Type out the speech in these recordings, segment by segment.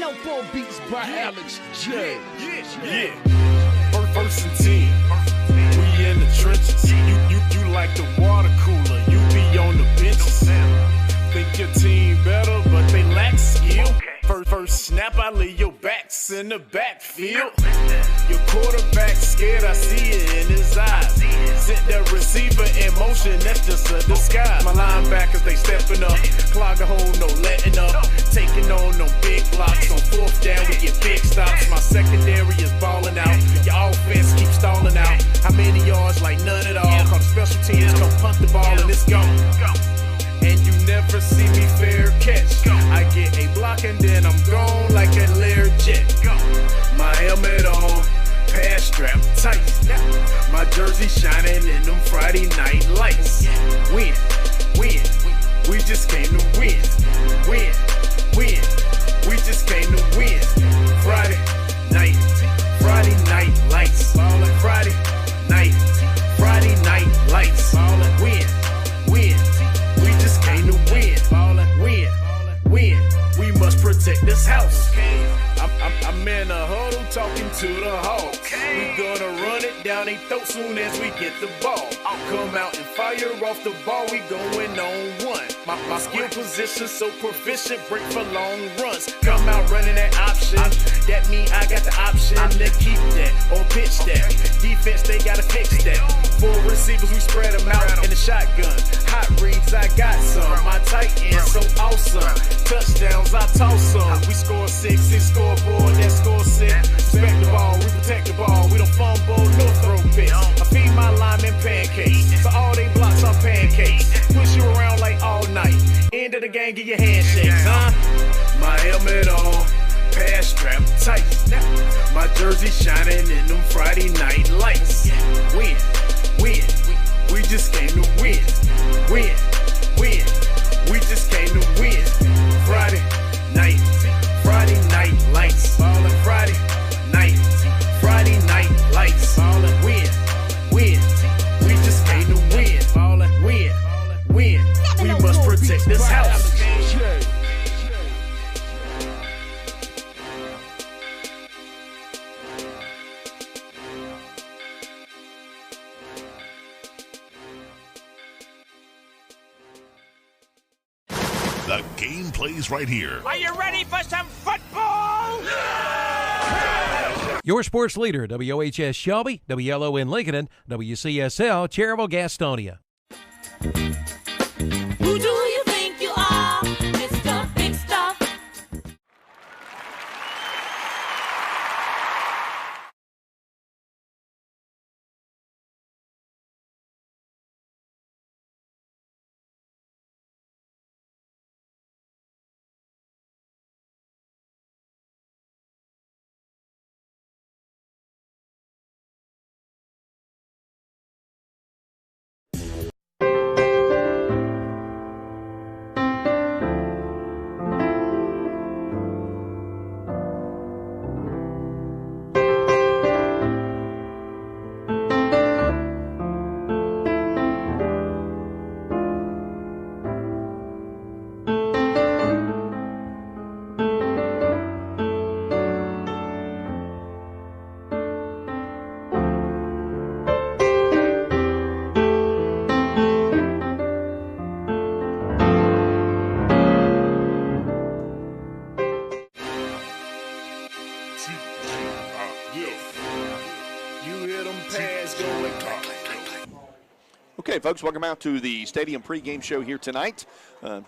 Kelpo beats by Alex J. Yeah. First and 10. We in the trenches. You like the water cooler. You be on the benches. Think your team better, but they lack skill. First snap, I leave your backs in the backfield. Your quarterback scared, I see it in his eyes. Sent the receiver in motion, that's just a disguise. My linebackers, they stepping up. Clog a hole, no letting up. Taking on no big blocks. On fourth down, we get big stops. My secondary is balling out. Your offense keeps stalling out. How many yards? Like none at all. Call the special teams, come punt the ball and it's gone. And you never see me fair catch. I get a block and then I'm gone like a Lear jet. My helmet on, pass strap tight. My jersey shining in them Friday night lights. Win, we just came to win. Win, we just came to win. Friday night lights. Friday night lights. Win. We just came to win. We must protect this house. I'm in a huddle talking to the Hawks. We gonna run it down their throat soon as we get the ball. Come out and fire off the ball, we going on one. My skill position so proficient, break for long runs. Come out running that option, that mean I got the option to keep that or pitch that. Defense, they gotta fix that. 4 receivers, we spread them out in the shotgun. Hot reads, I got some. My tight end so awesome. Touchdowns, I toss some. We score 6, scoreboard, that score 6. Respect the ball, we protect the ball. We don't fumble, no throw picks. I feed my linemen pancakes, so all they blocks are pancakes. Push you around like all night. End of the game, get your handshakes, huh? My helmet on, pass strap tight. My jersey shining in them Friday night lights. Win. We just came to win. We just came to win. Friday night lights. Friday night lights. Win. We just came to win. We must protect this house. The game plays right here. Are you ready for some football? Your sports leader, WOHS Shelby, WLON Lincoln, and WCSL Cherryville Gastonia. Who do you think you are, Mr. Big Stuff? Okay, folks, welcome out to the Stadium pregame show here tonight.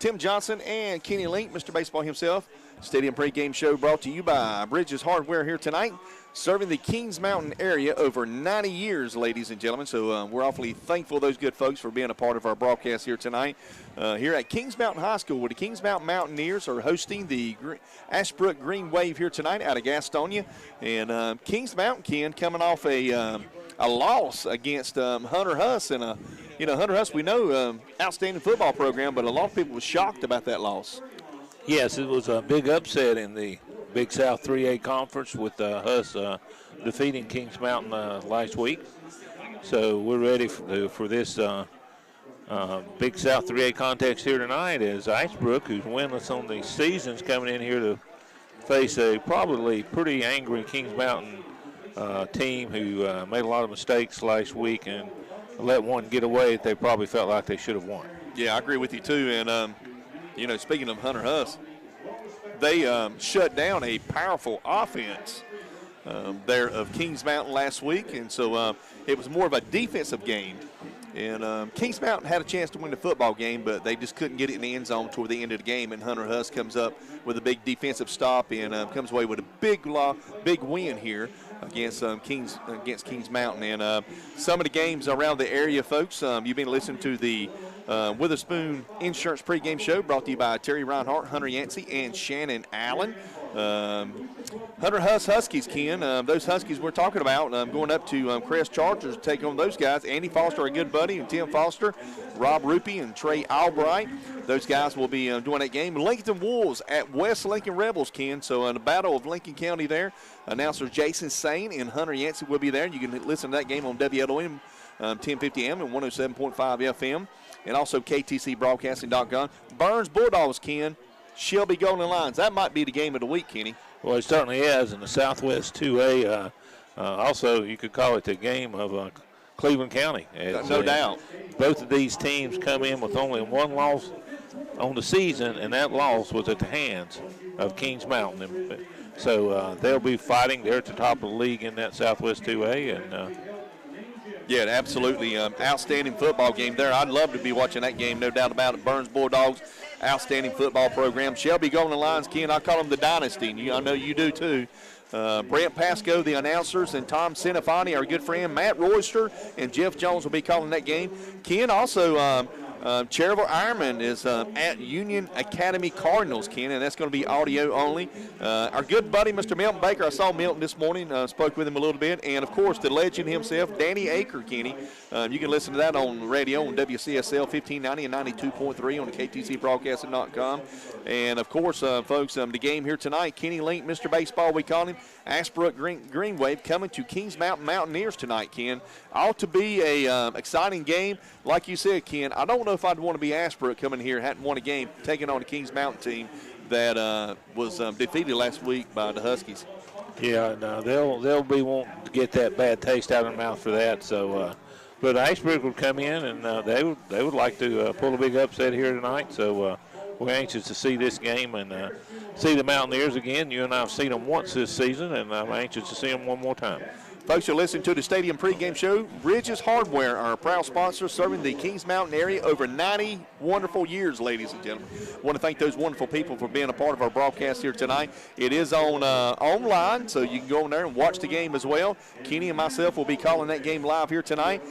Tim Johnson and Kenny Link, Mr. Baseball himself. Stadium pregame show brought to you by Bridges Hardware here tonight, serving the Kings Mountain area over 90 years, ladies and gentlemen. So we're awfully thankful, those good folks, for being a part of our broadcast here tonight. Here at Kings Mountain High School, where the Kings Mountain Mountaineers are hosting the Ashbrook Greenwave here tonight out of Gastonia. And Kings Mountain, Ken, coming off a loss against Hunter Huss. And, Hunter Huss, we know, outstanding football program, but a lot of people were shocked about that loss. Yes, it was a big upset in the Big South 3A Conference with Huss defeating Kings Mountain last week. So we're ready for this Big South 3A contest here tonight as Ashbrook, who's winless on the season's coming in here to face a probably pretty angry Kings Mountain team who made a lot of mistakes last week and let one get away that they probably felt like they should have won. Yeah, I agree with you too. And, speaking of Hunter Huss, they shut down a powerful offense there of Kings Mountain last week. And so it was more of a defensive game. And Kings Mountain had a chance to win the football game, but they just couldn't get it in the end zone toward the end of the game. And Hunter Huss comes up with a big defensive stop and comes away with a big win here against Kings Mountain. And some of the games around the area, folks, you've been listening to the Witherspoon Insurance pregame show brought to you by Terry Reinhart, Hunter Yancey, and Shannon Allen. Hunter Huss Huskies, Ken. Those Huskies we're talking about going up to Crest Chargers to take on those guys. Andy Foster, a good buddy, and Tim Foster, Rob Rupie, and Trey Albright. Those guys will be doing that game. Lincoln Wolves at West Lincoln Rebels, Ken. So in the Battle of Lincoln County there, announcer Jason Sane and Hunter Yancey will be there. You can listen to that game on WLOM 1050 AM and 107.5 FM, and also KTCBroadcasting.com. Burns Bulldogs, Ken. Shelby Golden Lions. That might be the game of the week, Kenny. Well, it certainly is in the Southwest 2A. Also, you could call it the game of Cleveland County. No doubt. Both of these teams come in with only one loss on the season, and that loss was at the hands of Kings Mountain. So they'll be fighting. They're at the top of the league in that Southwest 2A. And yeah, absolutely. Outstanding football game there. I'd love to be watching that game, no doubt about it. Burns Bulldogs, outstanding football program. Shelby Golden Lions, Ken, I call them the Dynasty. And I know you do too. Brent Pasco, the announcers, and Tom Sinafani, our good friend. Matt Royster and Jeff Jones will be calling that game. Ken, also Cherville Ironman is at Union Academy Cardinals, Ken, and that's going to be audio only. Our good buddy, Mr. Milton Baker, I saw Milton this morning, spoke with him a little bit, and, of course, the legend himself, Danny Aker, Kenny. You can listen to that on the radio on WCSL 1590 and 92.3 on the KTCBroadcasting.com. And, of course, folks, the game here tonight, Kenny Link, Mr. Baseball, we call him, Ashbrook Greenwave coming to Kings Mountain Mountaineers tonight, Ken. Ought to be a exciting game. Like you said, Ken, I don't know if I'd want to be Ashbrook coming here, hadn't won a game, taking on the Kings Mountain team that was defeated last week by the Huskies. Yeah, no, they'll be wanting to get that bad taste out of their mouth for that. So, but Ashbrook would come in and they would like to pull a big upset here tonight. So we're anxious to see this game and see the Mountaineers again. You and I have seen them once this season, and I'm anxious to see them one more time. Folks, you're listening to the Stadium Pregame Show. Bridges Hardware, our proud sponsor, serving the Kings Mountain area over 90 wonderful years, ladies and gentlemen. I want to thank those wonderful people for being a part of our broadcast here tonight. It is on online, so you can go on there and watch the game as well. Kenny and myself will be calling that game live here tonight.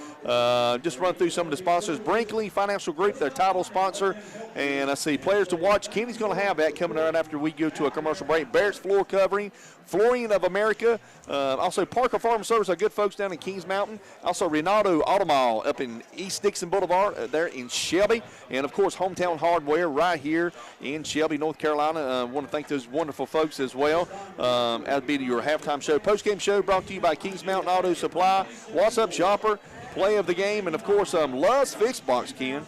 Just run through some of the sponsors. Brinkley Financial Group, their title sponsor. And I see players to watch. Kenny's going to have that coming right after we go to a commercial break. Barrett's Floor Covering, Flooring of America. Also Parker Farm Service, our good folks down in Kings Mountain. Also Renato Automall up in East Dixon Boulevard there in Shelby. And, of course, Hometown Hardware right here in Shelby, North Carolina. I want to thank those wonderful folks as well. That'll be your halftime show. Postgame show brought to you by Kings Mountain Auto Supply. What's up, shopper? Play of the game, and of course, Love's Fix Box, Ken,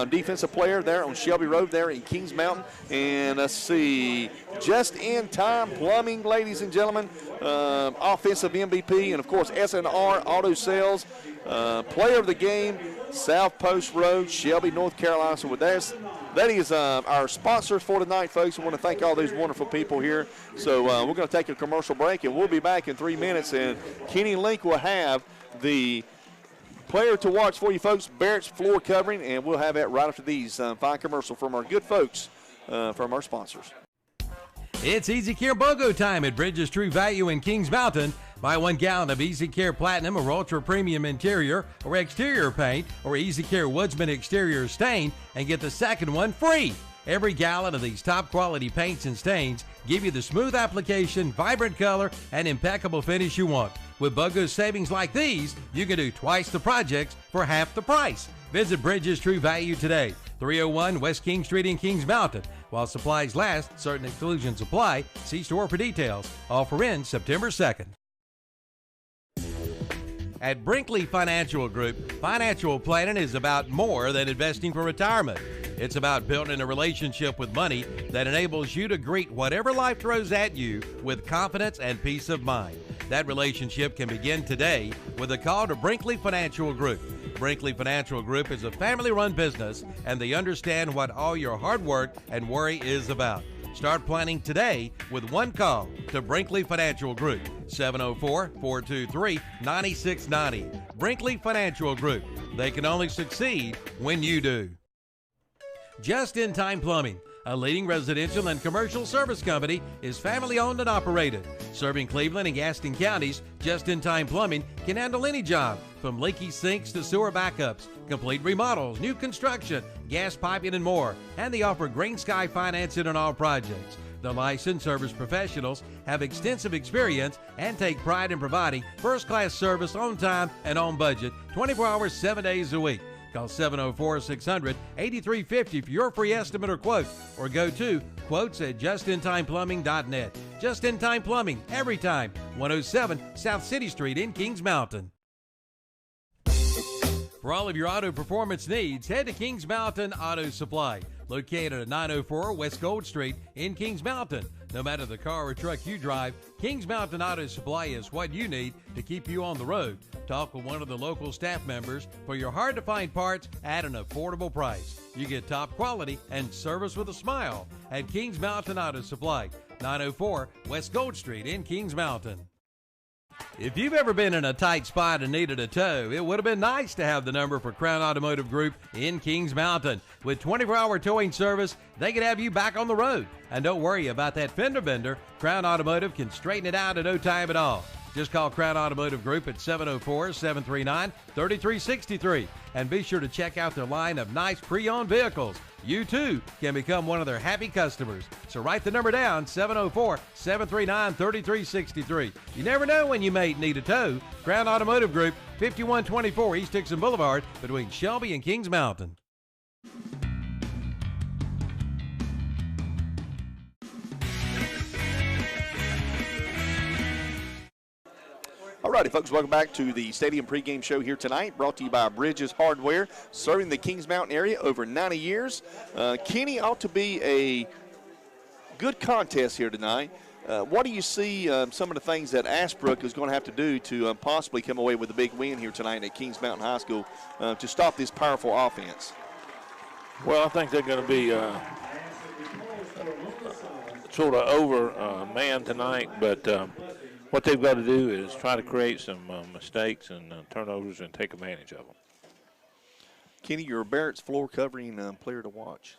defensive player there on Shelby Road there in Kings Mountain. And let's see, Just In Time Plumbing, ladies and gentlemen, offensive MVP, and of course, SNR Auto Sales, player of the game, South Post Road, Shelby, North Carolina. So with that is our sponsors for tonight, folks. I want to thank all those wonderful people here. So we're going to take a commercial break, and we'll be back in 3 minutes, and Kenny Link will have the player to watch for you folks, Barrett's Floor Covering, and we'll have that right after these fine commercial from our good folks, from our sponsors. It's Easy Care BOGO time at Bridges True Value in Kings Mountain. Buy 1 gallon of Easy Care Platinum or Ultra Premium interior or exterior paint or Easy Care Woodsman exterior stain and get the second one free. Every gallon of these top quality paints and stains give you the smooth application, vibrant color, and impeccable finish you want. With BOGO savings like these, you can do twice the projects for half the price. Visit Bridges True Value today, 301 West King Street in Kings Mountain. While supplies last, certain exclusions apply. See store for details. Offer ends September 2nd. At Brinkley Financial Group, financial planning is about more than investing for retirement. It's about building a relationship with money that enables you to greet whatever life throws at you with confidence and peace of mind. That relationship can begin today with a call to Brinkley Financial Group. Brinkley Financial Group is a family-run business, and they understand what all your hard work and worry is about. Start planning today with one call to Brinkley Financial Group, 704-423-9690. Brinkley Financial Group. They can only succeed when you do. Just in Time Plumbing, a leading residential and commercial service company, is family-owned and operated. Serving Cleveland and Gaston counties, Just in Time Plumbing can handle any job, from leaky sinks to sewer backups, complete remodels, new construction, gas piping, and more. And they offer green sky financing on all projects. The licensed service professionals have extensive experience and take pride in providing first-class service on time and on budget, 24 hours, 7 days a week. Call 704-600-8350 for your free estimate or quote, or go to quotes@justintimeplumbing.net. Just in Time Plumbing, every time. 107 South City Street in Kings Mountain. For all of your auto performance needs, head to Kings Mountain Auto Supply, located at 904 West Gold Street in Kings Mountain. No matter the car or truck you drive, Kings Mountain Auto Supply is what you need to keep you on the road. Talk with one of the local staff members for your hard-to-find parts at an affordable price. You get top quality and service with a smile at Kings Mountain Auto Supply, 904 West Gold Street in Kings Mountain. If you've ever been in a tight spot and needed a tow, it would have been nice to have the number for Crown Automotive Group in Kings Mountain. With 24-hour towing service, they can have you back on the road. And don't worry about that fender bender. Crown Automotive can straighten it out in no time at all. Just call Crown Automotive Group at 704-739-3363. And be sure to check out their line of nice pre-owned vehicles. You, too, can become one of their happy customers. So write the number down, 704-739-3363. You never know when you may need a tow. Crown Automotive Group, 5124 East Dixon Boulevard, between Shelby and Kings Mountain. Alrighty, folks, welcome back to the Stadium pregame show here tonight, brought to you by Bridges Hardware, serving the Kings Mountain area over 90 years. Kenny, ought to be a good contest here tonight. What do you see some of the things that Ashbrook is going to have to do to possibly come away with a big win here tonight at Kings Mountain High School to stop this powerful offense? Well, I think they're going to be sort of over-manned tonight, but what they've got to do is try to create some mistakes and turnovers and take advantage of them. Kenny, you're Barrett's floor covering player to watch.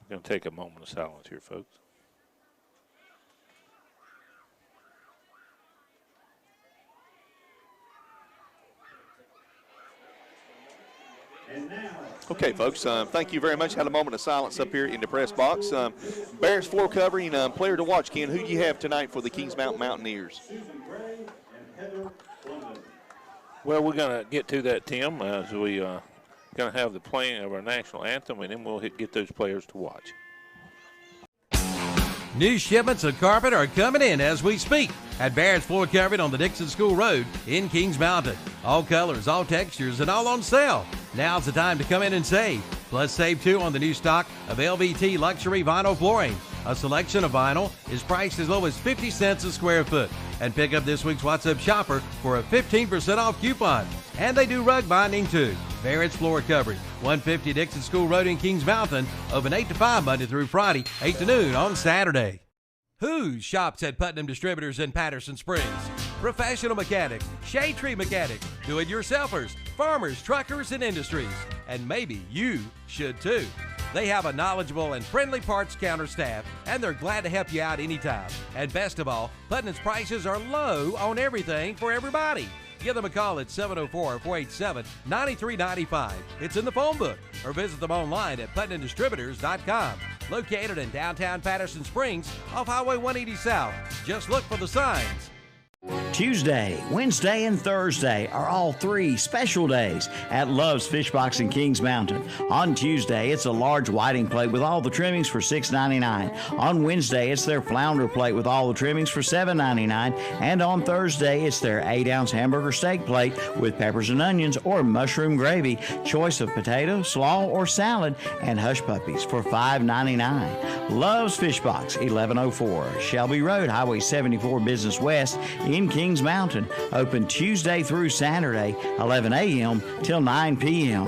I'm going to take a moment of silence here, folks. Okay, folks, thank you very much. Had a moment of silence up here in the press box. Barrett's floor covering player to watch, Ken. Who do you have tonight for the Kings Mountain Mountaineers? Well, we're going to get to that, Tim, as we going to have the playing of our national anthem, and then we'll get those players to watch. New shipments of carpet are coming in as we speak at Barrett's Floor Covering on the Dixon School Road in Kings Mountain. All colors, all textures, and all on sale. Now's the time to come in and save. Plus, save too on the new stock of LVT luxury vinyl flooring. A selection of vinyl is priced as low as 50 cents a square foot. And pick up this week's What's Up Shopper for a 15% off coupon. And they do rug binding too. Barrett's Floor Covering, 150 Dixon School Road in Kings Mountain, open 8 to 5 Monday through Friday, 8 to noon on Saturday. Who shops at Putnam Distributors in Patterson Springs? Professional mechanics, shade tree mechanics, do-it-yourselfers, farmers, truckers, and industries. And maybe you should too. They have a knowledgeable and friendly parts counter staff, and they're glad to help you out anytime. And best of all, Putnam's prices are low on everything for everybody. Give them a call at 704-487-9395. It's in the phone book. Or visit them online at PutnamDistributors.com. Located in downtown Patterson Springs off Highway 180 South. Just look for the signs. Tuesday, Wednesday, and Thursday are all 3 special days at Love's Fish Box in Kings Mountain. On Tuesday, it's a large whiting plate with all the trimmings for $6.99. On Wednesday, it's their flounder plate with all the trimmings for $7.99. And on Thursday, it's their 8-ounce hamburger steak plate with peppers and onions or mushroom gravy, choice of potato, slaw, or salad, and hush puppies for $5.99. Love's Fish Box, 1104 Shelby Road, Highway 74 Business West in Kings Mountain. Open Tuesday through Saturday, 11 a.m. till 9 p.m.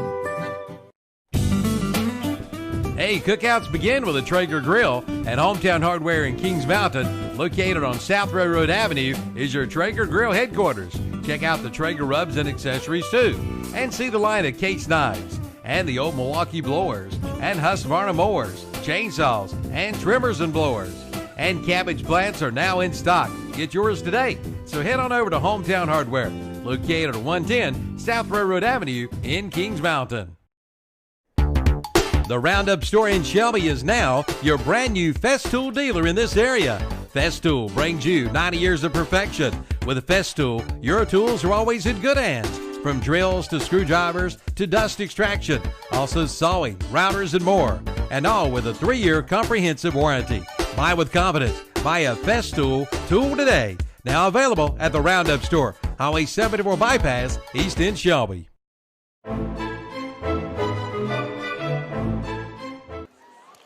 Hey, cookouts begin with a Traeger grill at Hometown Hardware in Kings Mountain. Located on South Railroad Avenue is your Traeger grill headquarters. Check out the Traeger rubs and accessories too. And see the line of Kate's knives and the old Milwaukee blowers and Husqvarna mowers, chainsaws, and trimmers and blowers. And cabbage plants are now in stock. Get yours today. So head on over to Hometown Hardware, located at 110 South Railroad Avenue in Kings Mountain. The Roundup store in Shelby is now your brand new Festool dealer in this area. Festool brings you 90 years of perfection. With Festool, your tools are always in good hands. From drills to screwdrivers to dust extraction, also sawing, routers, and more. And all with a 3-year comprehensive warranty. Buy with confidence. Buy a Festool tool today. Now available at the Roundup store, Highway 74 Bypass, East End, Shelby.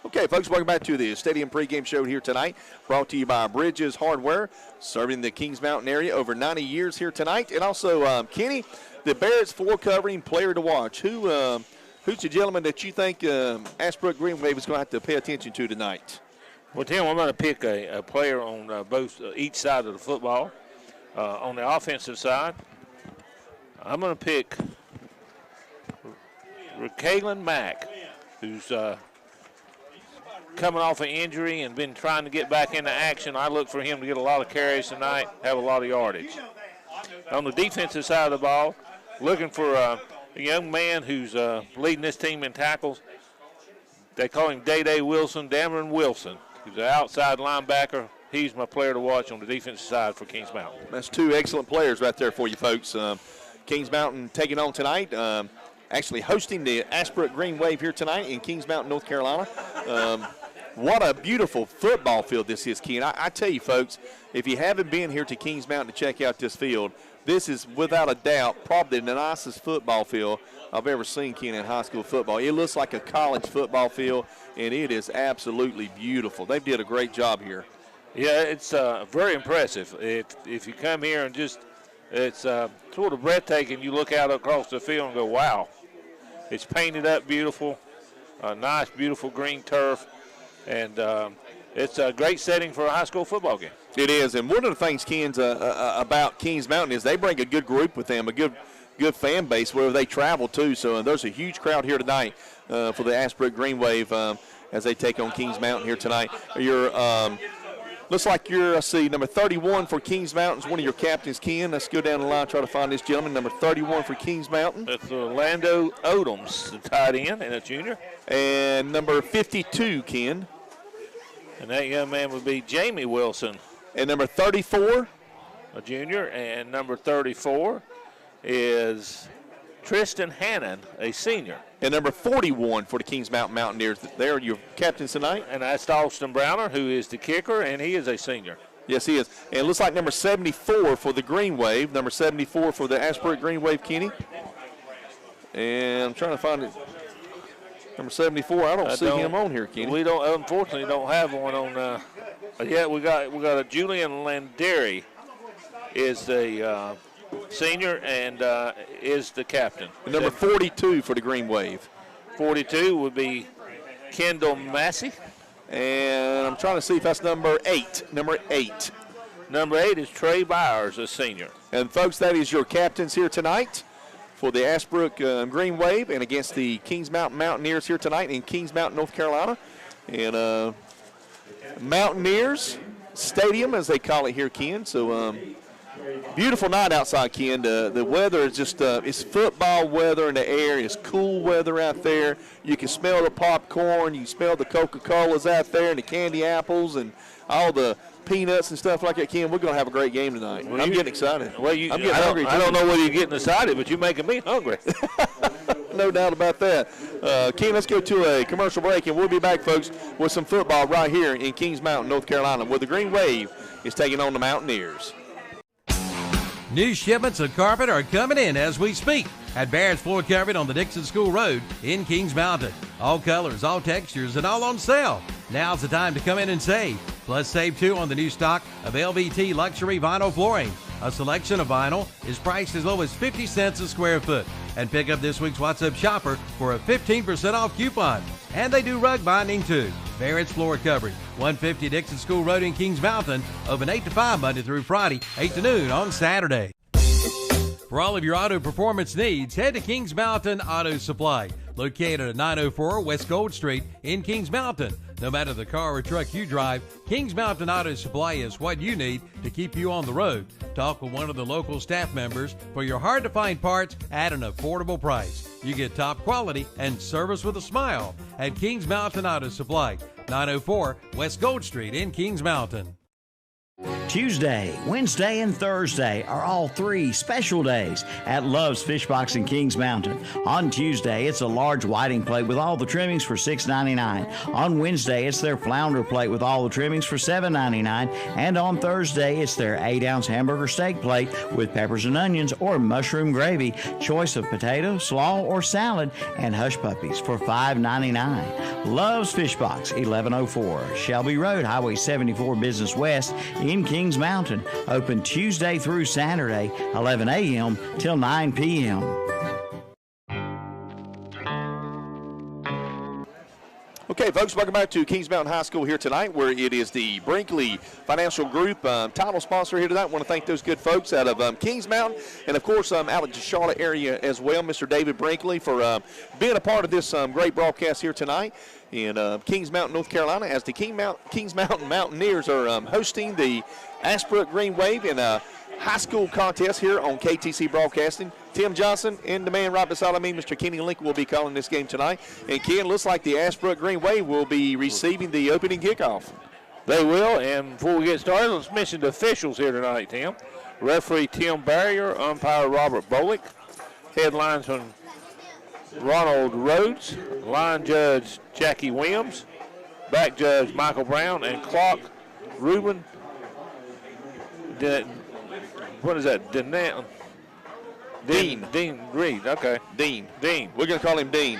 Okay, folks, welcome back to the Stadium pregame show here tonight. Brought to you by Bridges Hardware, serving the Kings Mountain area over 90 years here tonight. And also, Kenny, the Barrett's floor covering player to watch. Who's the gentleman that you think Ashbrook Greenwave is going to have to pay attention to tonight? Well, Tim, I'm going to pick a player on each side of the football. On the offensive side, I'm going to pick Kalen Mack, who's coming off an injury and been trying to get back into action. I look for him to get a lot of carries tonight, have a lot of yardage. On the defensive side of the ball, looking for a young man who's leading this team in tackles. They call him Day-Day Wilson, Dameron Wilson. He's an outside linebacker. He's my player to watch on the defensive side for Kings Mountain. That's 2 excellent players right there for you folks. Kings Mountain taking on tonight, actually hosting the Ashbrook Greenwave here tonight in Kings Mountain, North Carolina. What a beautiful football field this is, Ken. I tell you, folks, if you haven't been here to Kings Mountain to check out this field, this is without a doubt probably the nicest football field I've ever seen, Ken, in high school football. It looks like a college football field, and it is absolutely beautiful. They did a great job here. Yeah, it's very impressive. If you come here and just, it's sort of breathtaking. You look out across the field and go, wow. It's painted up beautiful, nice, beautiful green turf. And it's a great setting for a high school football game. It is, and one of the things, Ken, about Kings Mountain is they bring a good group with them, a good fan base wherever they travel to. So there's a huge crowd here tonight for the Ashbrook Greenwave as they take on Kings Mountain here tonight. Looks like you're, number 31 for Kings Mountain is one of your captains, Ken. Let's go down the line and try to find this gentleman. Number 31 for Kings Mountain. That's Orlando Odoms, the tight end and a junior. And number 52, Ken. And that young man would be Jamie Wilson. And number 34? A junior. And number 34 is Tristan Hannon, a senior. And number 41 for the Kings Mountain Mountaineers. They're your captains tonight. And that's Austin Browner, who is the kicker, and he is a senior. Yes, he is. And it looks like number 74 for the Green Wave. Number 74 for the Ashbrook Green Wave, Kenny. And I'm trying to find it. Number 74, I don't see him on here, Kenny. We unfortunately don't have one on. Yeah, we got a Julian Landeri is the senior and is the captain. And number 42 for the Green Wave. 42 would be Kendall Massey. And I'm trying to see if that's number 8. Number 8. Number 8 is Trey Byers, a senior. And, folks, that is your captains here tonight for the Ashbrook Green Wave and against the Kings Mountain Mountaineers here tonight in Kings Mountain, North Carolina. And Mountaineers Stadium, as they call it here, Ken. So Beautiful night outside, Ken. The weather is just, it's football weather in the air. It's cool weather out there. You can smell the popcorn. You can smell the Coca-Colas out there and the candy apples and all the peanuts and stuff like that. Ken, we're going to have a great game tonight. I'm getting excited. Well, I'm getting hungry. I don't know whether you're getting excited, but you're making me hungry. No doubt about that. Ken, let's go to a commercial break, and we'll be back, folks, with some football right here in Kings Mountain, North Carolina, where the Green Wave is taking on the Mountaineers. New shipments of carpet are coming in as we speak at Barrett's Floor Carpet on the Dixon School Road in Kings Mountain. All colors, all textures, and all on sale. Now's the time to come in and save. Plus, save too on the new stock of LVT luxury vinyl flooring. A selection of vinyl is priced as low as 50 cents a square foot. And pick up this week's What's Up Shopper for a 15% off coupon. And they do rug binding too. Barrett's Floor Covering, 150 Dixon School Road in Kings Mountain. Open 8 to 5 Monday through Friday, 8 to noon on Saturday. For all of your auto performance needs, head to Kings Mountain Auto Supply, located at 904 West Gold Street in Kings Mountain. No matter the car or truck you drive, Kings Mountain Auto Supply is what you need to keep you on the road. Talk with one of the local staff members for your hard-to-find parts at an affordable price. You get top quality and service with a smile at Kings Mountain Auto Supply, 904 West Gold Street in Kings Mountain. Tuesday, Wednesday, and Thursday are all 3 special days at Love's Fish Box in Kings Mountain. On Tuesday, it's a large whiting plate with all the trimmings for $6.99. On Wednesday, it's their flounder plate with all the trimmings for $7.99. And on Thursday, it's their 8-ounce hamburger steak plate with peppers and onions or mushroom gravy, choice of potato, slaw, or salad, and hush puppies for $5.99. Love's Fish Box, 1104 Shelby Road, Highway 74 Business West in Kings Mountain. Open Tuesday through Saturday, 11 a.m. till 9 p.m. Okay, folks, welcome back to Kings Mountain High School here tonight, where it is the Brinkley Financial Group title sponsor here tonight. I want to thank those good folks out of Kings Mountain and, of course, out of the Charlotte area as well, Mr. David Brinkley, for being a part of this great broadcast here tonight in Kings Mountain, North Carolina, as the Kings Mountain Mountaineers are hosting the Ashbrook Greenwave in a high school contest here on KTC Broadcasting. Tim Johnson and the man right beside me, Mr. Kenny Lincoln, will be calling this game tonight. And Ken, looks like the Ashbrook Greenwave will be receiving the opening kickoff. They will, and before we get started, let's mention the officials here tonight, Tim. Referee Tim Barrier, umpire Robert Bolick, headlinesman Ronald Rhodes, line judge Jackie Williams, back judge Michael Brown, and clock Ruben. What is that? Dean Reed. Okay. Dean. We're going to call him Dean.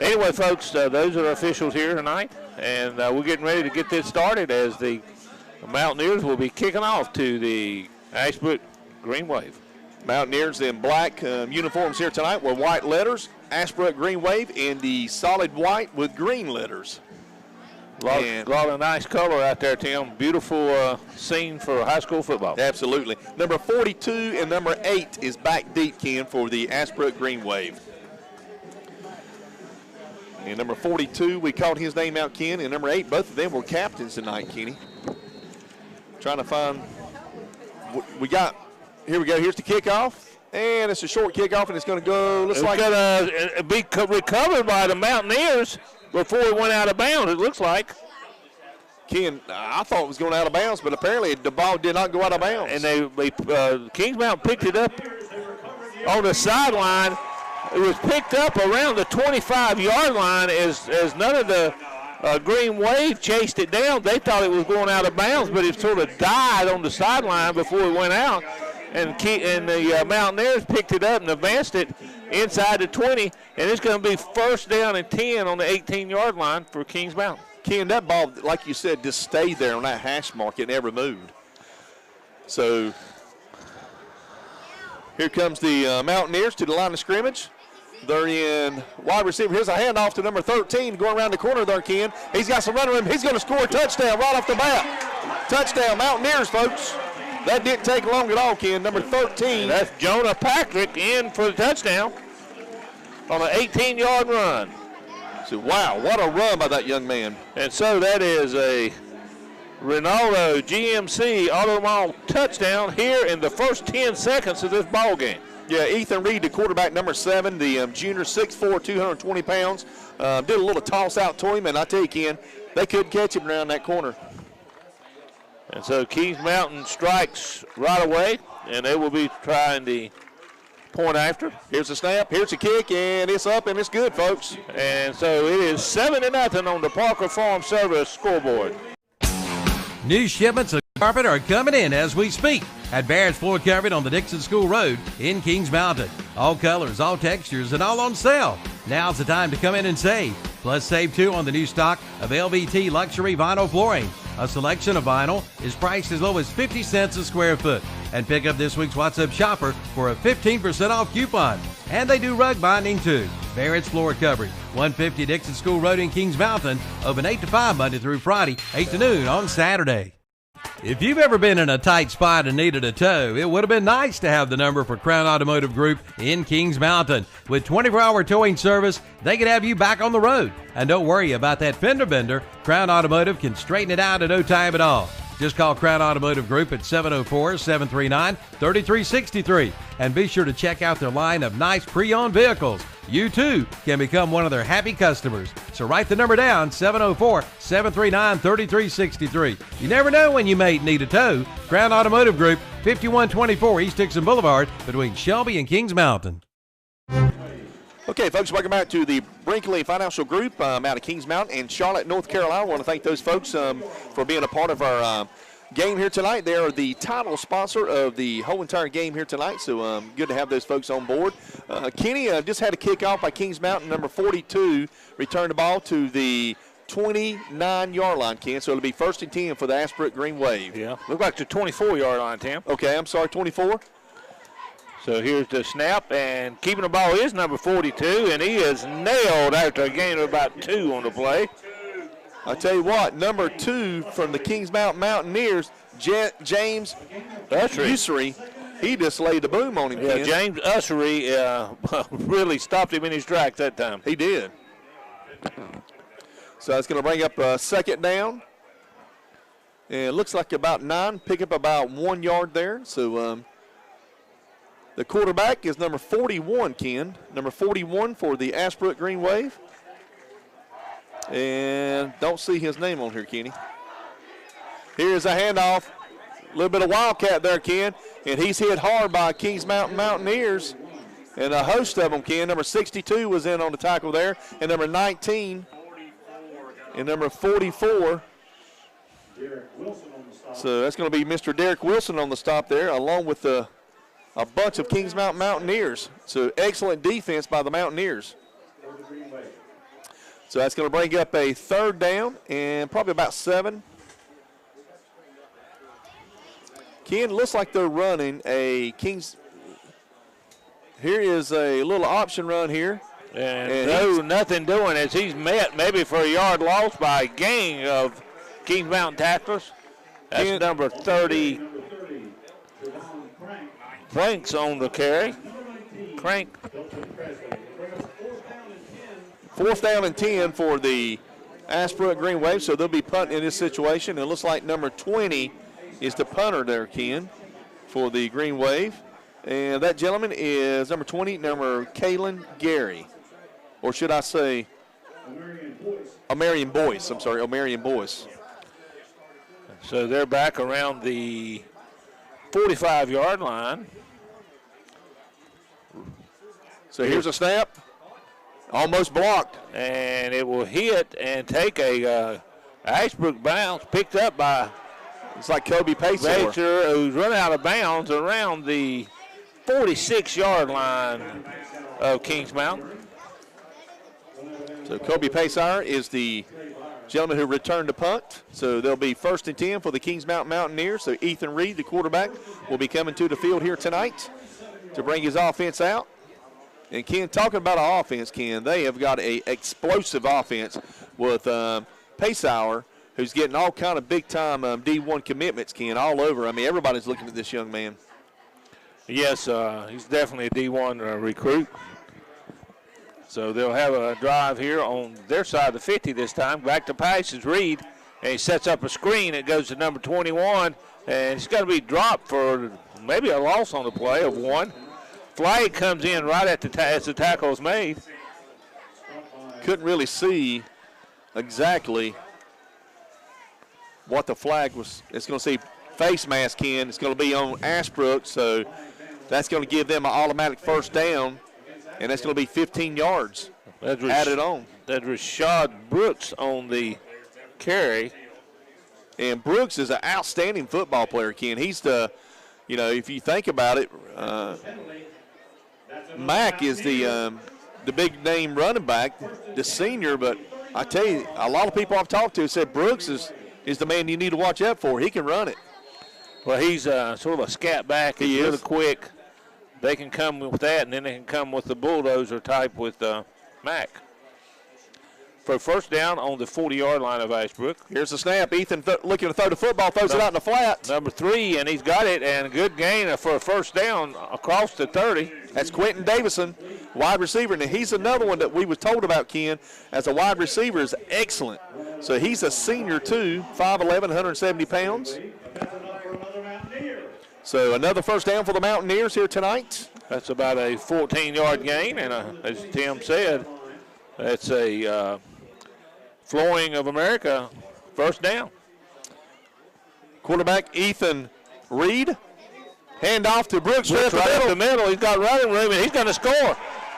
Anyway, folks, those are our officials here tonight, and we're getting ready to get this started as the Mountaineers will be kicking off to the Ashbrook Greenwave. Mountaineers in black uniforms here tonight with white letters. Ashbrook Greenwave in the solid white with green letters. A lot of nice color out there, Tim. Beautiful scene for high school football. Absolutely. Number 42 and number 8 is back deep, Ken, for the Ashbrook Greenwave. And number 42, we called his name out, Ken, and number 8, both of them were captains tonight, Kenny. Trying to find – we got – here we go. Here's the kickoff. And it's a short kickoff, and it's going to go – looks like – it's going to be recovered by the Mountaineers before it went out of bounds, it looks like. Ken, I thought it was going out of bounds, but apparently the ball did not go out of bounds. And they Kings Mountain picked it up on the sideline. It was picked up around the 25-yard line as none of the Green Wave chased it down. They thought it was going out of bounds, but it sort of died on the sideline before it went out. And the Mountaineers picked it up and advanced it inside the 20, and it's going to be first down and 10 on the 18-yard line for Kings Mountain. Ken, that ball, like you said, just stayed there on that hash mark. It never moved. So here comes the Mountaineers to the line of scrimmage. They're in wide receiver. Here's a handoff to number 13 going around the corner there, Ken. He's got some running room. He's going to score a touchdown right off the bat. Touchdown, Mountaineers, folks. That didn't take long at all, Ken. Number 13. And that's Jonah Patrick in for the touchdown on an 18-yard run. So, wow, what a run by that young man. And so that is a Ronaldo GMC Automall touchdown here in the first 10 seconds of this ball game. Yeah, Ethan Reed, the quarterback, number 7, the junior, 6'4", 220 pounds. Did a little toss out to him, and I tell you, Ken, they couldn't catch him around that corner. And so Kings Mountain strikes right away, and they will be trying the point after. Here's the snap, here's the kick, and it's up, and it's good, folks. And so it is 7-0 on the Parker Farm Service scoreboard. New shipments of carpet are coming in as we speak at Barrett's Floor Carpet on the Dixon School Road in Kings Mountain. All colors, all textures, and all on sale. Now's the time to come in and save. Plus, save too on the new stock of LVT luxury vinyl flooring. A selection of vinyl is priced as low as 50 cents a square foot. And pick up this week's What's Up Shopper for a 15% off coupon. And they do rug binding too. Barrett's Floor Covering, 150 Dixon School Road in Kings Mountain. Open 8 to 5 Monday through Friday, 8 to noon on Saturday. If you've ever been in a tight spot and needed a tow, it would have been nice to have the number for Crown Automotive Group in Kings Mountain. With 24-hour towing service, they can have you back on the road. And don't worry about that fender bender. Crown Automotive can straighten it out in no time at all. Just call Crown Automotive Group at 704-739-3363. And be sure to check out their line of nice pre-owned vehicles. You, too, can become one of their happy customers. So write the number down, 704-739-3363. You never know when you may need a tow. Crown Automotive Group, 5124 East Dixon Boulevard between Shelby and Kings Mountain. Okay, folks, welcome back to the Brinkley Financial Group out of Kings Mountain and Charlotte, North Carolina. I want to thank those folks for being a part of our game here tonight. They are the title sponsor of the whole entire game here tonight, so good to have those folks on board. Kenny just had a kickoff by Kings Mountain. Number 42 returned the ball to the 29-yard line, Ken, so it'll be 1st and 10 for the Ashbrook Greenwave. Yeah, look like the 24-yard line, Tim. Okay, I'm sorry, 24. So here's the snap, and keeping the ball is number 42, and he is nailed after a gain of about 2 on the play. I tell you what, number 2 from the Kings Mountain Mountaineers, James Ussery, he just laid the boom on him. Yeah, Ken. James Ussery really stopped him in his tracks that time. He did. So that's going to bring up a 2nd down. And it looks like about 9, pick up about 1 yard there. So the quarterback is number 41, Ken. Number 41 for the Ashbrook Greenwave. And don't see his name on here, Kenny. Here's a handoff. A little bit of wildcat there, Ken. And he's hit hard by Kings Mountain Mountaineers. And a host of them, Ken. Number 62 was in on the tackle there. And number 19. And number 44. So that's going to be Mr. Derek Wilson on the stop there, along with a bunch of Kings Mountain Mountaineers. So excellent defense by the Mountaineers. So that's going to bring up a 3rd down and probably about 7. Ken, looks like they're running a Kings. Here is a little option run here. And no, nothing doing as he's met maybe for a yard loss by a gang of Kings Mountain tacklers. That's number 30. Frank's on the carry. Crank. 4th down and 10 for the Ashbrook Greenwave, so they'll be punting in this situation. It looks like number 20 is the punter there, Ken, for the Greenwave. And that gentleman is number 20, number Kalen Gary. Or should I say O'Marion Boyce. I'm sorry, O'Marion Boyce. So they're back around the 45-yard line. So here's a snap. Almost blocked. And it will hit and take a Ashbrook bounce, picked up by it's like Kobe Pacer, who's run out of bounds around the 46-yard line of Kings Mountain. So Kobe Pacer is the gentleman who returned the punt. So they'll be 1st and 10 for the Kings Mountain Mountaineers. So Ethan Reed, the quarterback, will be coming to the field here tonight to bring his offense out. And Ken, talking about an offense, Ken, they have got a explosive offense with Paysauer, who's getting all kind of big-time D1 commitments, Ken, all over. I mean, everybody's looking at this young man. Yes, he's definitely a D1 recruit. So they'll have a drive here on their side of the 50 this time. Back to pass is Reed. And he sets up a screen. It goes to number 21, and it's going to be dropped for maybe a loss on the play of 1. Flag comes in right at as the tackle is made. Couldn't really see exactly what the flag was. It's going to say face mask in. It's going to be on Ashbrook, so that's going to give them an automatic first down, and that's going to be 15 yards added on. That's Rashad Brooks on the carry. And Brooks is an outstanding football player, Ken. He's the, if you think about it, Mack is the big name running back, the senior, but I tell you, a lot of people I've talked to said Brooks is the man you need to watch out for. He can run it. Well, he's sort of a scat back. He's really quick. They can come with that, and then they can come with the bulldozer type with Mack. For first down on the 40-yard line of Ashbrook. Here's the snap. Ethan looking to throw the football, throws it out in the flat. Number 3, and he's got it, and a good gain for a first down across the 30. That's Quentin Davison, wide receiver. And he's another one that we was told about, Ken, as a wide receiver is excellent. So he's a senior, too, 5'11", 170 pounds. So another first down for the Mountaineers here tonight. That's about a 14-yard gain, and as Tim said, that's a Flooring of America first down. Quarterback Ethan Reed. Hand off to Brooks. Right up the middle. He's got running room, and he's going to score.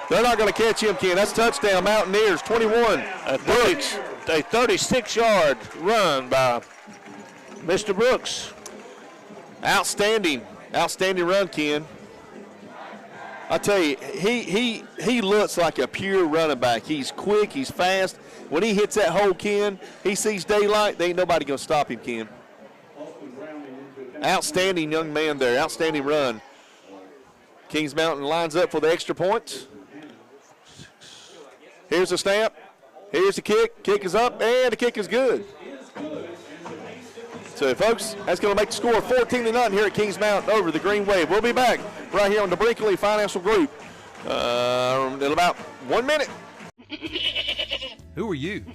They're not going to catch him, Ken. That's touchdown, Mountaineers, 21. Brooks. A 36-yard run by Mr. Brooks. Outstanding run, Ken. I tell you, he looks like a pure running back. He's quick, he's fast. When he hits that hole, Ken, he sees daylight. There ain't nobody going to stop him, Ken. Outstanding young man there, outstanding run. Kings Mountain lines up for the extra point. Here's the snap. Here's the kick. Kick is up, and the kick is good. So, folks, that's going to make the score 14-0 here at Kings Mountain over the Greenwave. We'll be back right here on the Brinkley Financial Group in about 1 minute. Who are you?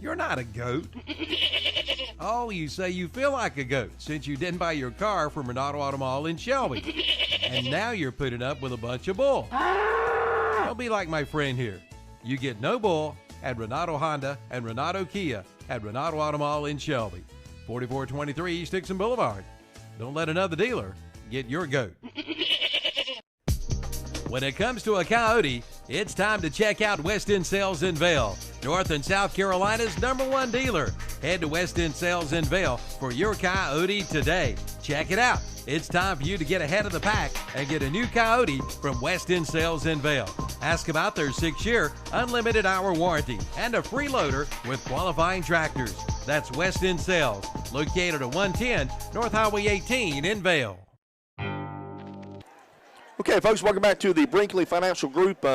You're not a goat. Oh, you say you feel like a goat since you didn't buy your car from Renato Auto Mall in Shelby. And now you're putting up with a bunch of bull. Don't be like my friend here. You get no bull at Renato Honda and Renato Kia at Renato Auto Mall in Shelby. 4423 East Dixon Boulevard. Don't let another dealer get your goat. When it comes to a coyote, it's time to check out West End Sales in Vail, North and South Carolina's #1 dealer. Head to West End Sales in Vail for your coyote today. Check it out. It's time for you to get ahead of the pack and get a new coyote from West End Sales in Vail. Ask about their 6-year unlimited hour warranty and a free loader with qualifying tractors. That's West End Sales, located at 110 North Highway 18 in Vail. Okay, folks, welcome back to the Brinkley Financial Group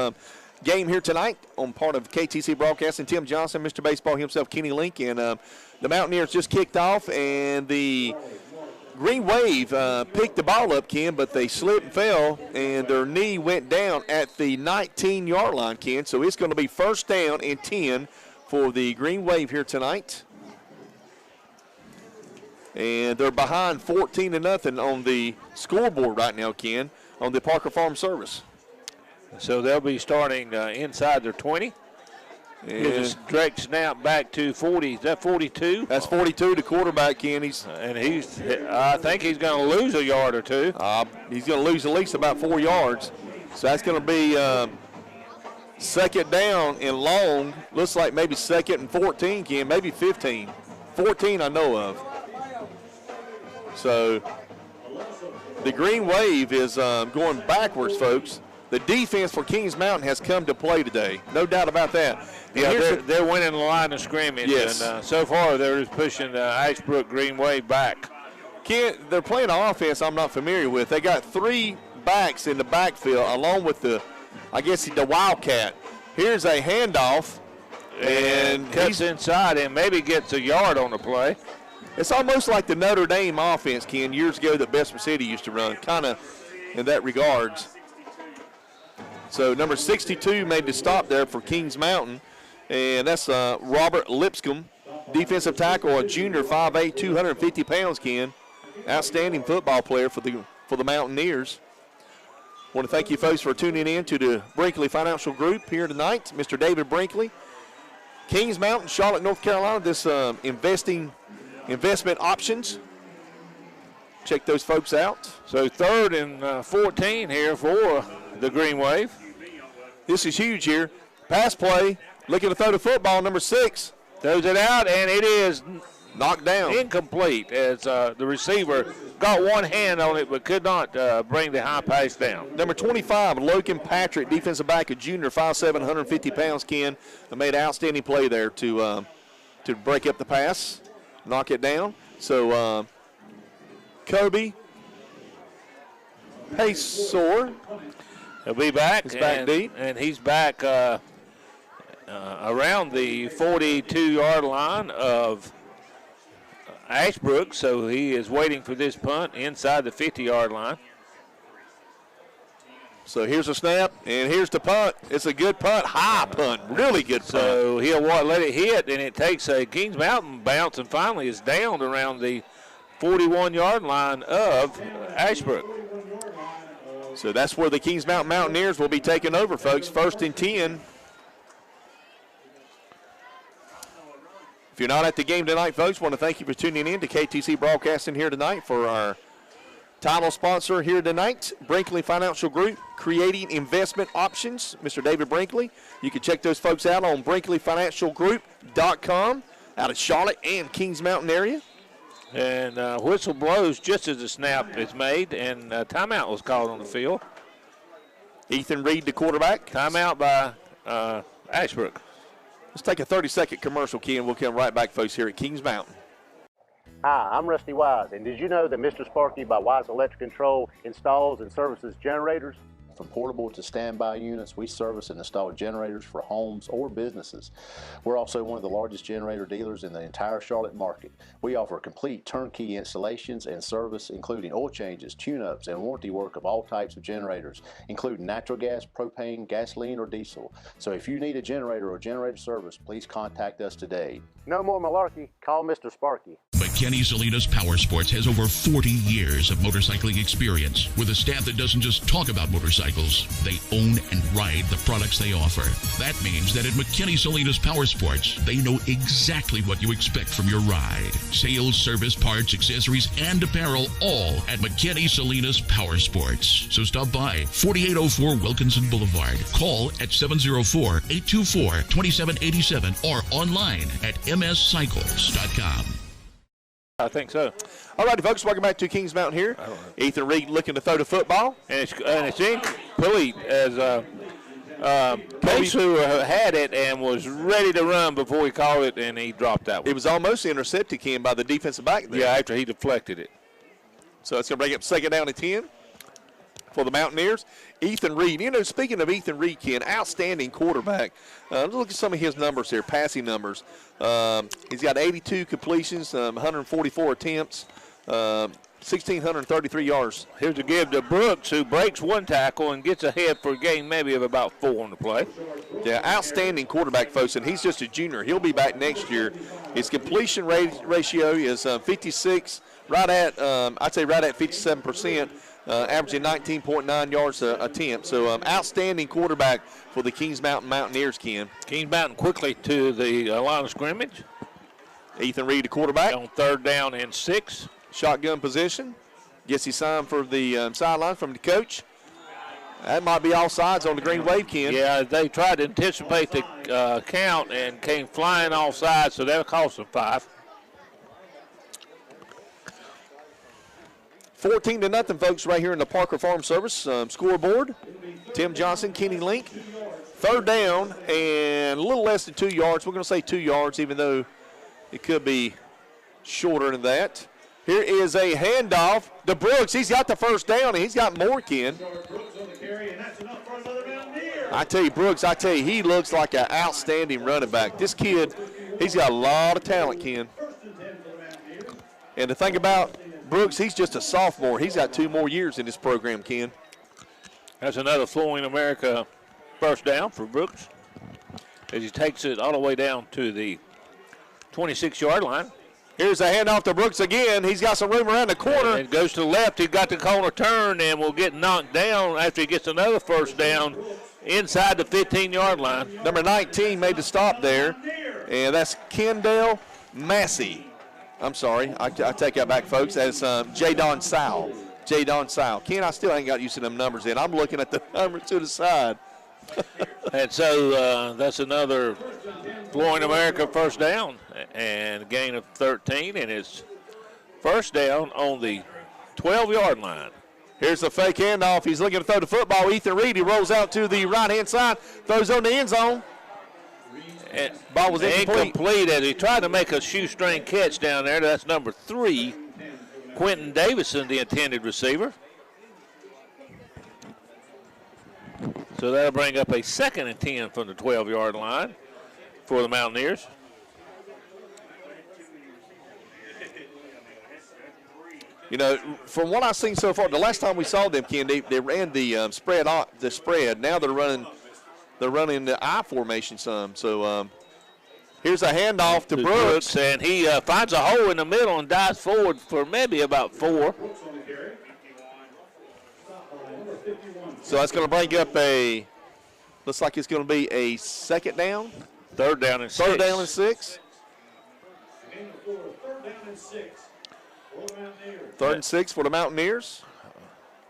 game here tonight on part of KTC Broadcasting. Tim Johnson, Mr. Baseball himself, Kenny Link, and the Mountaineers just kicked off, and the Greenwave picked the ball up, Ken, but they slipped and fell, and their knee went down at the 19-yard line, Ken. So it's going to be first down and 10 for the Greenwave here tonight. And they're behind 14-0 on the scoreboard right now, Ken, on the Parker Farm Service. So they'll be starting inside their 20. Here's a direct snap back to 40. Is that 42? That's 42 to quarterback, Ken. I think he's going to lose a yard or two. He's going to lose at least about 4 yards. So that's going to be second down and long. Looks like maybe second and 14, Ken, maybe 15. 14 I know of. So the Greenwave is going backwards, folks. The defense for Kings Mountain has come to play today. No doubt about that. Yeah, they're winning the line of scrimmage. Yes. And so far they're just pushing Ashbrook Greenwave back. Ken, they're playing an offense I'm not familiar with. They got 3 backs in the backfield along with the Wildcat. Here's a handoff. And cuts inside and maybe gets a yard on the play. It's almost like the Notre Dame offense, Ken, years ago that Bessemer City used to run, kind of in that regards. So number 62 made the stop there for Kings Mountain, and that's Robert Lipscomb. defensive tackle, a junior, 5'8", 250 pounds, Ken. Outstanding football player for the Mountaineers. Want to thank you folks for tuning in to the Brinkley Financial Group here tonight. Mr. David Brinkley, Kings Mountain, Charlotte, North Carolina. This investment options. Check those folks out. So 3rd and 14 here for the Greenwave. This is huge here. Pass play, looking to throw the football, number 6. Throws it out, and it is knocked down. Incomplete as the receiver got one hand on it but could not bring the high pass down. Number 25, Logan Patrick, defensive back, a junior, 5'7", 150 pounds, Ken. Made an outstanding play there to break up the pass, knock it down. So Kobe Paysor. He'll be back. He's back deep. And he's back around the 42-yard line of Ashbrook, so he is waiting for this punt inside the 50-yard line. So here's a snap, and here's the punt. It's a good punt, high punt, really good punt. So he'll let it hit, and it takes a Kings Mountain bounce, and finally is down around the 41-yard line of Ashbrook. So that's where the Kings Mountain Mountaineers will be taking over, folks. 1st and 10. If you're not at the game tonight, folks, want to thank you for tuning in to KTC Broadcasting here tonight for our title sponsor here tonight, Brinkley Financial Group, creating investment options. Mr. David Brinkley. You can check those folks out on BrinkleyFinancialGroup.com out of Charlotte and Kings Mountain area. And whistle blows just as the snap is made, and timeout was called on the field. Ethan Reed, the quarterback. Timeout by Ashbrook. Let's take a 30-second commercial, Ken. We'll come right back, folks, here at Kings Mountain. Hi, I'm Rusty Wise, and did you know that Mr. Sparky by Wise Electric Control installs and services generators? From portable to standby units, we service and install generators for homes or businesses. We're also one of the largest generator dealers in the entire Charlotte market. We offer complete turnkey installations and service, including oil changes, tune-ups, and warranty work of all types of generators, including natural gas, propane, gasoline, or diesel. So if you need a generator or generator service, please contact us today. No more malarkey. Call Mr. Sparky. McKinney Salinas Power Sports has over 40 years of motorcycling experience with a staff that doesn't just talk about motorcycles, they own and ride the products they offer. That means that at McKinney Salinas Power Sports, they know exactly what you expect from your ride. Sales, service, parts, accessories, and apparel, all at McKinney Salinas Power Sports. So stop by 4804 Wilkinson Boulevard. Call at 704-824-2787 or online at mscycles.com. I think so. All righty, folks, welcome back to Kings Mountain here. Ethan Reed looking to throw the football. And it's incomplete as Pace, who had it and was ready to run before he called it, and he dropped that one. It was almost intercepted, Ken, by the defensive back there. Yeah, after he deflected it. So it's going to bring up 2nd down and 10 for the Mountaineers. Ethan Reed. You know, speaking of Ethan Reed, Ken, outstanding quarterback. Look at some of his numbers here, passing numbers. He's got 82 completions, 144 attempts, 1,633 yards. Here's a give to Brooks, who breaks one tackle and gets ahead for a gain maybe of about 4 on the play. Yeah, outstanding quarterback, folks, and he's just a junior. He'll be back next year. His completion ratio is 56, right at, I'd say right at 57%. Averaging 19.9 yards a attempt. So outstanding quarterback for the Kings Mountain Mountaineers, Ken. Kings Mountain quickly to the line of scrimmage. Ethan Reed, the quarterback. On 3rd down and 6. Shotgun position. Gets his sign for the sideline from the coach. That might be all sides on the Greenwave, Ken. Yeah, they tried to anticipate the count and came flying off sides, so that'll cost them 5. 14-0, folks, right here in the Parker Farm Service scoreboard. Tim Johnson, Kenny Link. 3rd down and a little less than 2 yards. We're going to say 2 yards, even though it could be shorter than that. Here is a handoff to Brooks. He's got the 1st down, and he's got more, Ken. I tell you, Brooks, he looks like an outstanding running back. This kid, he's got a lot of talent, Ken. And the thing about Brooks, he's just a sophomore. He's got 2 more years in this program, Ken. That's another Flowing America 1st down for Brooks as he takes it all the way down to the 26-yard line. Here's a handoff to Brooks again. He's got some room around the corner. And goes to the left. He got the corner turn and will get knocked down after he gets another first down inside the 15-yard line. Number 19 made the stop there, and that's Kendall Massey. I'm sorry, I take that back, folks. That's Jadon Sowell. Jadon Sowell. Ken, I still ain't got used to them numbers in. I'm looking at the numbers to the side. And so that's another Flooring America first down and a gain of 13, and it's first down on the 12-yard line. Here's a fake handoff. He's looking to throw the football. Ethan Reed, he rolls out to the right-hand side, throws on the end zone. And ball was incomplete as he tried to make a shoestring catch down there. That's number 3, Quentin Davison, the intended receiver. So that'll bring up a 2nd and 10 from the 12-yard line for the Mountaineers. You know, from what I've seen so far, the last time we saw them, Ken, they ran the spread. Now they're running the I formation some. So here's a handoff to Brooks, and he finds a hole in the middle and dives forward for maybe about 4. So that's going to bring up looks like it's going to be a 2nd down. 3rd down and 6. 3rd down and 6. 3rd and 6 for the Mountaineers.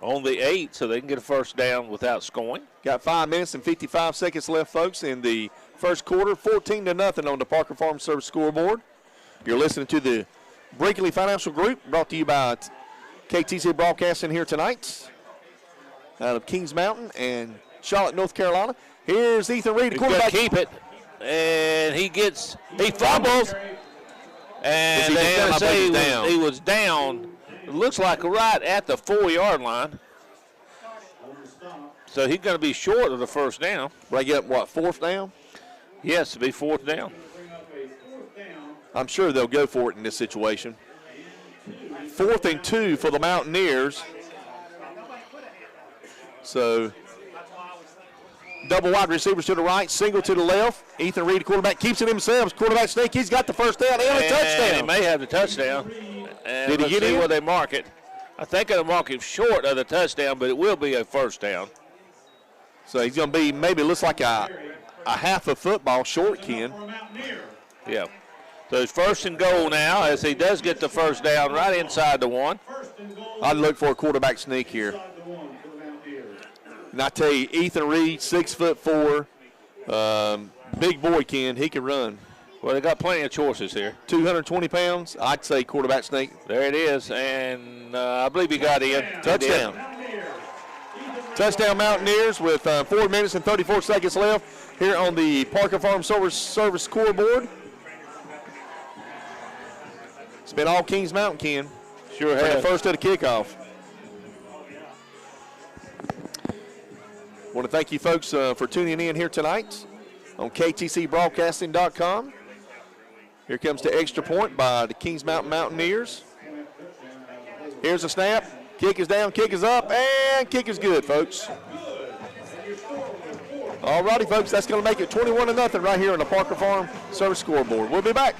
On the 8, so they can get a first down without scoring. Got 5 minutes and 55 seconds left, folks, in the first quarter. 14-0 on the Parker Farm Service scoreboard. You're listening to the Brinkley Financial Group, brought to you by KTC Broadcasting here tonight out of Kings Mountain and Charlotte, North Carolina. Here's Ethan Reed, the quarterback. Keep it, and he fumbles, and they're going to say he was down. It looks like right at the 4-yard line. So he's going to be short of the first down. Bring up, 4th down? Yes, to be 4th down. I'm sure they'll go for it in this situation. 4th and 2 for the Mountaineers. So double wide receivers to the right, single to the left. Ethan Reed, quarterback, keeps it himself. Quarterback sneak, he's got the first down and a touchdown. He may have the touchdown. And did he get in? Where they mark it. I think they'll mark him short of the touchdown, but it will be a first down. So he's going to be maybe looks like a half a football short, Ken. Yeah. So it's 1st and goal now as he does get the first down right inside the 1. I'd look for a quarterback sneak here. And I tell you, Ethan Reed, 6'4", big boy, Ken. He can run. Well, they got plenty of choices here. 220 pounds. I'd say quarterback sneak. There it is, and I believe he got in. Touchdown. Touchdown Mountaineers with 4 minutes and 34 seconds left here on the Parker Farm Service scoreboard. It's been all Kings Mountain, Ken. Sure has. The first of the kickoff. I want to thank you folks for tuning in here tonight on KTCBroadcasting.com. Here comes the extra point by the Kings Mountain Mountaineers. Here's a snap. Kick is down, kick is up, and kick is good, folks. All righty, folks, that's going to make it 21-0 right here on the Parker Farm Service scoreboard. We'll be back.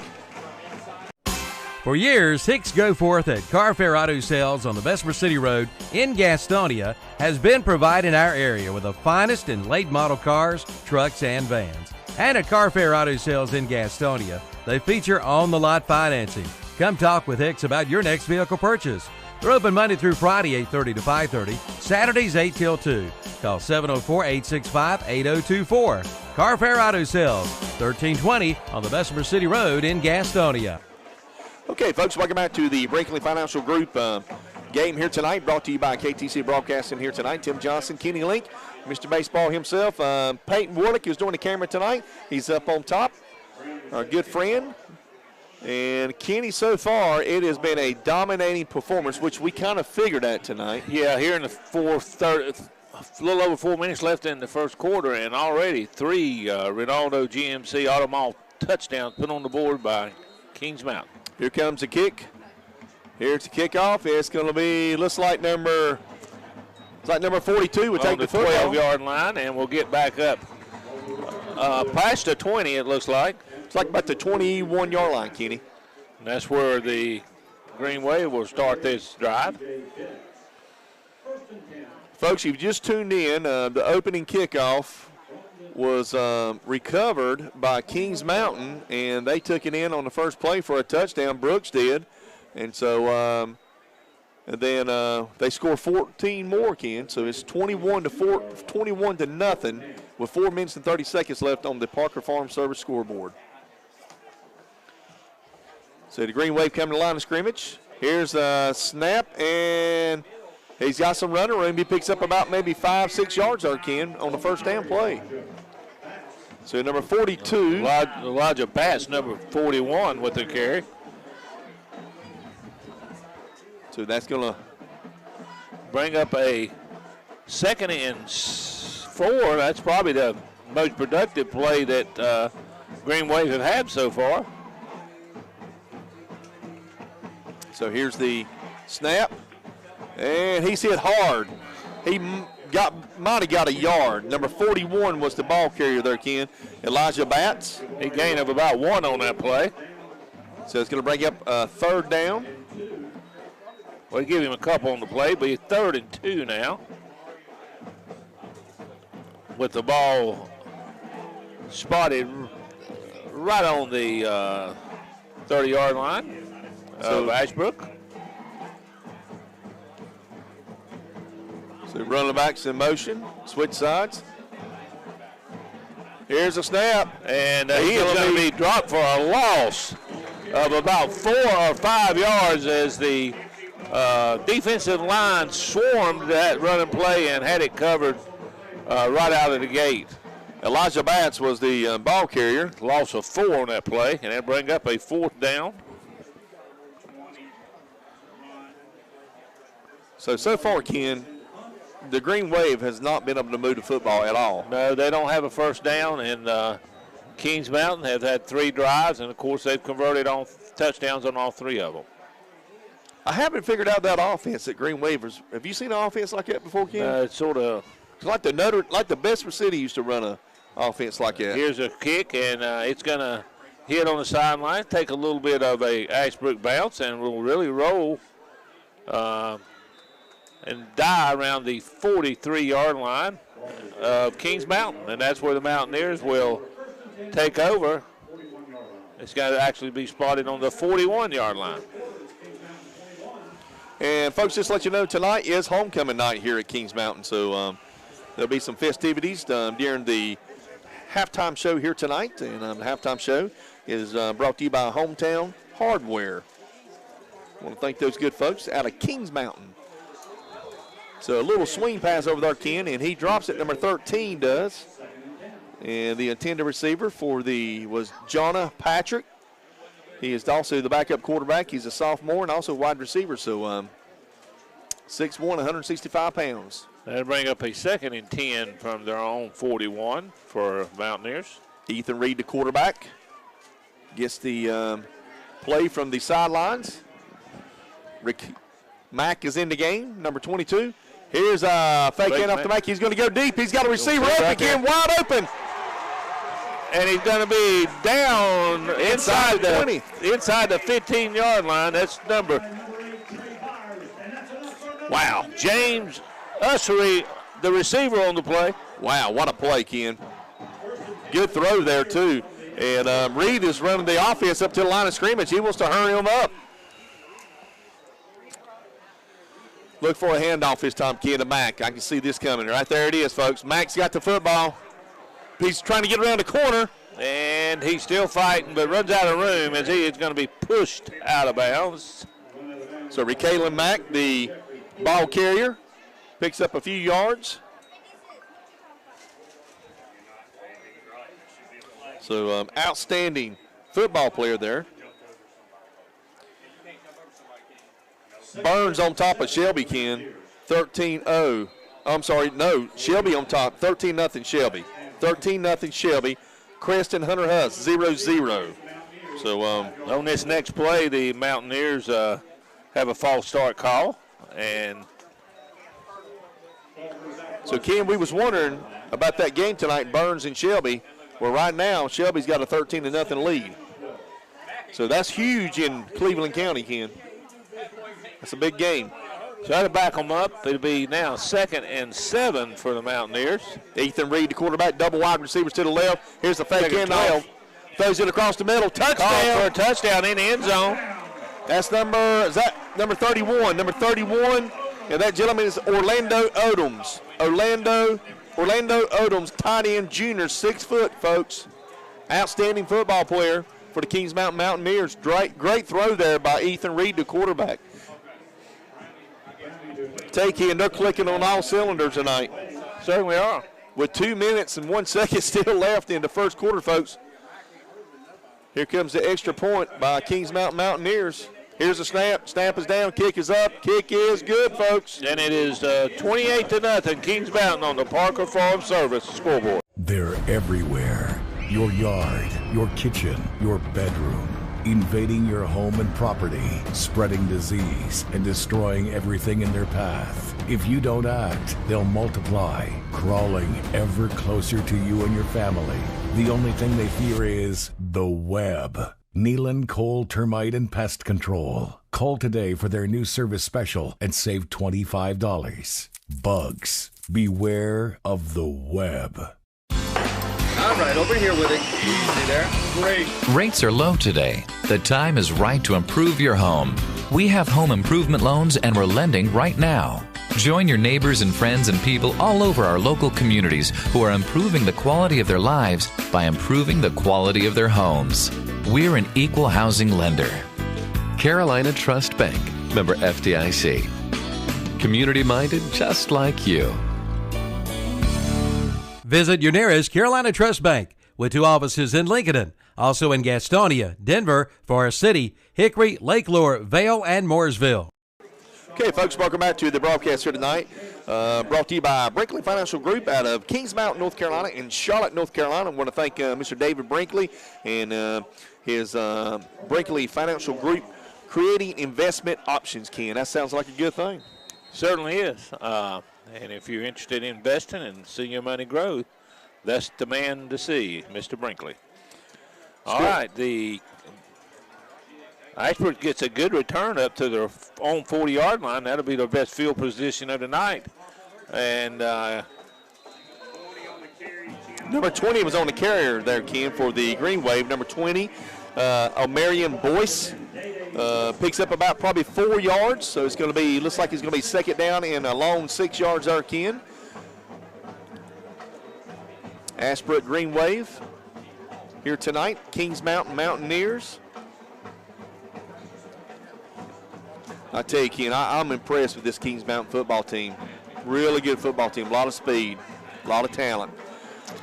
For years, Hicks Go Forth at Carfair Auto Sales on the Bessemer City Road in Gastonia has been providing our area with the finest in late model cars, trucks, and vans. And at Carfair Auto Sales in Gastonia, they feature on-the-lot financing. Come talk with Hicks about your next vehicle purchase. They're open Monday through Friday, 8:30 to 5:30, Saturdays 8 till 2. Call 704-865-8024. Carfair Auto Sales, 1320 on the Bessemer City Road in Gastonia. Okay, folks, welcome back to the Brinkley Financial Group game here tonight, brought to you by KTC Broadcasting here tonight. Tim Johnson, Kenny Link, Mr. Baseball himself. Peyton Warlick is doing the camera tonight. He's up on top, our good friend. And Kenny, so far, it has been a dominating performance, which we kind of figured at tonight. Yeah, here in the a little over 4 minutes left in the first quarter, and already 3 Ronaldo GMC Automall touchdowns put on the board by Kings Mountain. Here comes the kick. Here's the kickoff. It's going to be, looks like number 42 will take the football. 12-yard line, and we'll get back up past the 20, it looks like. It's like about the 21-yard line, Kenny. And that's where the Greenwave will start this drive. Folks, you've just tuned in. The opening kickoff was recovered by Kings Mountain, and they took it in on the first play for a touchdown. Brooks did. And so and then they score 14 more, Ken. So it's 21 to nothing with 4 minutes and 30 seconds left on the Parker Farm Service scoreboard. So the Green Wave coming to the line of scrimmage. Here's a snap, and he's got some running room. He picks up about maybe 5-6 yards there, Ken, on the first down play. So number 42. Elijah Bass, number 41 with the carry. So that's going to bring up a 2nd and 4. That's probably the most productive play that Green Wave have had so far. So here's the snap, and he's hit hard. He might have got a yard. Number 41 was the ball carrier there, Ken. Elijah Batts. A gain of about 1 on that play. So it's going to bring up a 3rd down. Well, they give him a couple on the play, but he's 3rd and 2 now. With the ball spotted right on the 30-yard line of Ashbrook. So running backs in motion, switch sides. Here's a snap. And he is going to be dropped for a loss of about 4 or 5 yards as the defensive line swarmed that running play and had it covered right out of the gate. Elijah Batts was the ball carrier. Loss of 4 on that play, and that bring up a 4th down. So far, Ken, the Green Wave has not been able to move the football at all. No, they don't have a first down, and Kings Mountain have had 3 drives, and, of course, they've converted on touchdowns on all 3 of them. I haven't figured out that offense at Green Wave. Have you seen an offense like that before, Ken? It's sort of like the Bessemer City used to run a offense like that. Here's a kick, and it's going to hit on the sideline, take a little bit of a Ashbrook bounce, and will really roll and die around the 43-yard line of Kings Mountain, and that's where the Mountaineers will take over. It's got to actually be spotted on the 41-yard line. And, folks, just to let you know, tonight is homecoming night here at Kings Mountain, so there'll be some festivities during the halftime show here tonight, and the halftime show is brought to you by Hometown Hardware. I want to thank those good folks out of Kings Mountain. So a little swing pass over there, Ken, and he drops it. Number 13 does. And the intended receiver was Jonna Patrick. He is also the backup quarterback. He's a sophomore and also wide receiver. So 6'1", 165 pounds. That'll bring up a 2nd and 10 from their own 41 for Mountaineers. Ethan Reed, the quarterback, gets the play from the sidelines. Rick Mack is in the game, number 22. Here's a fake handoff to Mack. He's going to go deep. He's got a receiver open again, wide open. And he's going to be down inside the 15-yard line. That's number. Wow. James Ussery, the receiver on the play. Wow, what a play, Ken. Good throw there, too. And Reed is running the offense up to the line of scrimmage. He wants to hurry him up. Look for a handoff this time, Ken, to Mack. I can see this coming. Right there it is, folks. Mack's got the football. He's trying to get around the corner. And he's still fighting, but runs out of room as he is going to be pushed out of bounds. So Recalin Mack, the ball carrier, picks up a few yards. So outstanding football player there. Burns on top of Shelby, Ken, 13-0. I'm sorry, no, Shelby on top, 13-0 Shelby. 13-0 Shelby. Creston Hunter Huss, 0-0. So on this next play, the Mountaineers have a false start call. And so, Ken, we was wondering about that game tonight, Burns and Shelby. Well, right now, Shelby's got a 13-0 lead. So that's huge in Cleveland County, Ken. That's a big game. Try to back them up. It'll be now 2nd and 7 for the Mountaineers. Ethan Reed, the quarterback, double wide receivers to the left. Here's the fake handoff. Throws it across the middle. Touchdown. Call for a touchdown in the end zone. That's number 31? Number 31. And that gentleman is Orlando Odoms. Orlando Odoms, tight end junior, 6 foot, folks. Outstanding football player for the Kings Mountain Mountaineers. Great throw there by Ethan Reed, the quarterback. And they're clicking on all cylinders tonight. Certainly are. With 2 minutes and 1 second still left in the first quarter, folks. Here comes the extra point by Kings Mountain Mountaineers. Here's the snap. Snap is down. Kick is up. Kick is good, folks. And it is 28-0 Kings Mountain on the Parker Farm Service scoreboard. They're everywhere. Your yard, your kitchen, your bedroom. Invading your home and property, spreading disease, and destroying everything in their path. If you don't act, they'll multiply, crawling ever closer to you and your family. The only thing they fear is the web. Nealon Cole Termite and Pest Control. Call today for their new service special and save $25. Bugs, beware of the web. All right, over here with it. Easy there. Great. Rates are low today. The time is right to improve your home. We have home improvement loans and we're lending right now. Join your neighbors and friends and people all over our local communities who are improving the quality of their lives by improving the quality of their homes. We're an equal housing lender. Carolina Trust Bank, member FDIC. Community-minded just like you. Visit your nearest Carolina Trust Bank with 2 offices in Lincoln, also in Gastonia, Denver, Forest City, Hickory, Lake Lure, Vale, and Mooresville. Okay, folks, welcome back to the broadcast here tonight. Brought to you by Brinkley Financial Group out of Kings Mountain, North Carolina, and Charlotte, North Carolina. I want to thank Mr. David Brinkley and his Brinkley Financial Group creating investment options, Ken. That sounds like a good thing. Certainly is. And if you're interested in investing and seeing your money grow, that's the man to see, Mr. Brinkley. All right, the Ashbrook gets a good return up to their own 40-yard line. That'll be their best field position of the night. And number 20 was on the carrier there, Ken, for the Greenwave. Number 20, O'Marion Boyce. Picks up about probably 4 yards, so it's going to be, looks like it's going to be second down and a long 6 yards there, Ken. Ashbrook Greenwave here tonight. Kings Mountain Mountaineers. I tell you, Ken, I'm impressed with this Kings Mountain football team. Really good football team, a lot of speed, a lot of talent.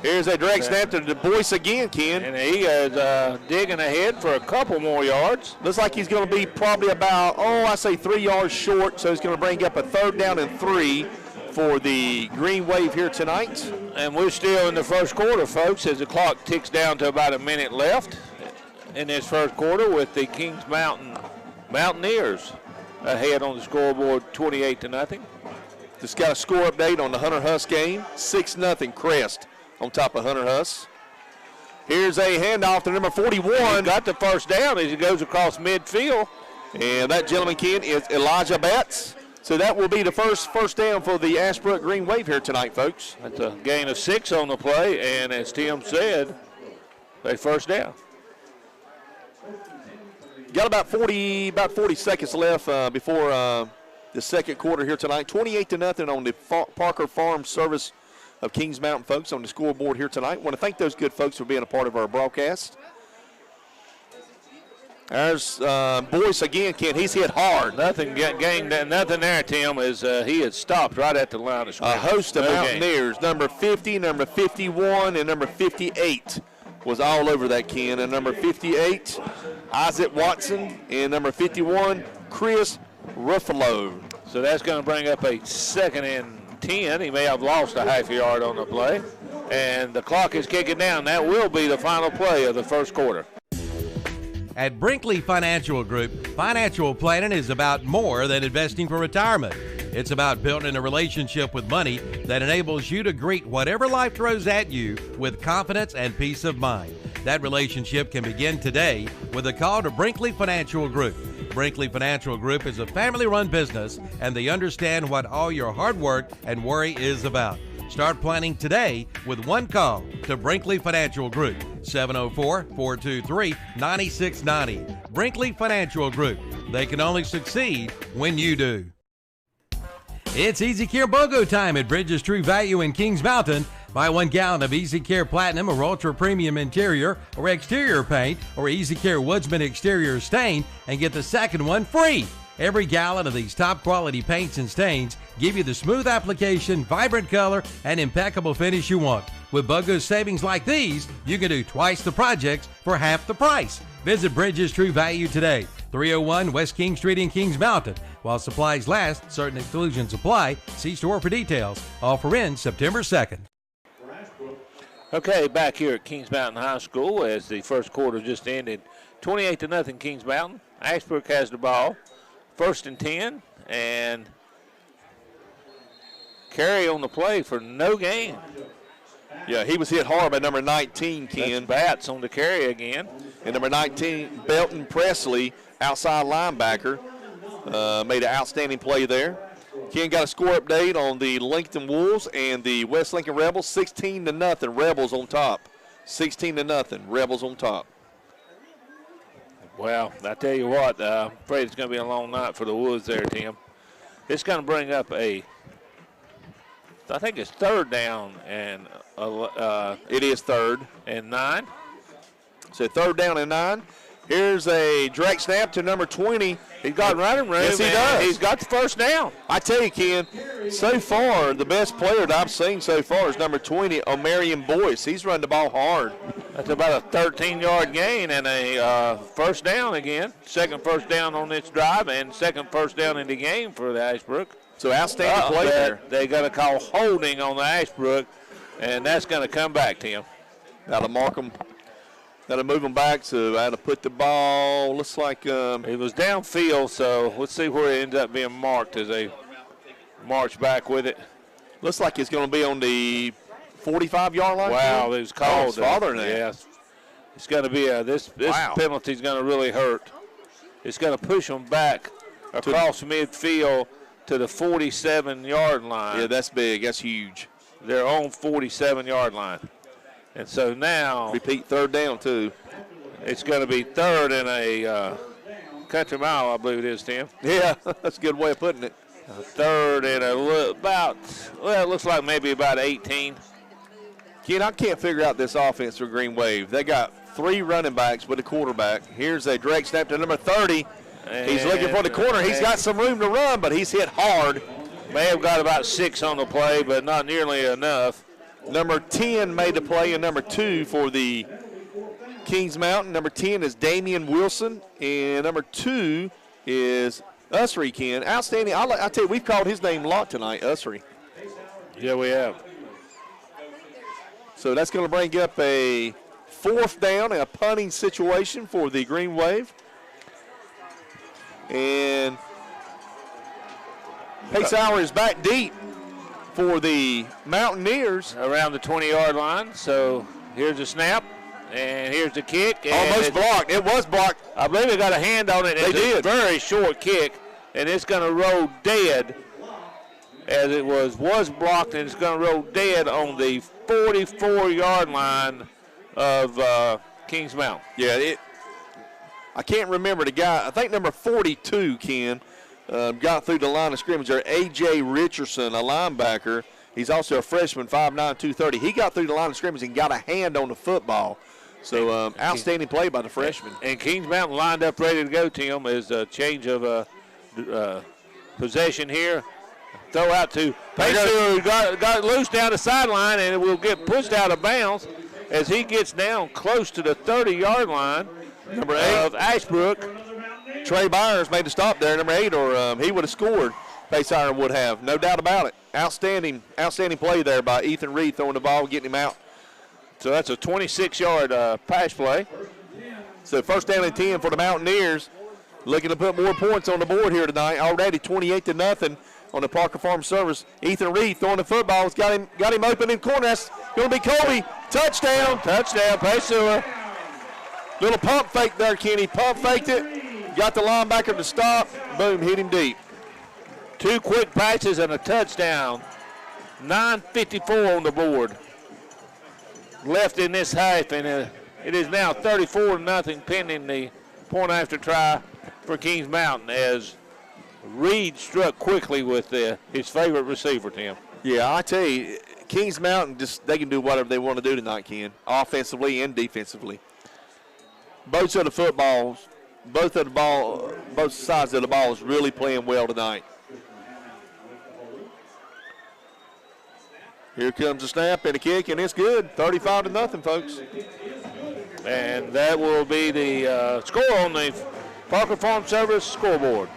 Here's a direct snap to Du Bois again, Ken. And he is digging ahead for a couple more yards. Looks like he's going to be probably about, I say 3 yards short, so he's going to bring up a 3rd down and 3 for the Greenwave here tonight. And we're still in the first quarter, folks, as the clock ticks down to about a minute left in this first quarter with the Kings Mountain Mountaineers ahead on the scoreboard 28-0. Just got a score update on the Hunter Huss game. 6-0 Crest on top of Hunter Huss. Here's a handoff to number 41. He got the first down as he goes across midfield. And that gentleman, Ken, is Elijah Batts. So that will be the first down for the Ashbrook Greenwave here tonight, folks. That's a gain of 6 on the play, and as Tim said, a first down. Got about 40 seconds left before the second quarter here tonight. 28-0 on the Parker Farm Service of Kings Mountain, folks, on the scoreboard here tonight. Want to thank those good folks for being a part of our broadcast. There's Boyce again, Ken. He's hit hard. Nothing there, Tim, as he had stopped right at the line of scrimmage. A host of Mountaineers, number 50, number 51, and number 58 was all over that, Ken. And number 58, Isaac Watson, and number 51, Chris Ruffalo. So that's going to bring up a 2nd and 10. He may have lost a half a yard on the play. And the clock is kicking down. That will be the final play of the first quarter. At Brinkley Financial Group, financial planning is about more than investing for retirement. It's about building a relationship with money that enables you to greet whatever life throws at you with confidence and peace of mind. That relationship can begin today with a call to Brinkley Financial Group. Brinkley Financial Group is a family-run business, and they understand what all your hard work and worry is about. Start planning today with one call to Brinkley Financial Group, 704-423-9690. Brinkley Financial Group. They can only succeed when you do. It's Easy Care BOGO time at Bridges True Value in Kings Mountain. Buy 1 gallon of Easy Care Platinum or Ultra Premium interior or exterior paint or Easy Care Woodsman exterior stain and get the second one free. Every gallon of these top quality paints and stains give you the smooth application, vibrant color, and impeccable finish you want. With BOGO savings like these, you can do twice the projects for half the price. Visit Bridges True Value today, 301 West King Street in Kings Mountain. While supplies last, certain exclusions apply. See store for details. Offer ends September 2nd. Okay, back here at Kings Mountain High School as the first quarter just ended. 28-0 Kings Mountain. Ashbrook has the ball. 1st and 10, and carry on the play for no gain. Yeah, he was hit hard by number 19, Ken. That's Batts on the carry again. And number 19, Belton Presley, outside linebacker, made an outstanding play there. Ken got a score update on the Lincoln Wolves and the West Lincoln Rebels, 16-0, Rebels on top. 16-0, Rebels on top. Well, I tell you what, I'm afraid it's going to be a long night for the Woods there, Tim. It's going to bring up I think it's 3rd down and it is 3rd and 9. So 3rd down and 9. Here's a direct snap to number 20. He's got running room. Yes, he does. He's got the 1st down. I tell you, Ken, so far, the best player that I've seen so far is number 20, Omarion Boyce. He's run the ball hard. That's about a 13-yard gain and a 1st down again. 2nd 1st down on this drive and 2nd 1st down in the game for the Ashbrook. So outstanding play there. They got to call holding on the Ashbrook, and that's going to come back, Tim. Got to mark them. Got to move them back, so I had to put the ball, looks like. It was downfield, so let's see where it ends up being marked as they march back with it. Looks like it's going to be on the 45-yard line. Wow, it was called. It's farther than that. Yes. It's going to be this penalty is going to really hurt. It's going to push them back across midfield to the 47-yard line. Yeah, that's big. That's huge. Their own 47-yard line. And so now. Repeat 3rd down, too. It's going to be 3rd and a country mile, I believe it is, Tim. Yeah, that's a good way of putting it. 3rd and it looks like maybe about 18. Ken, I can't figure out this offense for Greenwave. They got 3 running backs with a quarterback. Here's a direct snap to number 30. He's looking for the corner. He's got some room to run, but he's hit hard. May have got about 6 on the play, but not nearly enough. Number 10 made the play, and number 2 for the Kings Mountain. Number 10 is Damian Wilson, and number 2 is Usry, Ken. Outstanding. I tell you, we've called his name a lot tonight, Usry. Yeah, we have. So that's going to bring up a 4th down and a punting situation for the Green Wave. And Pace Hour is back deep for the Mountaineers. Around the 20-yard line. So here's the snap, and here's the kick. Almost blocked. It was blocked. I believe they got a hand on it. They did. A very short kick, and it's going to roll dead as it was blocked, and it's going to roll dead on the 44-yard line of Kings Mountain. Yeah, I can't remember the guy. I think number 42, Ken, got through the line of scrimmage there. A.J. Richardson, a linebacker. He's also a freshman, 5'9", 230. He got through the line of scrimmage and got a hand on the football. So outstanding play by the freshman. And Kings Mountain lined up ready to go, Tim, as a change of possession here. Throw out to Pacer, who got it loose down the sideline, and it will get pushed out of bounds as he gets down close to the 30-yard line. Number 8 of Ashbrook. Trey Byers made the stop there, number 8, or he would have scored. Pace Iron would have, no doubt about it. Outstanding play there by Ethan Reed, throwing the ball, getting him out. So that's a 26-yard pass play. So 1st down and 10 for the Mountaineers. Looking to put more points on the board here tonight. Already 28-0. on the Parker Farm Service. Ethan Reed throwing the football. It's got him open in corner. That's going to be Colby. Touchdown. Touchdown, Paysua. Little pump fake there, Kenny. Pump faked it. Got the linebacker to stop. Boom, hit him deep. 2 quick passes and a touchdown. 9:54 on the board. Left in this half, and it is now 34-0 pending the point after try for Kings Mountain as Reed struck quickly with his favorite receiver, Tim. Yeah, I tell you, Kings Mountain, they can do whatever they want to do tonight, Ken, offensively and defensively. Both sides of the ball is really playing well tonight. Here comes the snap and a kick, and it's good. 35-0, folks. And that will be the score on the Parker Farm Service scoreboard.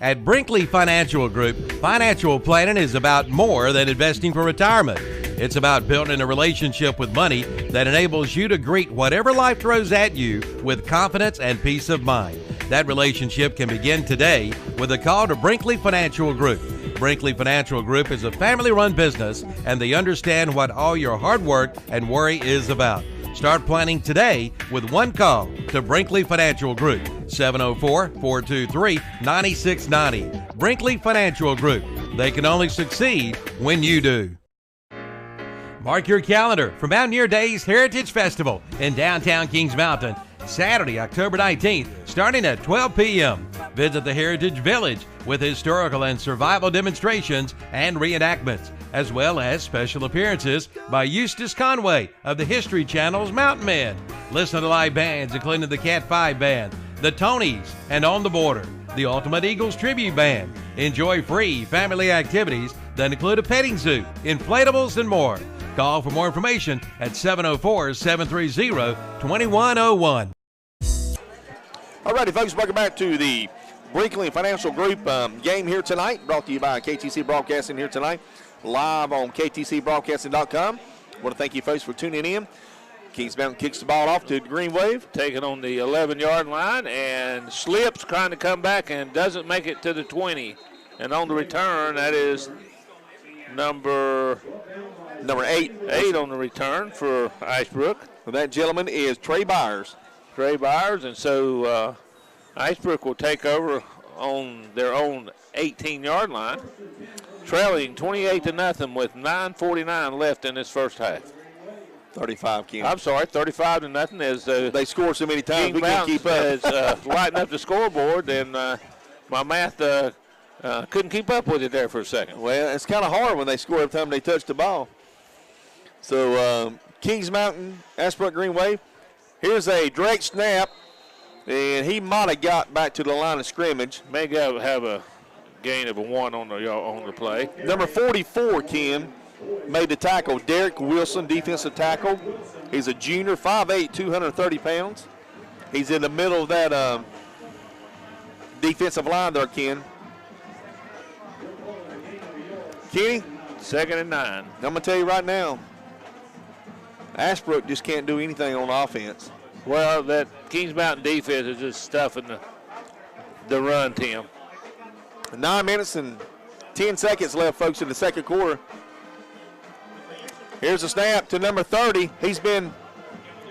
At Brinkley Financial Group, financial planning is about more than investing for retirement. It's about building a relationship with money that enables you to greet whatever life throws at you with confidence and peace of mind. That relationship can begin today with a call to Brinkley Financial Group. Brinkley Financial Group is a family-run business, and they understand what all your hard work and worry is about. Start planning today with one call to Brinkley Financial Group, 704-423-9690. Brinkley Financial Group. They can only succeed when you do. Mark your calendar for Mountaineer Days Heritage Festival in downtown Kings Mountain, Saturday, October 19th, starting at 12 p.m. Visit the Heritage Village with historical and survival demonstrations and reenactments, as well as special appearances by Eustace Conway of the History Channel's Mountain Men. Listen to live bands including the Cat 5 Band, the Tonys, and On the Border, the Ultimate Eagles Tribute Band. Enjoy free family activities that include a petting zoo, inflatables, and more. Call for more information at 704-730-2101. All righty, folks, welcome back to the Brinkley Financial Group game here tonight, brought to you by KTC Broadcasting here tonight, live on ktcbroadcasting.com. I want to thank you, folks, for tuning in. Kings Mountain kicks the ball off to Greenwave. Taken on the 11-yard line and slips, trying to come back and doesn't make it to the 20. And on the return, that is number 8. 8 on the return for Ashbrook. Well, that gentleman is Trey Byers. And so Ashbrook will take over on their own 18-yard line, trailing 28-0 with 9:49 left in this first half. 35, Ken. I'm sorry, 35-0 as they score so many times King we can't keep up. Lighting up the scoreboard, and my math couldn't keep up with it there for a second. Well, it's kind of hard when they score every time they touch the ball. So Kings Mountain, Ashbrook Greenwave. Here's a direct snap, and he might have got back to the line of scrimmage. May have a gain of a 1 on the play. Number 44, Ken, made the tackle. Derek Wilson, defensive tackle. He's a junior, 5'8", 230 pounds. He's in the middle of that defensive line there, Ken. Kenny? 2nd and 9. I'm going to tell you right now, Ashbrook just can't do anything on offense. Well, that Kings Mountain defense is just stuffing the run, Tim. 9 minutes and 10 seconds left, folks, in the second quarter. Here's a snap to number 30. He's been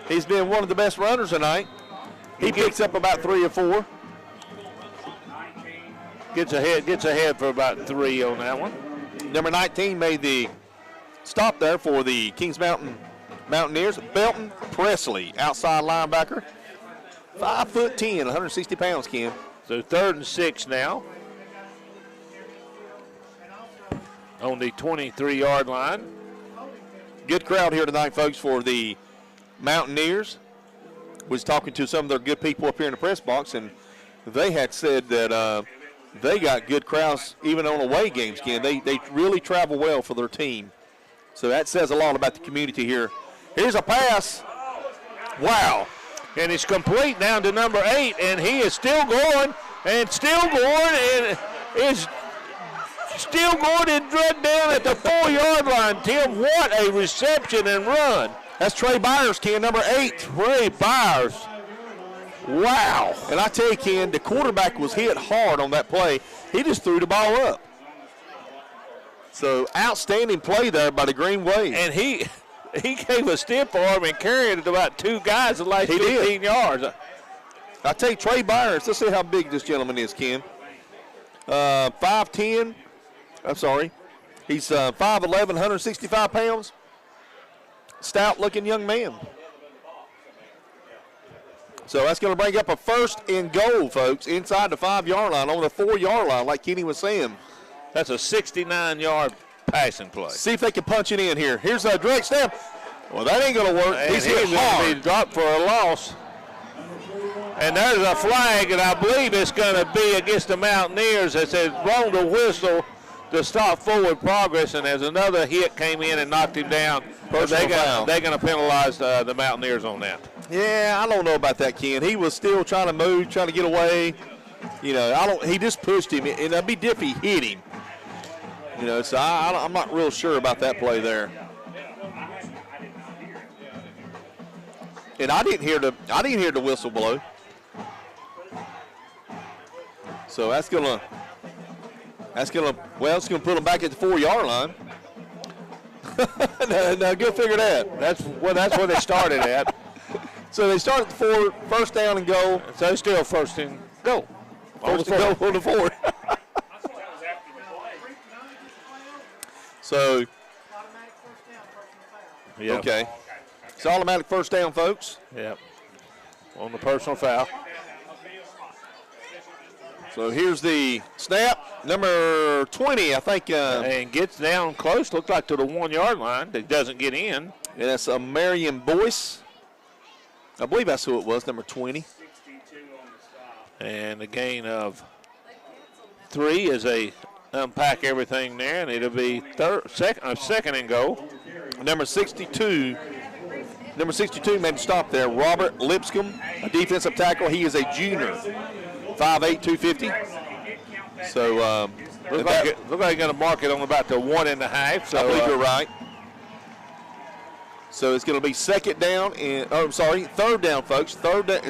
one of the best runners tonight. He picks up about 3 or 4. Gets ahead for about 3 on that one. Number 19 made the stop there for the Kings Mountain Mountaineers. Belton Presley, outside linebacker. 5'10", 160 pounds, Ken. So 3rd and 6 now. On the 23-yard line. Good crowd here tonight, folks, for the Mountaineers. Was talking to some of their good people up here in the press box, and they had said that they got good crowds even on away games, Ken. They really travel well for their team. So that says a lot about the community here. Here's a pass. Wow. And it's complete down to number 8, and he is still going and is still going and drug down at the 4-yard line. Tim, what a reception and run. That's Trey Byers, Ken, number 8. Trey Byers. Wow. And I tell you, Ken, the quarterback was hit hard on that play. He just threw the ball up. So, outstanding play there by the Greenwave. And he gave a stiff arm and carried it about 2 guys the last 15 yards. I tell you, Trey Byers, let's see how big this gentleman is, Ken. 5'10". I'm sorry. He's 5'11", 165 pounds. Stout-looking young man. So that's going to bring up a 1st and goal, folks, inside the 5-yard line, on the 4-yard line, like Kenny was saying. That's a 69-yard passing play. See if they can punch it in here. Here's a direct snap. Well, that ain't going to work. And He's hit hard. Going to be dropped for a loss. And there's a flag, and I believe it's going to be against the Mountaineers. It says blown the whistle to stop forward progress, and as another hit came in and knocked him down. They're going to penalize the Mountaineers on that. Yeah, I don't know about that, Ken. He was still trying to move, trying to get away. You know, he just pushed him, and it'd be if he hit him. You know, so I'm not real sure about that play there. And I didn't hear the whistle blow. So it's gonna put them back at the 4-yard line. no, go figure that. That's where they started at. So they started at the 4, 1st down and goal. So it's still 1st and goal. On the 4. So, yeah. Okay. It's automatic 1st down, folks. Yep. On the personal foul. So here's the snap, number 20, I think. And gets down close, looks like to the 1-yard line. It doesn't get in. And that's Marion Boyce. I believe that's who it was, number 20. And a gain of 3 as they unpack everything there, and it'll be 2nd and goal. Number 62 made a stop there. Robert Lipscomb, a defensive tackle. He is a junior, 5'8", 250. So look like they're going to mark it on about the 1.5. So I believe you're right. So it's going to be 2nd down and 3rd down, folks. Is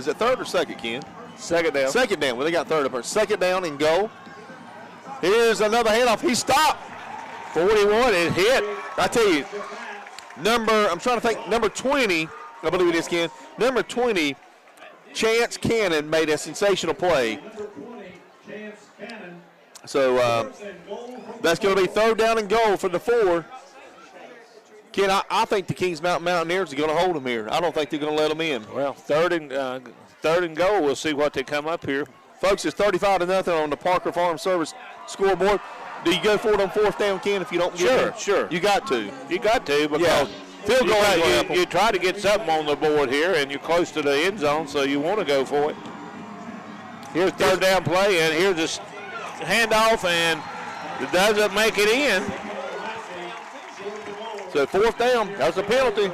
it 3rd or 2nd, Ken? 2nd down. 2nd down. Well, they got 3rd up there. 2nd down and goal. Here's another handoff. He stopped. 41 is hit. I tell you, I'm trying to think, number 20, I believe it is, Ken. Number 20, Chance Cannon made a sensational play. So that's going to be 3rd down and goal for the 4. Ken, I think the Kings Mountain Mountaineers are going to hold them here. I don't think they're going to let them in. Well, 3rd and goal. We'll see what they come up here. Folks, it's 35-0 on the Parker Farm Service scoreboard. Do you go for it on 4th down, Ken, if you don't get it? Sure. You got to. You got to because field goal you try to get something on the board here, and you're close to the end zone, so you want to go for it. Here's 3rd down play, and here's a handoff, and it doesn't make it in. So 4th down, that's a penalty.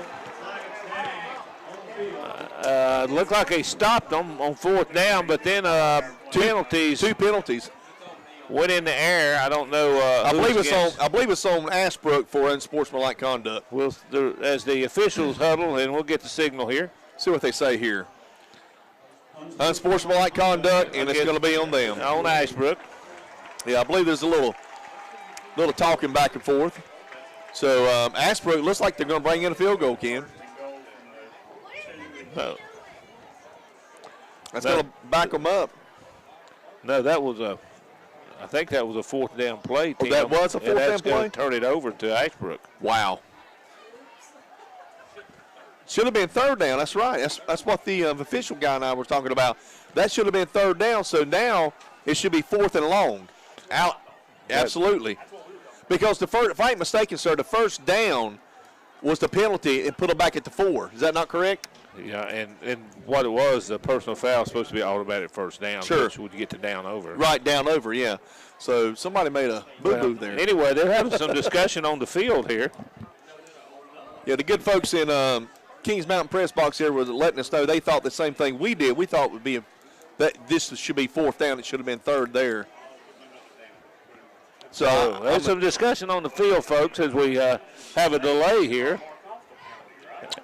Looked like they stopped them on 4th down, but then penalties. 2 penalties. Went in the air. I don't know. I believe it's on Ashbrook for unsportsmanlike conduct. Well, as the officials huddle, and we'll get the signal here. See what they say here. Unsportsmanlike conduct, and it's going to be on them. On Ashbrook. Yeah, I believe there's a little talking back and forth. So Ashbrook looks like they're going to bring in a field goal, Ken. No. That's going to back them up. No, I think that was a 4th down play. Oh, that was a 4th down play? Going to turn it over to Ashbrook. Wow. Should have been 3rd down. That's right. That's what the official guy and I were talking about. That should have been 3rd down. So now it should be 4th and long. Out. Absolutely. Because if I ain't mistaken, sir, the 1st down was the penalty and put them back at the 4. Is that not correct? Yeah, and what it was, the personal foul was supposed to be automatic 1st down. Sure. Which would get to down over. Right, down over, yeah. So somebody made a boo-boo there. Anyway, they're having some discussion on the field here. Yeah, the good folks in Kings Mountain Press Box here was letting us know they thought the same thing we did. We thought it would be that this should be 4th down. It should have been 3rd there. So there's some discussion on the field, folks, as we have a delay here.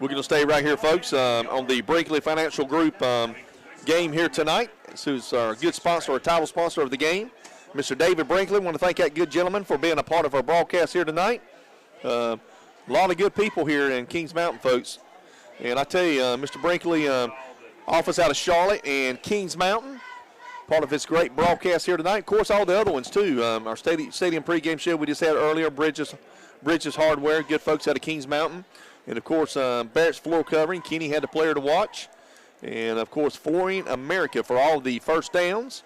We're going to stay right here, folks, on the Brinkley Financial Group game here tonight. Who's our good sponsor, our title sponsor of the game, Mr. David Brinkley. Want to thank that good gentleman for being a part of our broadcast here tonight. A lot of good people here in Kings Mountain, folks. And I tell you, Mr. Brinkley, office out of Charlotte and Kings Mountain, part of this great broadcast here tonight. Of course, all the other ones, too. Our stadium pregame show we just had earlier, Bridges Hardware, good folks out of Kings Mountain. And, of course, Barrett's Floor Covering. Kenny had the player to watch. And, of course, Flooring America for all the first downs.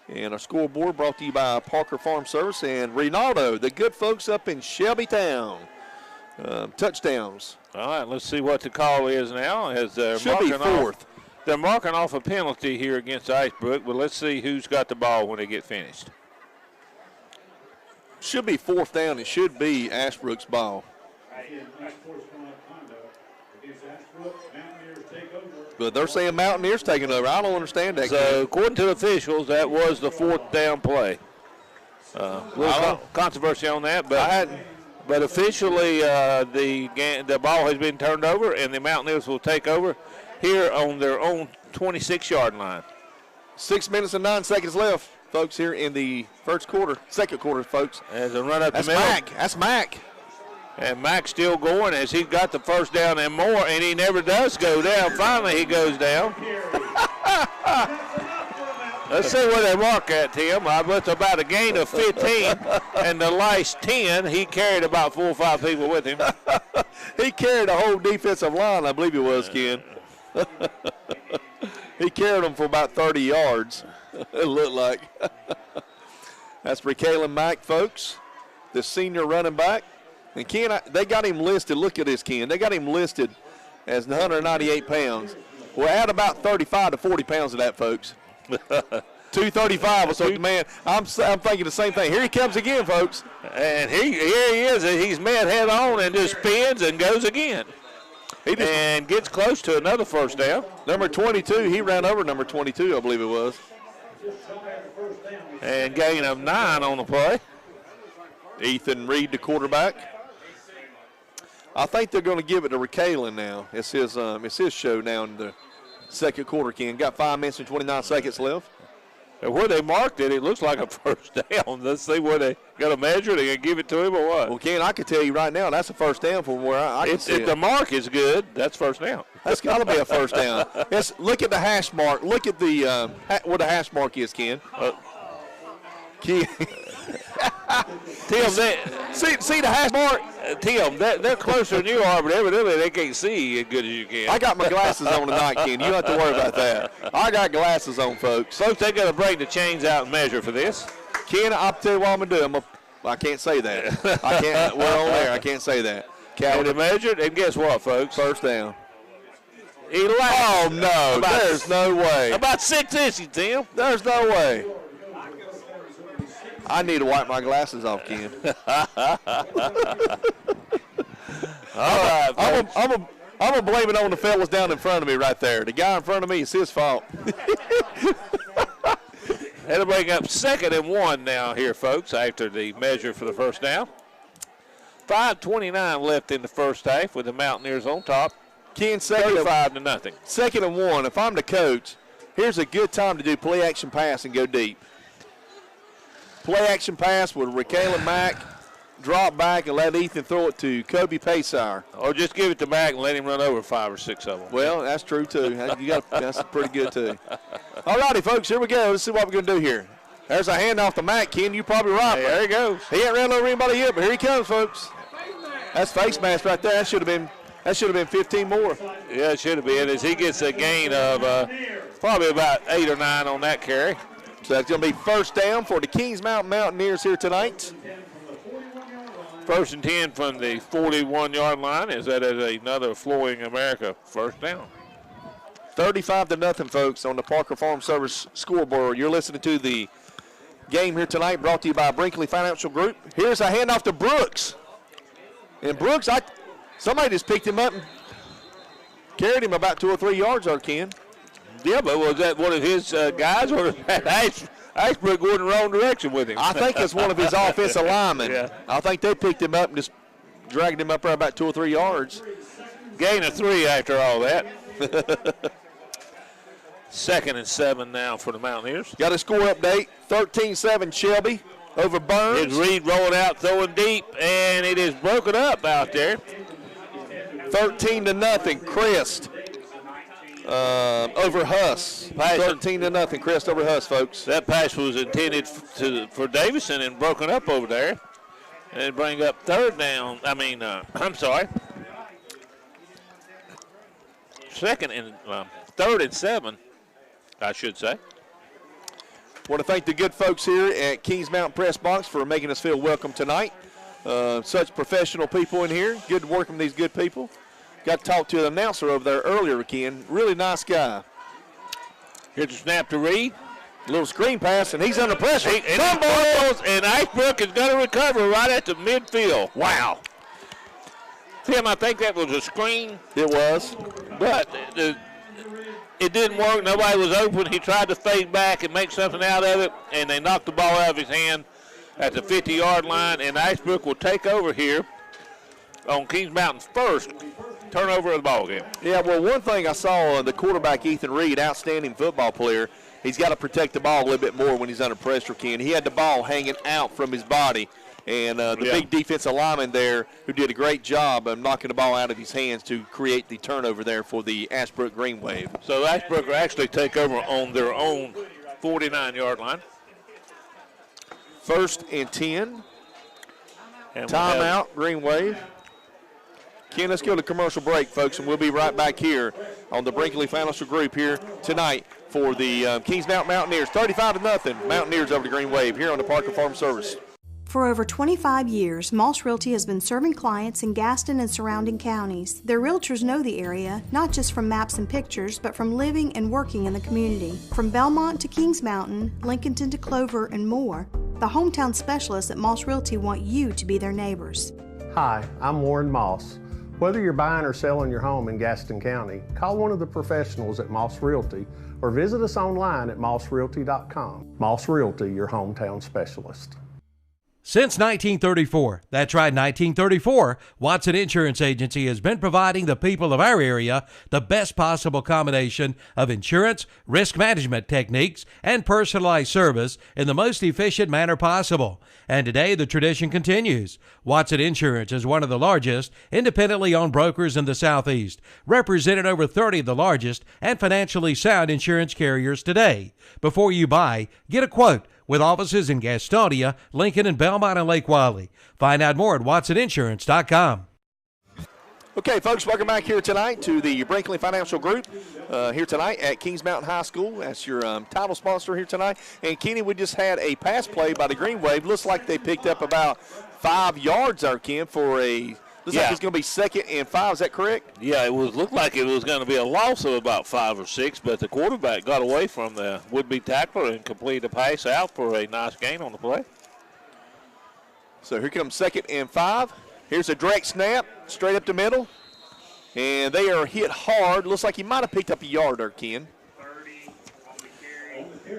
And our scoreboard brought to you by Parker Farm Service and Ronaldo, the good folks up in Shelbytown. Touchdowns. All right, let's see what the call is now. As should be fourth. They're marking off a penalty here against Ashbrook, but let's see who's got the ball when they get finished. Should be fourth down. It should be Ashbrook's ball. But they're saying Mountaineers taking over. I don't understand that. So, according to the officials, that was the fourth down play. Controversy on that, but officially the ball has been turned over, and the Mountaineers will take over here on their own 26-yard line. 6 minutes and 9 seconds left, folks, here in the second quarter, folks. As a run up the middle. That's Mack. And Mack's still going as he got the first down and more, and he never does go down. Finally, he goes down. Let's see where they mark at, Tim. It's about a gain of 15, and the last 10, he carried about 4 or 5 people with him. He carried a whole defensive line, I believe it was, Ken. He carried them for about 30 yards, it looked like. That's Rickalin Mack, folks, the senior running back. And Ken, they got him listed. Look at this, Ken. They got him listed as 198 pounds. Well, add about 35 to 40 pounds of that, folks. 235. So, man, I'm thinking the same thing. Here he comes again, folks. And here he is. He's met head on and just spins and goes again. And gets close to another first down. Number 22, he ran over number 22, I believe it was. And gain of 9 on the play. Ethan Reed, the quarterback. I think they're going to give it to Rickalin now. It's his show now in the second quarter, Ken. Got 5 minutes and 29 seconds left. And where they marked it, it looks like a first down. Let's see where they got to measure it. They going to give it to him or what? Well, Ken, I can tell you right now, that's a first down from where I can see it. If the mark is good, that's first down. That's got to be a first down. Look at the hash mark. Look at the where the hash mark is, Ken. Ken. Tim, see the hash mark? Tim, they're closer than you are, but evidently they can't see as good as you can. I got my glasses on tonight, Ken. You don't have to worry about that. I got glasses on, folks. Folks, they got to bring the chains out and measure for this. Ken, I'll tell you what I'm going to do. I can't say that. I can't. We're on there. I can't say that. And they measured, and guess what, folks? First down. Oh, no. There's no way. About 6 inches, Tim. There's no way. I need to wipe my glasses off, Ken. All right, I'm going to blame it on the fellas down in front of me right there. The guy in front of me, it's his fault. That'll bring up 2nd and 1 now here, folks, after the measure for the first down. 5:29 left in the first half with the Mountaineers on top. Ken, 35 to nothing. 2nd and 1. If I'm the coach, here's a good time to do play action pass and go deep. Play action pass with Rickalin Mack, drop back and let Ethan throw it to Kobe Paysire. Or just give it to Mack and let him run over 5 or 6 of them. Well, that's true, too. That's pretty good, too. All righty, folks, here we go. Let's see what we're going to do here. There's a handoff to Mack, Ken. You're probably right. Hey, there he goes. He ain't ran over anybody yet, but here he comes, folks. That's face mask right there. That should have been 15 more. Yeah, it should have been, as he gets a gain of probably about 8 or 9 on that carry. So that's going to be first down for the Kings Mountain Mountaineers here tonight. 1st and 10 from the 41-yard line. Is that another Flooring America first down? 35 to nothing, folks, on the Parker Farm Service scoreboard. You're listening to the game here tonight, brought to you by Brinkley Financial Group. Here's a handoff to Brooks. And Brooks, somebody just picked him up and carried him about 2 or 3 yards, or Ken. Yeah, but was that one of his guys, or Ashbrook going the wrong direction with him? I think it's one of his offensive linemen. Yeah. I think they picked him up and just dragged him up there about 2 or 3 yards. Gain of 3 after all that. 2nd and 7 now for the Mountaineers. Got a score update, 13-7 Shelby over Burns. It's Reed rolling out, throwing deep, and it is broken up out there. 13-0 Crest over Huss. 13-0 Crest over Huss, folks. That pass was intended for Davison and broken up over there. And bring up 3rd down. I'm sorry. 3rd and 7, I should say. Want to thank the good folks here at Kings Mountain Press Box for making us feel welcome tonight. Such professional people in here. Good working with these good people. Got to talk to the announcer over there earlier, Ken. Really nice guy. Here's the snap to Reed. A little screen pass, and he's under pressure. And Ashbrook is going to recover right at the midfield. Wow. Tim, I think that was a screen. It was. But it didn't work. Nobody was open. He tried to fade back and make something out of it, and they knocked the ball out of his hand at the 50-yard line, and Ashbrook will take over here on Kings Mountain's first turnover of the ball game. Yeah, well, one thing I saw, the quarterback, Ethan Reed, outstanding football player, he's got to protect the ball a little bit more when he's under pressure, Ken. He had the ball hanging out from his body, and the big defensive lineman there who did a great job of knocking the ball out of his hands to create the turnover there for the Ashbrook Greenwave. So Ashbrook will actually take over on their own 49-yard line. 1st and 10. Timeout, Greenwave. Ken, let's go to commercial break, folks, and we'll be right back here on the Brinkley Financial Group here tonight for the Kings Mountain Mountaineers. 35-0 Mountaineers over the Greenwave here on the Parker Farm Service. For over 25 years, Moss Realty has been serving clients in Gaston and surrounding counties. Their realtors know the area, not just from maps and pictures, but from living and working in the community. From Belmont to Kings Mountain, Lincolnton to Clover, and more, the hometown specialists at Moss Realty want you to be their neighbors. Hi, I'm Warren Moss. Whether you're buying or selling your home in Gaston County, call one of the professionals at Moss Realty or visit us online at mossrealty.com. Moss Realty, your hometown specialist. Since 1934, that's right, 1934, Watson Insurance Agency has been providing the people of our area the best possible combination of insurance, risk management techniques, and personalized service in the most efficient manner possible. And today, the tradition continues. Watson Insurance is one of the largest independently owned brokers in the Southeast, representing over 30 of the largest and financially sound insurance carriers today. Before you buy, get a quote with offices in Gastonia, Lincoln, and Belmont and Lake Wiley. Find out more at WatsonInsurance.com. Okay, folks, welcome back here tonight to the Brinkley Financial Group here tonight at Kings Mountain High School. That's your title sponsor here tonight. And, Kenny, we just had a pass play by the Greenwave. Looks like they picked up about 5 yards there, Ken, for a – looks like it's going to be 2nd and 5. Is that correct? Yeah, it looked like it was going to be a loss of about 5 or 6, but the quarterback got away from the would-be tackler and completed a pass out for a nice gain on the play. So here comes 2nd and 5. Here's a direct snap, straight up the middle. And they are hit hard. Looks like he might have picked up a yard there, Ken.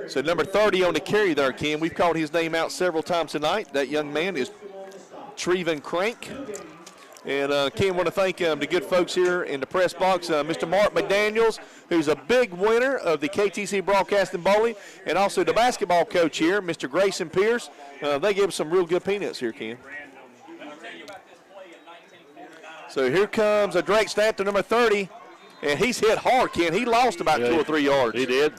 So number 30 on the carry there, Ken. We've called his name out several times tonight. That young man is Treven Crank. And Ken, want to thank the good folks here in the press box, Mr. Mark McDaniels, who's a big winner of the KTC Broadcasting Bowling, and also the basketball coach here, Mr. Grayson Pierce. They gave us some real good peanuts here, Ken. So here comes a direct snap to number 30, and he's hit hard, Ken. He lost about 2 or 3 yards. He did.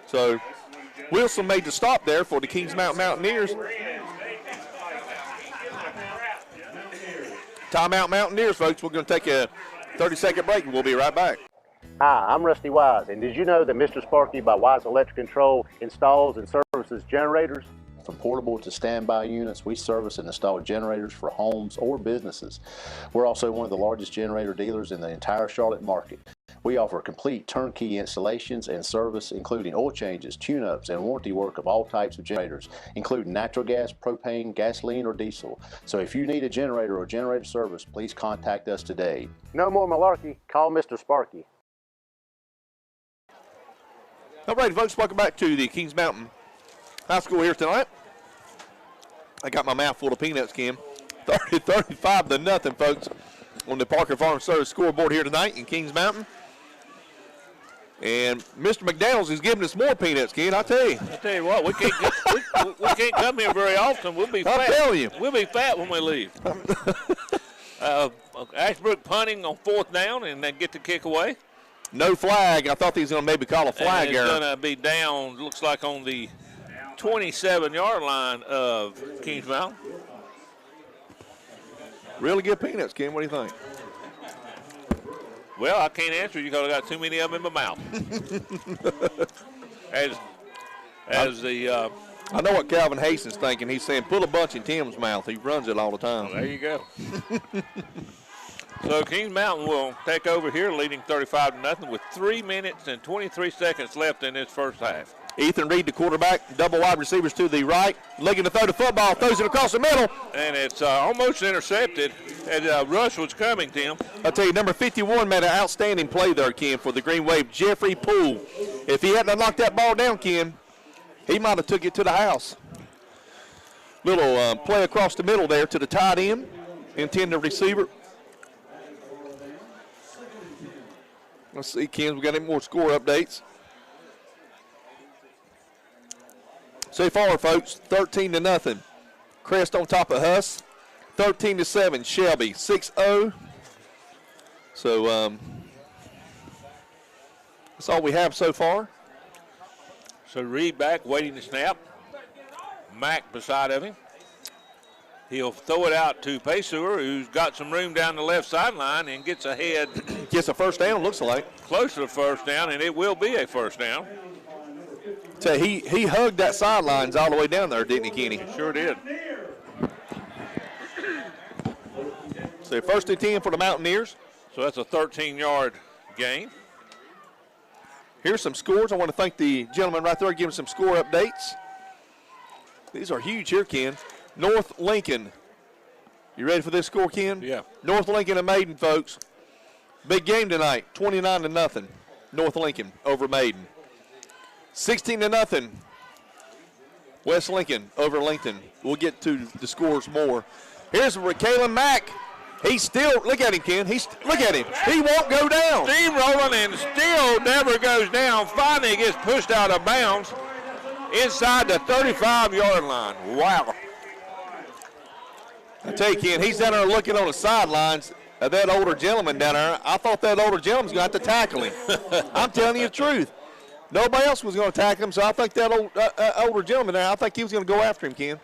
So Wilson made the stop there for the Kings Mountain Mountaineers. Timeout Mountaineers, folks. We're going to take a 30-second break, and we'll be right back. Hi, I'm Rusty Wise, and did you know that Mr. Sparky by Wise Electric Control installs and services generators? From portable to standby units, we service and install generators for homes or businesses. We're also one of the largest generator dealers in the entire Charlotte market. We offer complete turnkey installations and service, including oil changes, tune-ups, and warranty work of all types of generators, including natural gas, propane, gasoline, or diesel. So if you need a generator or generator service, please contact us today. No more malarkey. Call Mr. Sparky. All right, folks, welcome back to the Kings Mountain High School here tonight. I got my mouth full of peanuts, Kim. 35-0, folks, on the Parker Farm Service scoreboard here tonight in Kings Mountain. And Mr. McDaniels is giving us more peanuts, Ken. I tell you what, we can't come here very often. We'll be fat. I'm telling you. We'll be fat when we leave. Ashbrook punting on 4th down and then get the kick away. No flag. I thought he was going to maybe call a flag and error. It's going to be down, looks like on the 27-yard line of Kings Mountain. Really good peanuts, Ken. What do you think? Well, I can't answer you because I got too many of them in my mouth. I know what Calvin Hastings thinking. He's saying put a bunch in Tim's mouth. He runs it all the time. Well, there you go. So Kings Mountain will take over here, leading 35-0 with 3 minutes and 23 seconds left in this first half. Ethan Reed, the quarterback, double wide receivers to the right, looking to throw the football, throws it across the middle. And it's almost intercepted as rush was coming, Tim. I'll tell you, number 51 made an outstanding play there, Ken, for the Greenwave, Jeffrey Poole. If he hadn't knocked that ball down, Ken, he might have took it to the house. Little play across the middle there to the tight end, intended receiver. Let's see, Ken, we got any more score updates. So far, folks, 13-0. Crest on top of Huss. 13-7, Shelby, 6-0. So that's all we have so far. So Reed back, waiting to snap. Mack beside of him. He'll throw it out to Paysewer, who's got some room down the left sideline and gets ahead. Gets a first down, looks like. Close to the first down, and it will be a first down. So he hugged that sidelines all the way down there, didn't he, Kenny? Sure did. So 1st and 10 for the Mountaineers. So that's a 13-yard gain. Here's some scores. I want to thank the gentleman right there giving some score updates. These are huge here, Ken. North Lincoln. You ready for this score, Ken? Yeah. North Lincoln and Maiden, folks. Big game tonight, 29-0. North Lincoln over Maiden. 16-0. West Lincoln over Lincoln. We'll get to the scores more. Here's Kalen Mack. He's still, look at him, Ken. Look at him. He won't go down. Steamrolling and still never goes down. Finally gets pushed out of bounds inside the 35-yard line. Wow. I tell you, Ken, he's down there looking on the sidelines of that older gentleman down there. I thought that older gentleman's going to have to tackle him. I'm telling you the truth. Nobody else was going to tackle him, so I think that older gentleman there, I think he was going to go after him, Ken.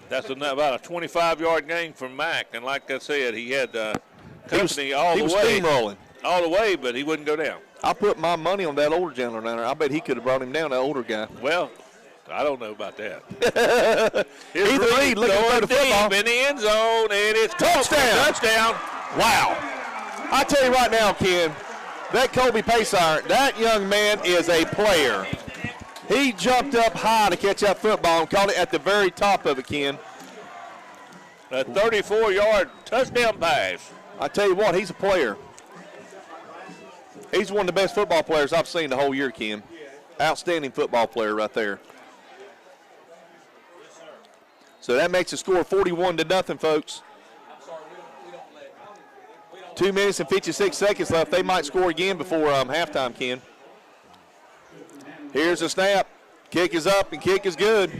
That's about a 25-yard gain from Mack, and like I said, he had company all the way. He was steamrolling. All the way, but he wouldn't go down. I put my money on that older gentleman down there. I bet he could have brought him down, that older guy. Well, I don't know about that. Here's Reed looking for the football. Deep in the end zone, and it's touchdown. Touchdown. Wow. I tell you right now, Ken, that Colby Paysire, that young man is a player. He jumped up high to catch that football and caught it at the very top of it, Ken. A 34-yard touchdown pass. I tell you what, he's a player. He's one of the best football players I've seen the whole year, Ken. Outstanding football player right there. So that makes the score 41-0, folks. 2 minutes and 56 seconds left. They might score again before halftime, Ken. Here's the snap. Kick is up and kick is good.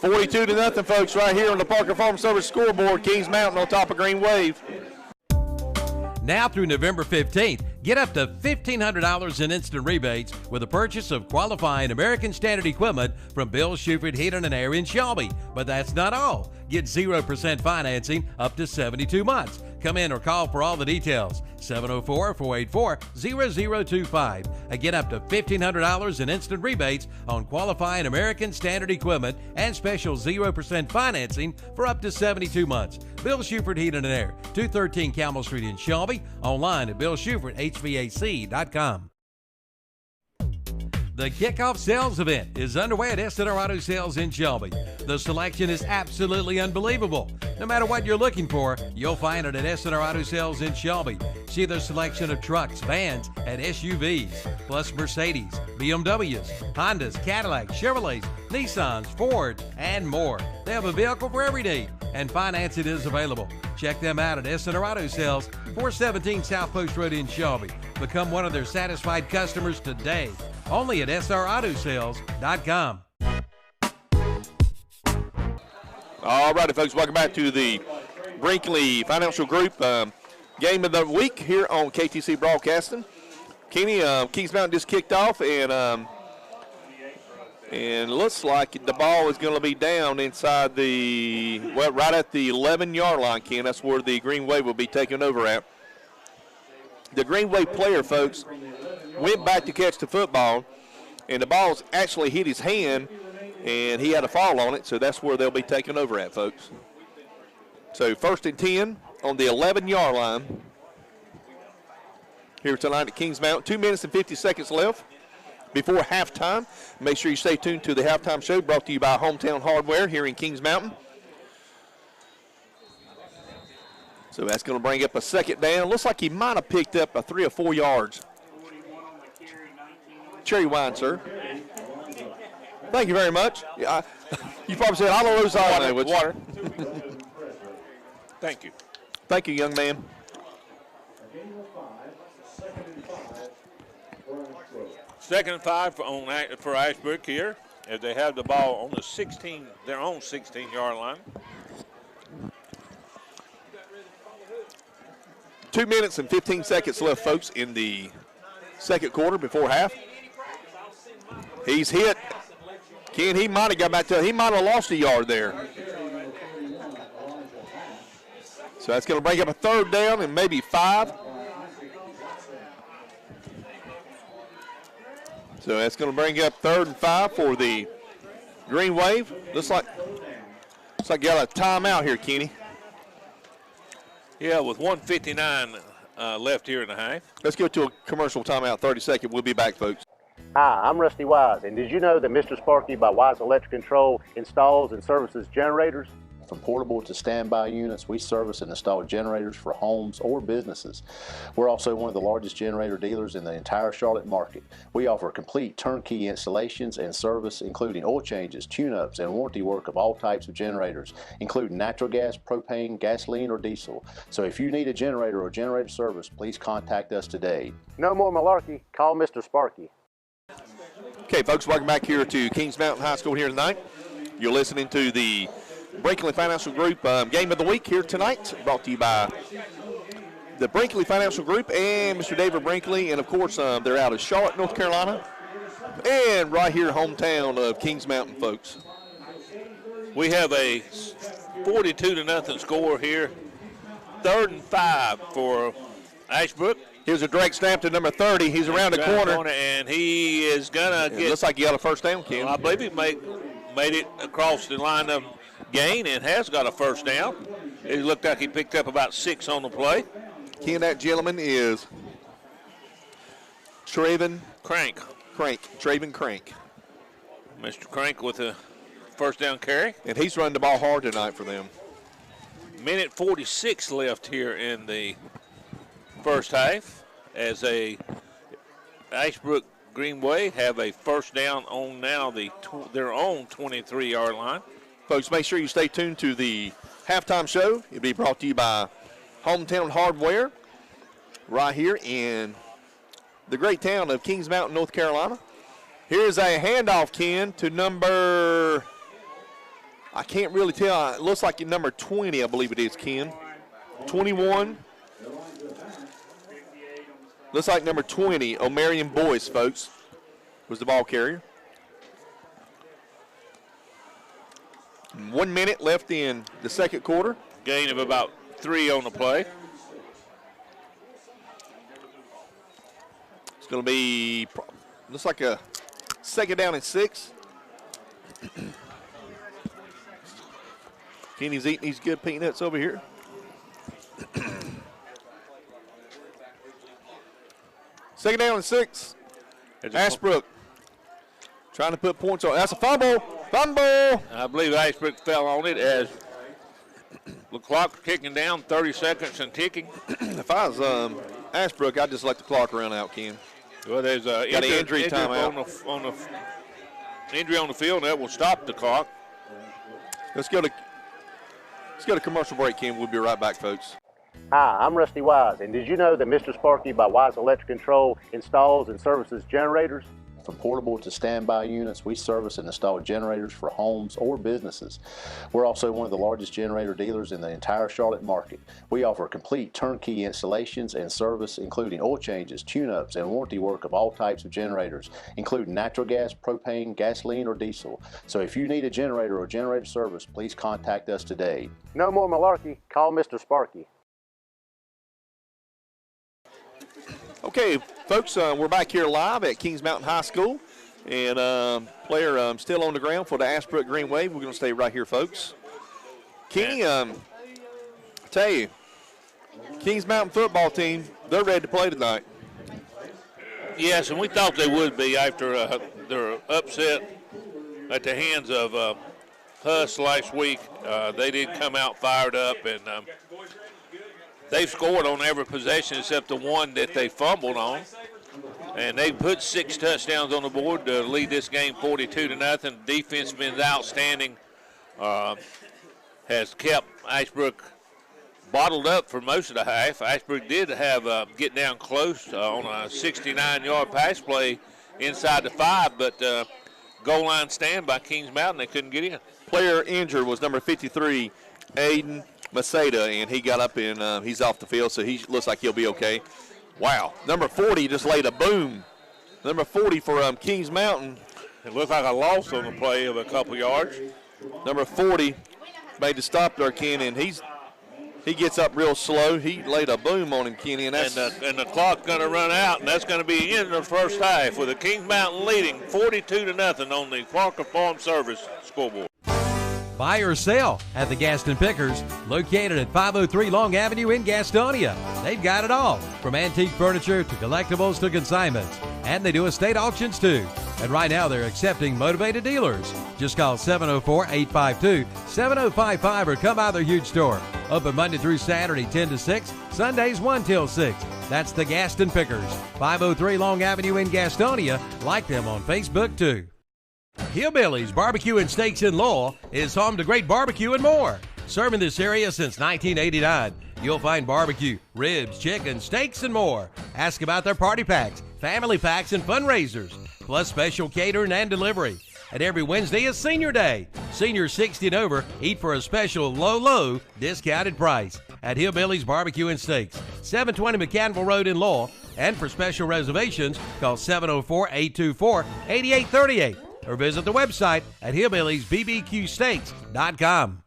42-0, folks, right here on the Parker Farm Service scoreboard. Kings Mountain on top of Greenwave. Now through November 15th, get up to $1,500 in instant rebates with the purchase of qualifying American Standard equipment from Bill Shuford Heating and Air in Shelby. But that's not all. Get 0% financing up to 72 months. Come in or call for all the details. 704-484-0025. Again, up to $1,500 in instant rebates on qualifying American Standard equipment and special 0% financing for up to 72 months. Bill Shuford Heating and Air, 213 Camel Street in Shelby. Online at BillShufordHVAC.com. The Kickoff Sales Event is underway at S&R Auto Sales in Shelby. The selection is absolutely unbelievable. No matter what you're looking for, you'll find it at S&R Auto Sales in Shelby. See the selection of trucks, vans, and SUVs, plus Mercedes, BMWs, Hondas, Cadillacs, Chevrolets, Nissans, Ford, and more. They have a vehicle for every need. and financing is available. Check them out at SNR Auto Sales, 417 South Post Road in Shelby. Become one of their satisfied customers today. Only at srautosales.com. All righty, folks, welcome back to the Brinkley Financial Group game of the week here on KTC Broadcasting. Kenny, Kings Mountain just kicked off, and looks like the ball is going to be down inside right at the 11-yard line, Ken. That's where the Greenwave will be taking over at. The Greenwave player, folks, went back to catch the football, and the ball's actually hit his hand, and he had a fall on it, so that's where they'll be taking over at, folks. So 1st and 10 on the 11-yard line here tonight at Kings Mountain. 2 minutes and 50 seconds left before halftime. Make sure you stay tuned to the halftime show brought to you by Hometown Hardware here in Kings Mountain. So that's going to bring up a 2nd down. Looks like he might have picked up a 3 or 4 yards. Cherry wine, sir. Thank you very much. Yeah, you probably said, I don't know sign language. Water. Thank you. Thank you, young man. Second and 5 for Ashbrook here, as they have the ball on their own 16-yard line. 2 minutes and 15 seconds left, folks, in the second quarter before half. He's hit. Ken, he might have got back to he might have lost a yard there. So that's going to bring up a 3rd down and maybe 5. So that's going to bring up 3rd and 5 for the Greenwave. Looks like got a timeout here, Kenny. Yeah, with 1:59 left here in the half. Let's go to a commercial timeout, 30-second. We'll be back, folks. Hi, I'm Rusty Wise, and did you know that Mr. Sparky by Wise Electric Control installs and services generators? From portable to standby units, we service and install generators for homes or businesses. We're also one of the largest generator dealers in the entire Charlotte market. We offer complete turnkey installations and service, including oil changes, tune-ups, and warranty work of all types of generators, including natural gas, propane, gasoline, or diesel. So if you need a generator or generator service, please contact us today. No more malarkey. Call Mr. Sparky. Okay, folks, welcome back here to Kings Mountain High School here tonight. You're listening to the Brinkley Financial Group game of the week here tonight, brought to you by the Brinkley Financial Group and Mr. David Brinkley, and of course they're out of Charlotte, North Carolina, and right here hometown of Kings Mountain, folks. We have a 42-0 score here. 3rd and 5 for Ashbrook. Here's a direct snap to number 30. He's around the corner, and he is gonna get. Looks like he got a 1st down, Kim. I believe he made it across the line of gain and has got a 1st down. It looked like he picked up about 6 on the play. Ken, that gentleman is Traven Crank. Traven Crank. Mr. Crank with a 1st down carry. And he's running the ball hard tonight for them. Minute 46 left here in the first half as Ashbrook Greenwave have a 1st down on now their own 23-yard line. Folks, make sure you stay tuned to the halftime show. It'll be brought to you by Hometown Hardware right here in the great town of Kings Mountain, North Carolina. Here's a handoff, Ken, to number, I can't really tell. It looks like number 20, I believe it is, Ken. 21. Looks like number 20, O'Marion Boyce, folks, was the ball carrier. 1 minute left in the second quarter. Gain of about 3 on the play. It's going to be, looks like a 2nd down and 6. Kenny's eating these good peanuts over here. Second down and 6. Ashbrook trying to put points on. That's a fumble. Fumble. I believe Ashbrook fell on it as the clock kicking down, 30 seconds and ticking. If I was Ashbrook, I'd just let the clock run out, Ken. Well, there's an injury timeout on the injury on the field, and that will stop the clock. Let's go to Let's go to commercial break, Ken. We'll be right back, folks. Hi, I'm Rusty Wise, and did you know that Mr. Sparky by Wise Electric Control installs and services generators? From portable to standby units, we service and install generators for homes or businesses. We're also one of the largest generator dealers in the entire Charlotte market. We offer complete turnkey installations and service, including oil changes, tune-ups, and warranty work of all types of generators, including natural gas, propane, gasoline, or diesel. So if you need a generator or generator service, please contact us today. No more malarkey. Call Mr. Sparky. Okay, folks, we're back here live at Kings Mountain High School, and player still on the ground for the Ashbrook Greenwave. We're going to stay right here, folks. Kenny, tell you, Kings Mountain football team, they're ready to play tonight. Yes, and we thought they would be after their upset at the hands of Huss last week. They did come out fired up, and they've scored on every possession except the one that they fumbled on. And they put 6 touchdowns on the board to lead this game 42-0. Defense been outstanding. Has kept Ashbrook bottled up for most of the half. Ashbrook did have get down close on a 69-yard pass play inside the 5, but goal line stand by Kings Mountain, they couldn't get in. Player injured was number 53, Aiden Maceda, and he got up and he's off the field, so he looks like he'll be okay. Wow. Number 40 just laid a boom. Number 40 for Kings Mountain. It looked like a loss on the play of a couple yards. Number 40 made the stop there, Ken, and he gets up real slow. He laid a boom on him, Kenny, and the clock's going to run out, and that's going to be the end of the first half with the Kings Mountain leading 42-0 on the Parker Farm Service scoreboard. Buy or sell at the Gaston Pickers, located at 503 Long Avenue in Gastonia. They've got it all, from antique furniture to collectibles to consignments. And they do estate auctions too. And right now they're accepting motivated dealers. Just call 704-852-7055 or come by their huge store. Open Monday through Saturday 10 to 6, Sundays 1 till 6. That's the Gaston Pickers, 503 Long Avenue in Gastonia. Like them on Facebook too. Hillbillies Barbecue and Steaks in Lowell is home to great barbecue and more. Serving this area since 1989. You'll find barbecue, ribs, chicken, steaks, and more. Ask about their party packs, family packs, and fundraisers, plus special catering and delivery. And every Wednesday is Senior Day. Seniors 60 and over eat for a special low discounted price at Hillbillies Barbecue and Steaks, 720 McCannville Road in Lowell. And for special reservations, call 704-824-8838. Or visit the website at hillbilliesbbqsteaks.com.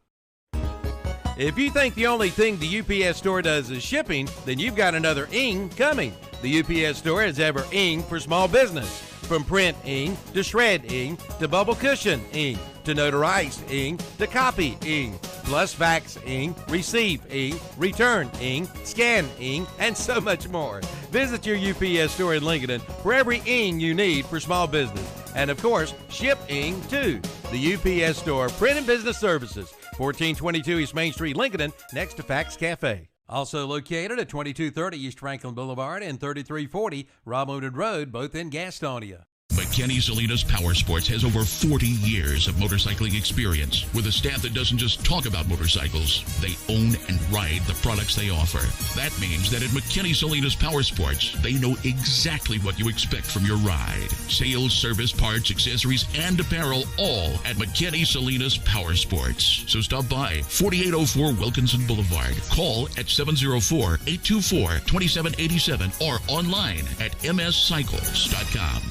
If you think the only thing the UPS store does is shipping, then you've got another ing coming. The UPS store has ever ing for small business. From print ing to shred ing to bubble cushion ing to notarized ing to copy ing, plus fax ing, receive ing, return ing, scan ing, and so much more. Visit your UPS store in Lincoln for every ing you need for small business. And of course, ship ing too. The UPS store, Print and Business Services, 1422 East Main Street, Lincoln, next to Fax Cafe. Also located at 2230 East Franklin Boulevard and 3340 Robinwood Road, both in Gastonia. McKinney Salinas Power Sports has over 40 years of motorcycling experience with a staff that doesn't just talk about motorcycles. They own and ride the products they offer. That means that at McKinney Salinas Power Sports, they know exactly what you expect from your ride. Sales, service, parts, accessories, and apparel, all at McKinney Salinas Power Sports. So stop by 4804 Wilkinson Boulevard. Call at 704-824-2787 or online at mscycles.com.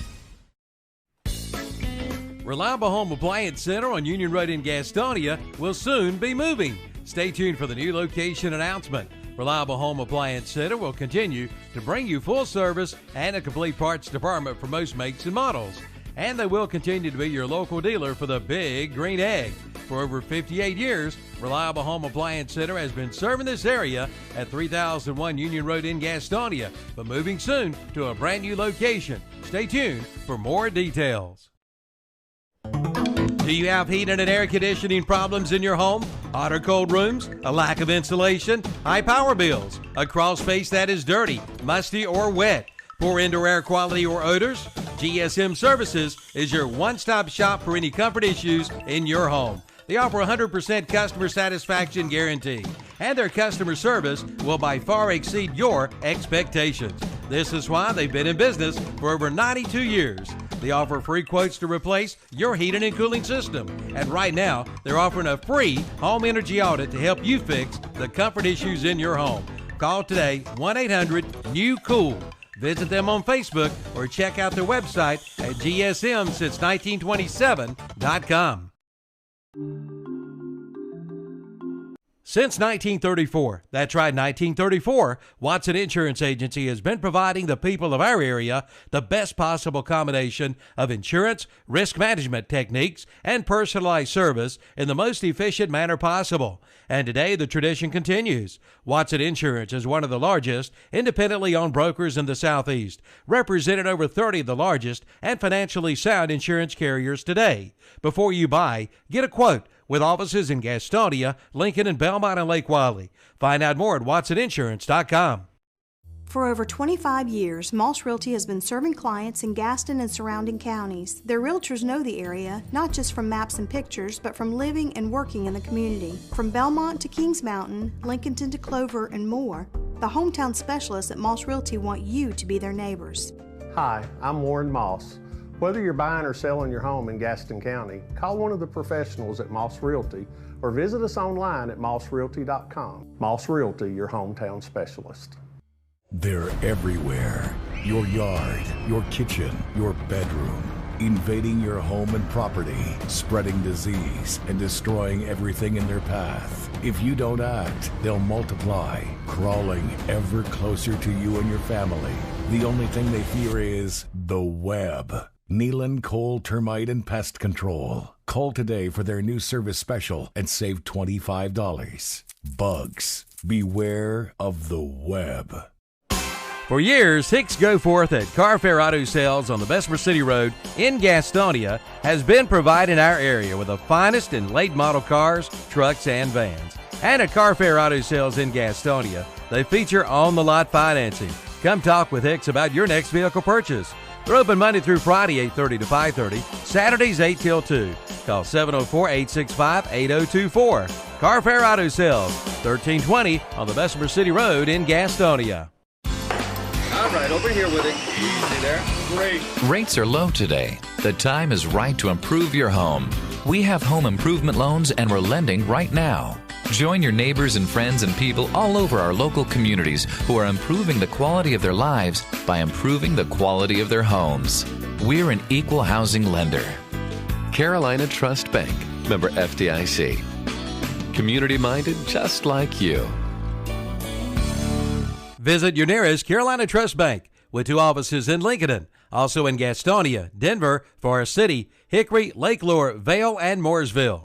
Reliable Home Appliance Center on Union Road in Gastonia will soon be moving. Stay tuned for the new location announcement. Reliable Home Appliance Center will continue to bring you full service and a complete parts department for most makes and models. And they will continue to be your local dealer for the Big Green Egg. For over 58 years, Reliable Home Appliance Center has been serving this area at 3001 Union Road in Gastonia, but moving soon to a brand new location. Stay tuned for more details. Do you have heating and air conditioning problems in your home? Hot or cold rooms? A lack of insulation? High power bills? A crawl space that is dirty, musty, or wet? Poor indoor air quality or odors? GSM Services is your one-stop shop for any comfort issues in your home. They offer 100% customer satisfaction guarantee, and their customer service will by far exceed your expectations. This is why they've been in business for over 92 years. They offer free quotes to replace your heating and cooling system. And right now, they're offering a free home energy audit to help you fix the comfort issues in your home. Call today, 1-800-NEW-COOL. Visit them on Facebook or check out their website at gsmsince1927.com. Since 1934, that's right, 1934, Watson Insurance Agency has been providing the people of our area the best possible combination of insurance, risk management techniques, and personalized service in the most efficient manner possible. And today, the tradition continues. Watson Insurance is one of the largest independently owned brokers in the Southeast, representing over 30 of the largest and financially sound insurance carriers today. Before you buy, get a quote with offices in Gastonia, Lincoln, and Belmont and Lake Wiley. Find out more at watsoninsurance.com. For over 25 years, Moss Realty has been serving clients in Gaston and surrounding counties. Their realtors know the area, not just from maps and pictures, but from living and working in the community. From Belmont to Kings Mountain, Lincolnton to Clover, and more, the hometown specialists at Moss Realty want you to be their neighbors. Hi, I'm Warren Moss. Whether you're buying or selling your home in Gaston County, call one of the professionals at Moss Realty or visit us online at mossrealty.com. Moss Realty, your hometown specialist. They're everywhere. Your yard, your kitchen, your bedroom. Invading your home and property, spreading disease, and destroying everything in their path. If you don't act, they'll multiply, crawling ever closer to you and your family. The only thing they fear is the web. Nealon Cole Termite and Pest Control. Call today for their new service special and save $25. Bugs, beware of the web. For years, Hicks Go Forth at Carfair Auto Sales on the Bessemer City Road in Gastonia has been providing our area with the finest in late model cars, trucks, and vans. And at Carfair Auto Sales in Gastonia, they feature on-the-lot financing. Come talk with Hicks about your next vehicle purchase. They're open Monday through Friday, 8:30 to 5:30, Saturdays 8 till 2. Call 704-865-8024. Carfair Auto Sales, 1320 on the Bessemer City Road in Gastonia. All right, over here with it. Easy there. Great. Rates are low today. The time is right to improve your home. We have home improvement loans and we're lending right now. Join your neighbors and friends and people all over our local communities who are improving the quality of their lives by improving the quality of their homes. We're an equal housing lender. Carolina Trust Bank, member FDIC. Community-minded just like you. Visit your nearest Carolina Trust Bank with 2 offices in Lincoln, also in Gastonia, Denver, Forest City, Hickory, Lake Lure, Vale, and Mooresville.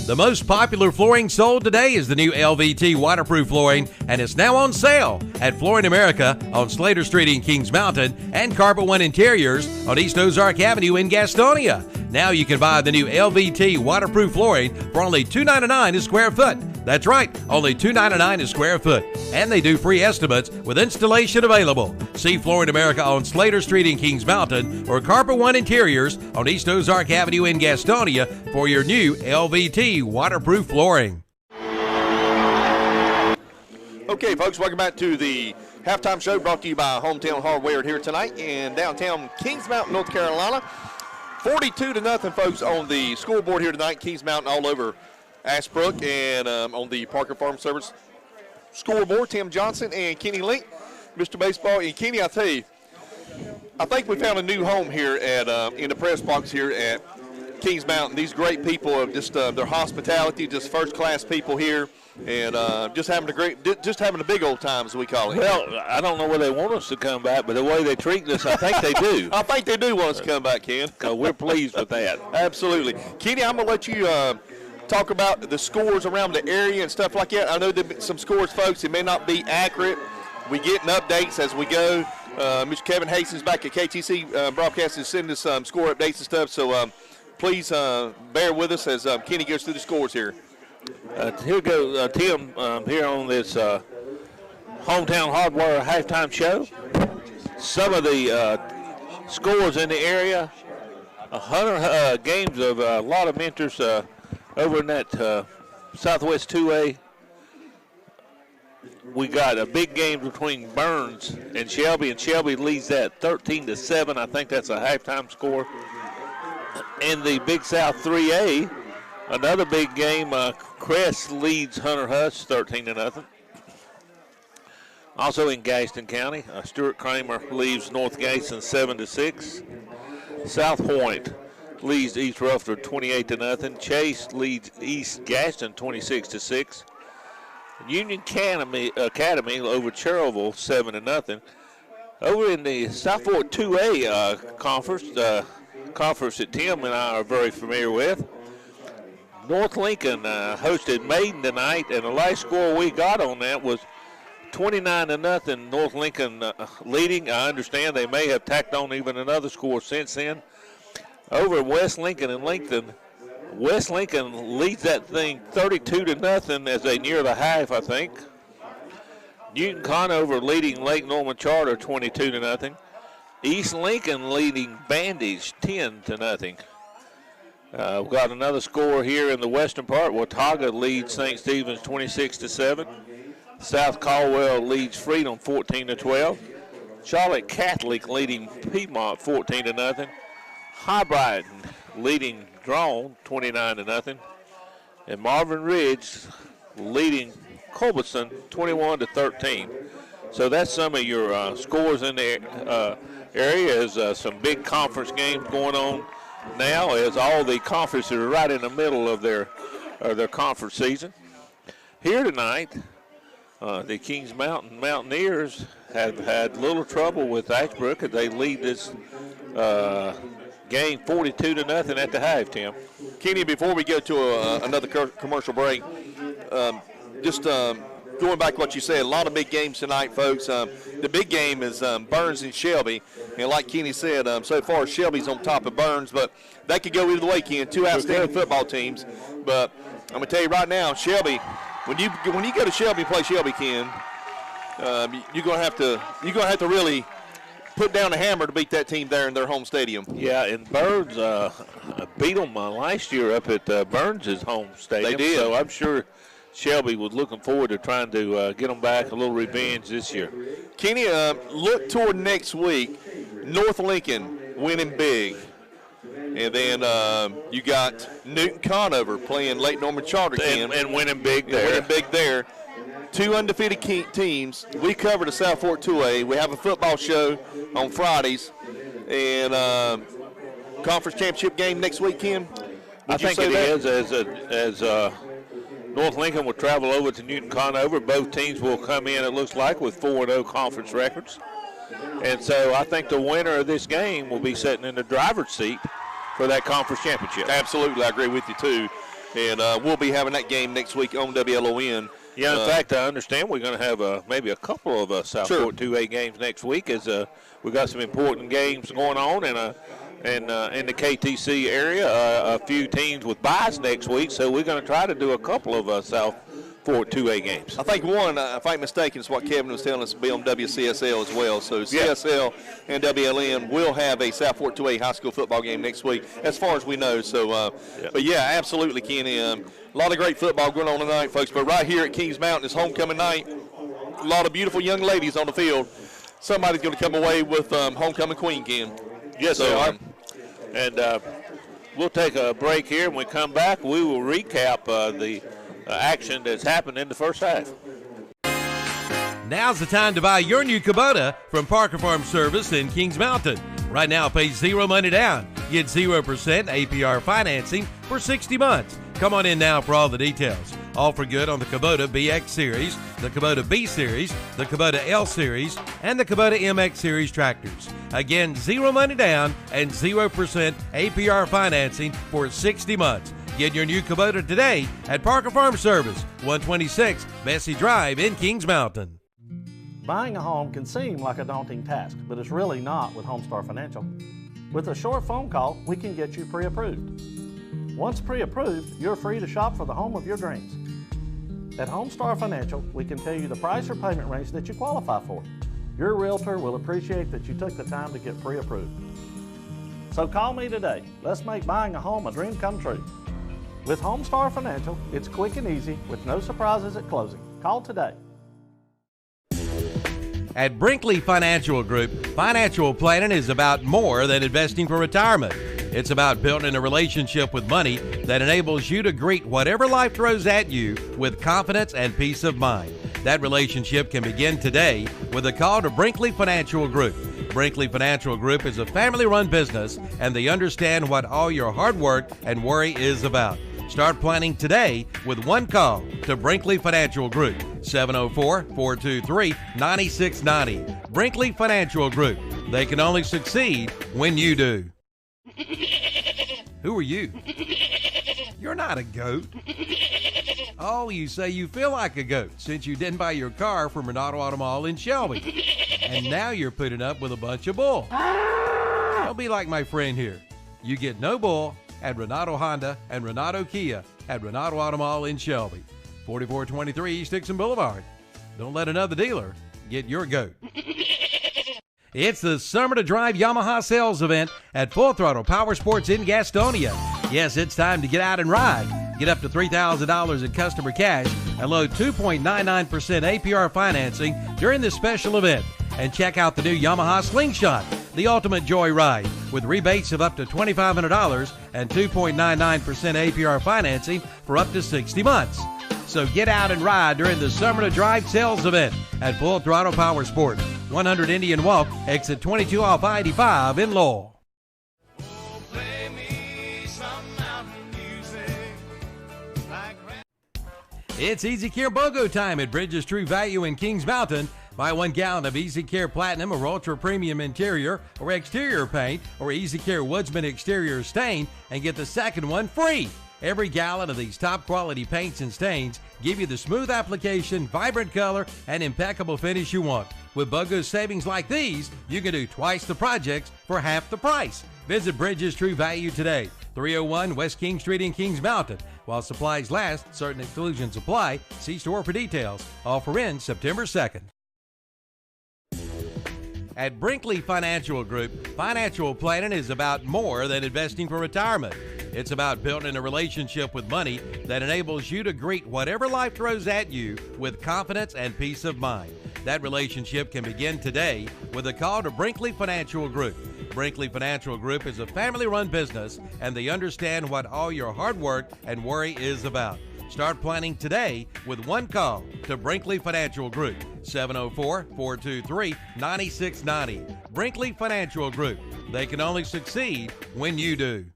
The most popular flooring sold today is the new LVT waterproof flooring, and it's now on sale at Flooring America on Slater Street in Kings Mountain and Carpet One Interiors on East Ozark Avenue in Gastonia. Now you can buy the new LVT waterproof flooring for only $2.99 a square foot. That's right, only $2.99 a square foot. And they do free estimates with installation available. See Flooring America on Slater Street in Kings Mountain or Carpet One Interiors on East Ozark Avenue in Gastonia for your new LVT waterproof flooring. Okay, folks, welcome back to the halftime show brought to you by Hometown Hardware here tonight in downtown Kings Mountain, North Carolina. 42-0, folks, on the scoreboard here tonight. Kings Mountain all over Ashbrook, and on the Parker Farm Service scoreboard, Tim Johnson and Kenny Link, Mr. Baseball. And Kenny, I tell you, I think we found a new home here at in the press box here at Kings Mountain. These great people of just their hospitality, just first-class people here, and just having a big old time, as we call it. Well, I don't know where they want us to come back, but the way they treat us, I think they do. I think they do want us to come back, Ken. We're pleased with that. Absolutely. Kenny, I'm going to let you talk about the scores around the area and stuff like that. I know that some scores, folks, it may not be accurate. We get updates as we go. Mr. Kevin Hastings back at KTC Broadcasting is sending us some score updates and stuff, so please bear with us as Kenny goes through the scores here. Here goes Tim here on this Hometown Hardware halftime show. Some of the scores in the area. games of a lot of interest over in that Southwest 2A. We got a big game between Burns and Shelby leads that 13-7. I think that's a halftime score. In the Big South 3A, another big game, Crest leads Hunter Huss 13-0. Also in Gaston County, Stuart Kramer leads North Gaston 7-6. South Point leads East Rutherford 28-0. Chase leads East Gaston 26-6. Union Academy over Cherylville 7-0. Over in the South Fork 2A conference that Tim and I are very familiar with, North Lincoln hosted Maiden tonight, and the last score we got on that was 29-0. North Lincoln leading. I understand they may have tacked on even another score since then. Over at West Lincoln and Lincoln, West Lincoln leads that thing 32-0 as they near the half, I think. Newton Conover leading Lake Norman Charter 22-0. East Lincoln leading Bandage 10-0. We've got another score here in the western part. Watauga leads St. Stephen's 26-7. South Caldwell leads Freedom 14-12. Charlotte Catholic leading Piedmont 14-0. High Brighton leading Drone 29-0. And Marvin Ridge leading Culbertson 21-13. So that's some of your scores in the area. Is some big conference games going on now, as all the conferences are right in the middle of their conference season. Here tonight, the Kings Mountain Mountaineers have had little trouble with Ashbrook as they lead this game 42-0 at the half, Tim. Kenny, before we go to another commercial break, just going back to what you said, a lot of big games tonight, folks. The big game is Burns and Shelby. And like Kenny said, so far Shelby's on top of Burns, but that could go either way, Ken. Two outstanding football teams. But I'm going to tell you right now, Shelby, when you go to Shelby and play Shelby, Ken, you're going to have to really put down a hammer to beat that team there in their home stadium. Yeah, and Burns beat them last year up at Burns' home stadium. They did. So I'm sure Shelby was looking forward to trying to get them back a little revenge this year. Kenny, look toward next week. North Lincoln winning big. And then you got Newton Conover playing Lake Norman Charter, Ken. And winning big there. Two undefeated teams. We cover the South Fork 2A. We have a football show on Fridays. And conference championship game next week, Ken? I think it is, as North Lincoln will travel over to Newton Conover. Both teams will come in, it looks like, with 4-0 conference records. And so I think the winner of this game will be sitting in the driver's seat for that conference championship. Absolutely, I agree with you, too. And we'll be having that game next week on WLON. Yeah, in fact, I understand we're going to have maybe a couple of South Fork 2A games next week, as we've got some important games going on in the KTC area, a few teams with byes next week, so we're going to try to do a couple of South Fork 2A games. I think one, if I'm mistaken, is what Kevin was telling us, to be on WCSL as well. So CSL and WLN will have a South Fork 2A high school football game next week, as far as we know. So, but yeah, absolutely, Kenny. A lot of great football going on tonight, folks. But right here at Kings Mountain, it's homecoming night. A lot of beautiful young ladies on the field. Somebody's going to come away with homecoming queen, Ken. Yes, sir. And we'll take a break here. When we come back, we will recap the action that's happened in the first half. Now's the time to buy your new Kubota from Parker Farm Service in Kings Mountain. Right now, pay zero money down. Get 0% APR financing for 60 months. Come on in now for all the details. All for good on the Kubota BX Series, the Kubota B Series, the Kubota L Series, and the Kubota MX Series tractors. Again, zero money down and 0% APR financing for 60 months. Get your new Kubota today at Parker Farm Service, 126 Bessie Drive in Kings Mountain. Buying a home can seem like a daunting task, but it's really not with Homestar Financial. With a short phone call, we can get you pre-approved. Once pre-approved, you're free to shop for the home of your dreams. At Homestar Financial, we can tell you the price or payment range that you qualify for. Your realtor will appreciate that you took the time to get pre-approved. So call me today. Let's make buying a home a dream come true. With Homestar Financial, it's quick and easy with no surprises at closing. Call today. At Brinkley Financial Group, financial planning is about more than investing for retirement. It's about building a relationship with money that enables you to greet whatever life throws at you with confidence and peace of mind. That relationship can begin today with a call to Brinkley Financial Group. Brinkley Financial Group is a family-run business, and they understand what all your hard work and worry is about. Start planning today with one call to Brinkley Financial Group, 704-423-9690. Brinkley Financial Group. They can only succeed when you do. Who are you? You're not a goat. Oh, you say you feel like a goat since you didn't buy your car from Renato Auto Mall in Shelby. And now you're putting up with a bunch of bull. Don't be like my friend here. You get no bull at Renato Honda and Renato Kia at Renato Auto Mall in Shelby. 4423 East Dixon Boulevard. Don't let another dealer get your goat. It's the Summer to Drive Yamaha sales event at Full Throttle Power Sports in Gastonia. Yes, it's time to get out and ride. Get up to $3,000 in customer cash and load 2.99% APR financing during this special event. And check out the new Yamaha Slingshot, the ultimate joy ride, with rebates of up to $2,500 and 2.99% APR financing for up to 60 months. So get out and ride during the Summer to Drive sales event at Full Throttle Power Sports, 100 Indian Walk, exit 22 off I-85 in Lowell. It's Easy Care BOGO time at Bridges True Value in Kings Mountain. Buy 1 gallon of Easy Care Platinum or Ultra Premium interior or exterior paint or Easy Care Woodsman exterior stain and get the second one free. Every gallon of these top quality paints and stains give you the smooth application, vibrant color, and impeccable finish you want. With BOGO savings like these, you can do twice the projects for half the price. Visit Bridges True Value today, 301 West King Street in Kings Mountain. While supplies last, certain exclusions apply. See store for details. Offer ends September 2nd. At Brinkley Financial Group, financial planning is about more than investing for retirement. It's about building a relationship with money that enables you to greet whatever life throws at you with confidence and peace of mind. That relationship can begin today with a call to Brinkley Financial Group. Brinkley Financial Group is a family-run business, and they understand what all your hard work and worry is about. Start planning today with one call to Brinkley Financial Group, 704-423-9690. Brinkley Financial Group. They can only succeed when you do.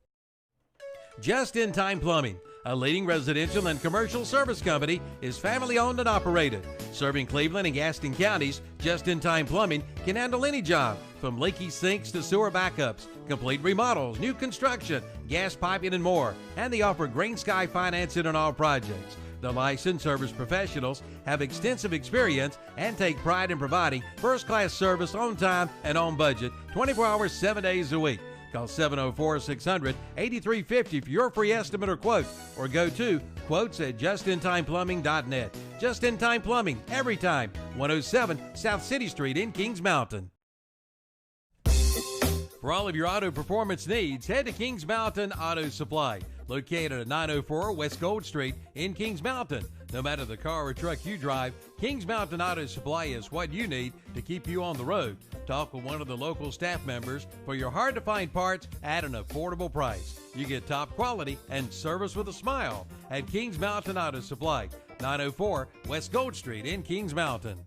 Just in Time Plumbing, a leading residential and commercial service company, is family-owned and operated. Serving Cleveland and Gaston counties, Just in Time Plumbing can handle any job, from leaky sinks to sewer backups, complete remodels, new construction, gas piping, and more. And they offer Green Sky financing on all projects. The licensed service professionals have extensive experience and take pride in providing first-class service on time and on budget, 24 hours, 7 days a week. Call 704-600-8350 for your free estimate or quote, or go to quotes@justintimeplumbing.net. Just in Time Plumbing, every time. 107 South City Street in Kings Mountain. For all of your auto performance needs, head to Kings Mountain Auto Supply, located at 904 West Gold Street in Kings Mountain. No matter the car or truck you drive, Kings Mountain Auto Supply is what you need to keep you on the road. Talk with one of the local staff members for your hard-to-find parts at an affordable price. You get top quality and service with a smile at Kings Mountain Auto Supply, 904 West Gold Street in Kings Mountain.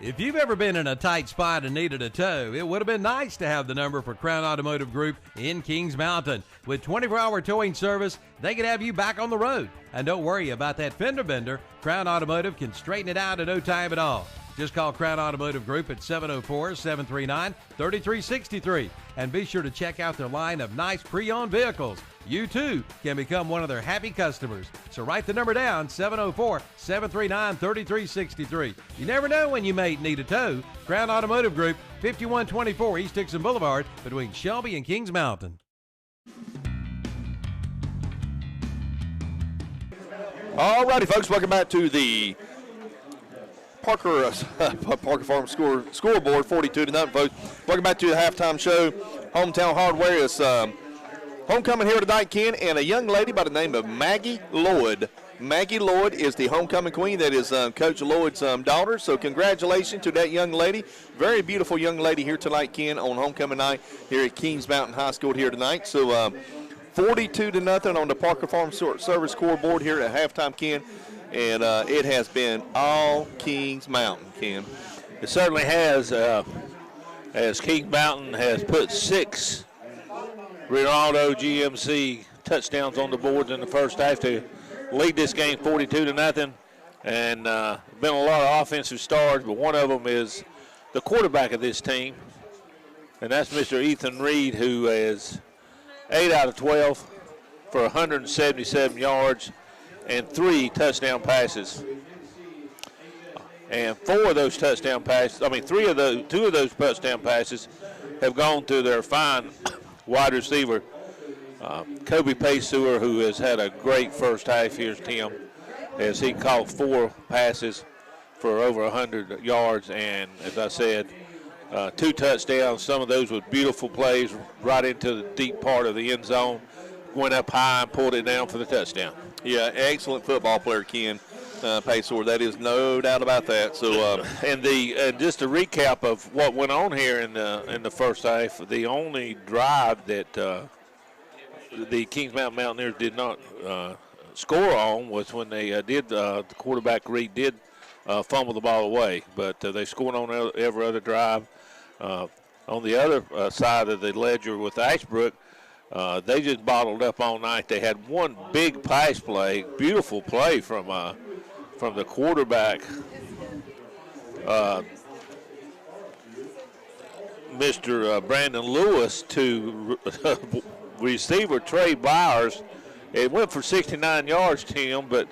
If you've ever been in a tight spot and needed a tow, it would have been nice to have the number for Crown Automotive Group in Kings Mountain. With 24-hour towing service, they can have you back on the road. And don't worry about that fender bender. Crown Automotive can straighten it out in no time at all. Just call Crown Automotive Group at 704-739-3363. And be sure to check out their line of nice pre-owned vehicles. You, too, can become one of their happy customers. So write the number down, 704-739-3363. You never know when you may need a tow. Crown Automotive Group, 5124 East Dixon Boulevard, between Shelby and Kings Mountain. All righty, folks, welcome back to the Parker Farm scoreboard, 42-0, folks. Welcome back to the halftime show. Hometown Hardware is homecoming here tonight, Ken, and a young lady by the name of Maggie Lloyd. Maggie Lloyd is the homecoming queen. That is Coach Lloyd's daughter. So congratulations to that young lady. Very beautiful young lady here tonight, Ken, on homecoming night here at Kings Mountain High School here tonight. So 42-0 on the Parker Farm Service scoreboard here at halftime, Ken. And it has been all Kings Mountain, Ken. It certainly has, as Kings Mountain has put 6 Ronaldo GMC touchdowns on the board in the first half to lead this game 42-0. And been a lot of offensive stars, but one of them is the quarterback of this team, and that's Mr. Ethan Reed, who is 8 out of 12 for 177 yards and 3 touchdown passes. And 4 of those touchdown passes, 2 of those touchdown passes have gone to their fine wide receiver, Kobe Paysewer, who has had a great first half. Here's Tim, as he caught 4 passes for over 100 yards, and as I said, 2 touchdowns. Some of those with beautiful plays right into the deep part of the end zone. Went up high and pulled it down for the touchdown. Yeah, excellent football player, Ken Paysewer. That is no doubt about that. So, and just a recap of what went on here in the first half. The only drive that the Kings Mountain Mountaineers did not score on was when they the quarterback Reed did fumble the ball away, but they scored on every other drive. On the other side of the ledger with Ashbrook, they just bottled up all night. They had one big pass play, beautiful play from the quarterback, Mr. Brandon Lewis, to receiver Trey Byers. It went for 69 yards, Tim, but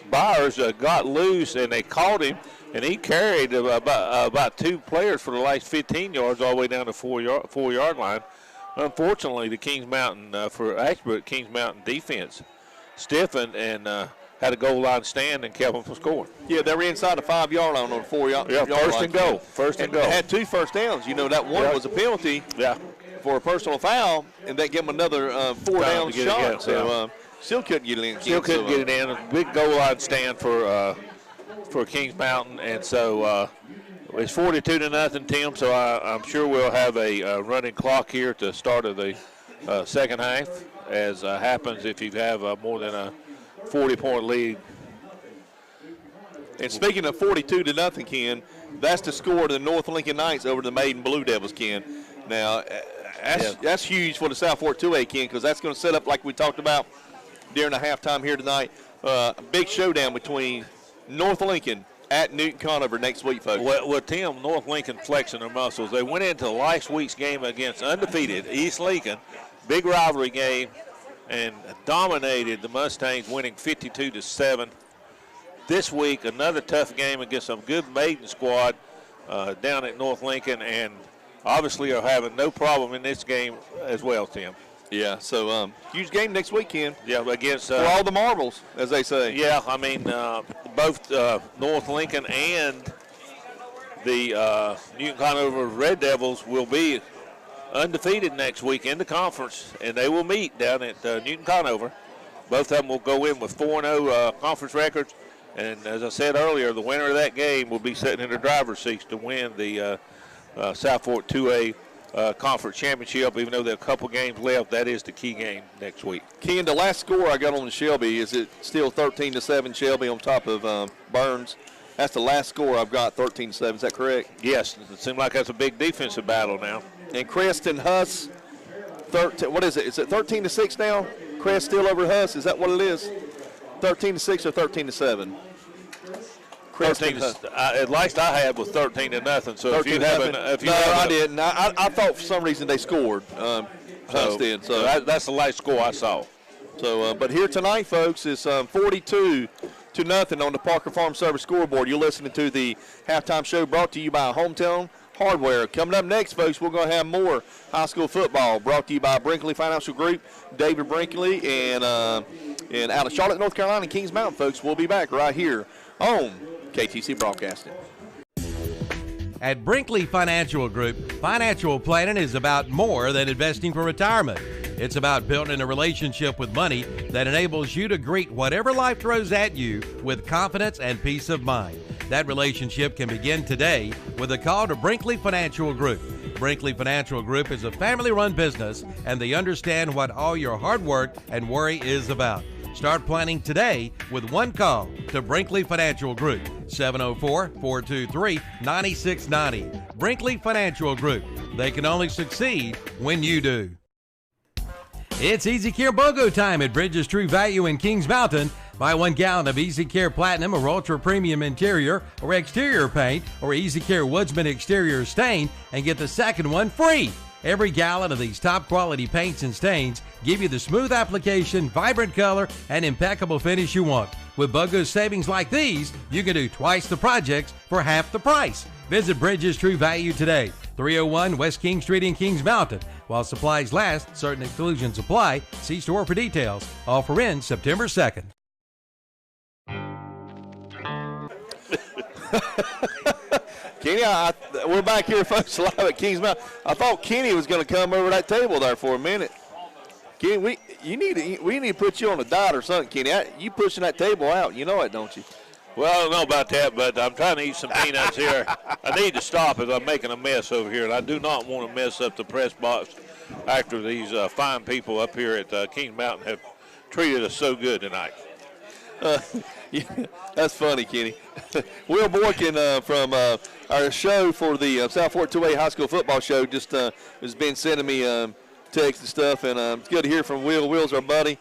Byers got loose and they caught him, and he carried about 2 players for the last 15 yards all the way down to 4-yard line. Unfortunately, the Kings Mountain, for Ashbrook, Kings Mountain defense stiffened and had a goal line stand and kept them from scoring. Yeah, they were inside the 5-yard line on the 4-yard line. First and goal. First and goal. They had 2 first downs. You know, that one was a penalty for a personal foul, and that gave them another 4-down shot. So still couldn't get it in. Still couldn't get it in. A big goal line stand for Kings Mountain, and so it's 42-0, Tim. So I'm sure we'll have a running clock here at the start of the second half, as happens if you have more than a 40-point lead. And speaking of 42-0, Ken, that's the score of the North Lincoln Knights over the Maiden Blue Devils, Ken. Now, that's huge for the South Fork 2A, Ken, because that's going to set up, like we talked about during the halftime here tonight, a big showdown between North Lincoln at Newton Conover next week, folks. Well, Tim, North Lincoln flexing their muscles. They went into last week's game against undefeated East Lincoln, big rivalry game, and dominated the Mustangs, winning 52-7. This week, another tough game against a good maiden squad down at North Lincoln, and obviously are having no problem in this game as well, Tim. Yeah, so huge game next weekend. Yeah, against for all the marbles, as they say. Yeah, I mean, both North Lincoln and the Newton Conover Red Devils will be undefeated next week in the conference, and they will meet down at Newton Conover. Both of them will go in with 4-0 conference records, and as I said earlier, the winner of that game will be sitting in the driver's seat to win the South Fork 2A conference championship. Even though there are a couple games left, that is the key game next week. Ken, the last score I got on the Shelby, is it still 13-7 Shelby on top of Burns? That's the last score I've got, 13-7. Is that correct? Yes. It seems like that's a big defensive battle now. And Crest and Huss, 13. What is it? Is it 13-6 now? Crest still over Huss. Is that what it is? 13-6 or 13-7? 13. At least I had was 13-0. So if you haven't, I didn't. I thought for some reason they scored. Huss did. So that's the last score I saw. So, but here tonight, folks, is 42-0 on the Parker Farm Service scoreboard. You're listening to the halftime show brought to you by Hometown Hardware. Coming up next, folks, we're going to have more high school football brought to you by Brinkley Financial Group, David Brinkley, and out of Charlotte, North Carolina, and Kings Mountain, folks. We'll be back right here on KTC Broadcasting. At Brinkley Financial Group, financial planning is about more than investing for retirement. It's about building a relationship with money that enables you to greet whatever life throws at you with confidence and peace of mind. That relationship can begin today with a call to Brinkley Financial Group. Brinkley Financial Group is a family-run business, and they understand what all your hard work and worry is about. Start planning today with one call to Brinkley Financial Group, 704-423-9690. Brinkley Financial Group. They can only succeed when you do. It's Easy Care BOGO time at Bridges True Value in Kings Mountain. Buy 1 gallon of Easy Care Platinum or Ultra Premium interior or exterior paint or Easy Care Woodsman exterior stain and get the second one free. Every gallon of these top quality paints and stains give you the smooth application, vibrant color, and impeccable finish you want. With BOGO savings like these, you can do twice the projects for half the price. Visit Bridges True Value today, 301 West King Street in Kings Mountain. While supplies last, certain exclusions apply. See store for details. Offer ends September 2nd. Kenny, we're back here, folks, live at Kings Mountain. I thought Kenny was going to come over that table there for a minute. Kenny, we need to put you on a diet or something, Kenny. You pushing that table out. You know it, don't you? Well, I don't know about that, but I'm trying to eat some peanuts here. I need to stop as I'm making a mess over here, and I do not want to mess up the press box after these fine people up here at Kings Mountain have treated us so good tonight. Yeah, that's funny, Kenny. Will Boykin from our show for the South Fork 2A High School football show just has been sending me texts and stuff, and it's good to hear from Will. Will's our buddy.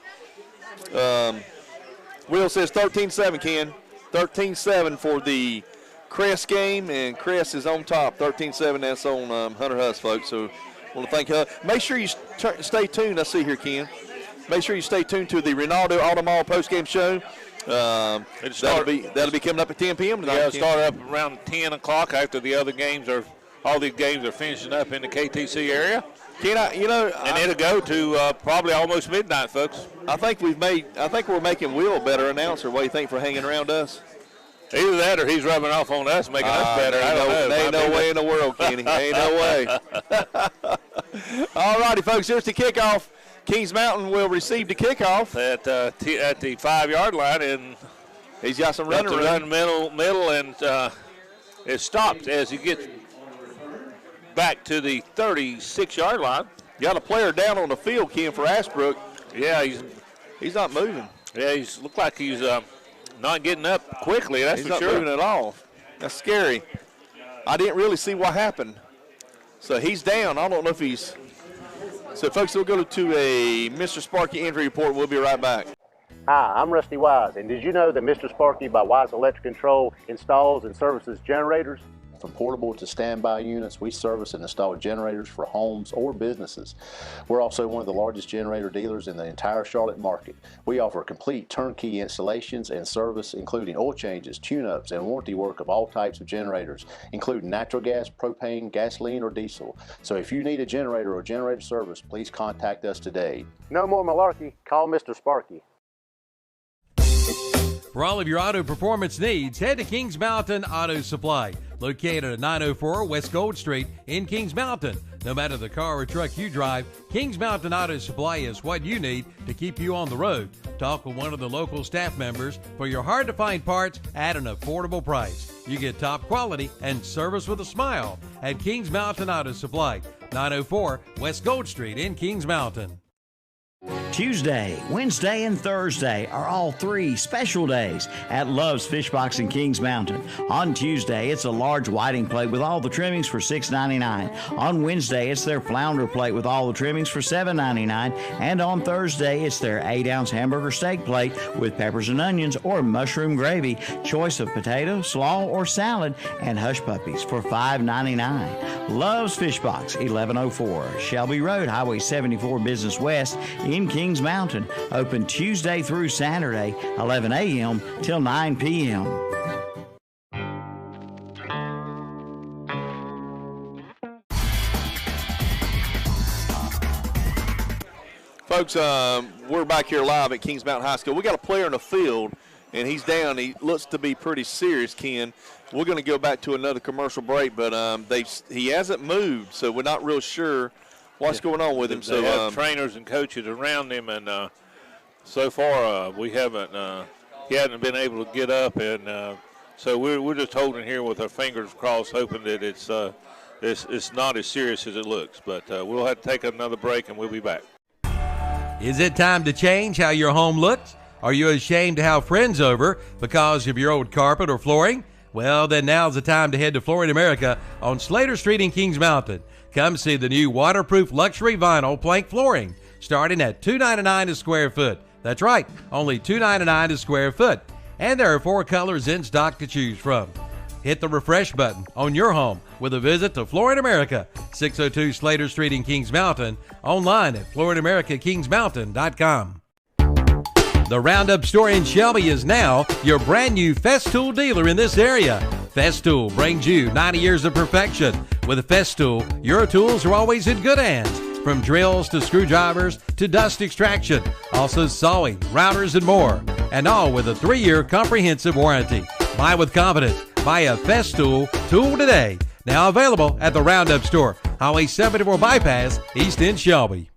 Will says 13-7, Ken. 13-7 for the Crest game, and Crest is on top. 13-7, that's on Hunter Huss, folks. So I want to thank her. Make sure you stay tuned. I see here, Ken. Make sure you stay tuned to the Ronaldo Automall postgame show. That'll be coming up at 10 p.m. tonight. Yeah, it'll start up around 10 o'clock after the other games all these games are finishing up in the KTC area. Ken, and it'll go to probably almost midnight, folks. I think we're making Will a better announcer. What do you think for hanging around us? Either that or he's rubbing off on us, making us better. Ain't no way in the world, Kenny. Ain't no way. All righty, folks, here's the kickoff. Kings Mountain will receive the kickoff at the 5-yard line, and he's got some running room. Middle, and it stopped as he gets back to the 36-yard line. Got a player down on the field, Ken, for Ashbrook. Yeah, he's not moving. Yeah, looked like he's not getting up quickly. That's for sure. He's not moving at all. That's scary. I didn't really see what happened. So he's down. I don't know if he's. So, folks, we'll go to a Mr. Sparky injury report. We'll be right back. Hi, I'm Rusty Wise, and did you know that Mr. Sparky by Wise Electric Control installs and services generators? From portable to standby units, we service and install generators for homes or businesses. We're also one of the largest generator dealers in the entire Charlotte market. We offer complete turnkey installations and service, including oil changes, tune-ups, and warranty work of all types of generators, including natural gas, propane, gasoline, or diesel. So if you need a generator or generator service, please contact us today. No more malarkey. Call Mr. Sparky. For all of your auto performance needs, head to Kings Mountain Auto Supply, located at 904 West Gold Street in Kings Mountain. No matter the car or truck you drive, Kings Mountain Auto Supply is what you need to keep you on the road. Talk with one of the local staff members for your hard-to-find parts at an affordable price. You get top quality and service with a smile at Kings Mountain Auto Supply, 904 West Gold Street in Kings Mountain. Tuesday, Wednesday, and Thursday are all 3 special days at Love's Fish Box in Kings Mountain. On Tuesday, it's a large whiting plate with all the trimmings for $6.99. On Wednesday, it's their flounder plate with all the trimmings for $7.99. And on Thursday, it's their 8-ounce hamburger steak plate with peppers and onions or mushroom gravy, choice of potato, slaw, or salad, and hush puppies for $5.99. Love's Fish Box, 1104 Shelby Road, Highway 74 Business West in Kings Mountain. Open Tuesday through Saturday, 11 a.m. till 9 p.m. Folks, we're back here live at Kings Mountain High School. We got a player in the field, and he's down. He looks to be pretty serious, Ken. We're going to go back to another commercial break, but he hasn't moved, so we're not real sure what's going on with him. They So have trainers and coaches around him, and so far we haven't. He hasn't been able to get up, and so we're just holding here with our fingers crossed, hoping that it's not as serious as it looks. But we'll have to take another break, and we'll be back. Is it time to change how your home looks? Are you ashamed to have friends over because of your old carpet or flooring? Well, then now's the time to head to Flooring America on Slater Street in Kings Mountain. Come see the new waterproof luxury vinyl plank flooring, starting at $2.99 a square foot. That's right, only $2.99 a square foot. And there are 4 colors in stock to choose from. Hit the refresh button on your home with a visit to Flooring America, 602 Slater Street in Kings Mountain, online at FlooringAmericaKingsMountain.com. The Roundup store in Shelby is now your brand new Festool dealer in this area. Festool brings you 90 years of perfection. With Festool, your tools are always in good hands. From drills to screwdrivers to dust extraction, also sawing, routers, and more. And all with a 3-year comprehensive warranty. Buy with confidence. Buy a Festool tool today. Now available at the Roundup store, Highway 74 Bypass, East End, Shelby.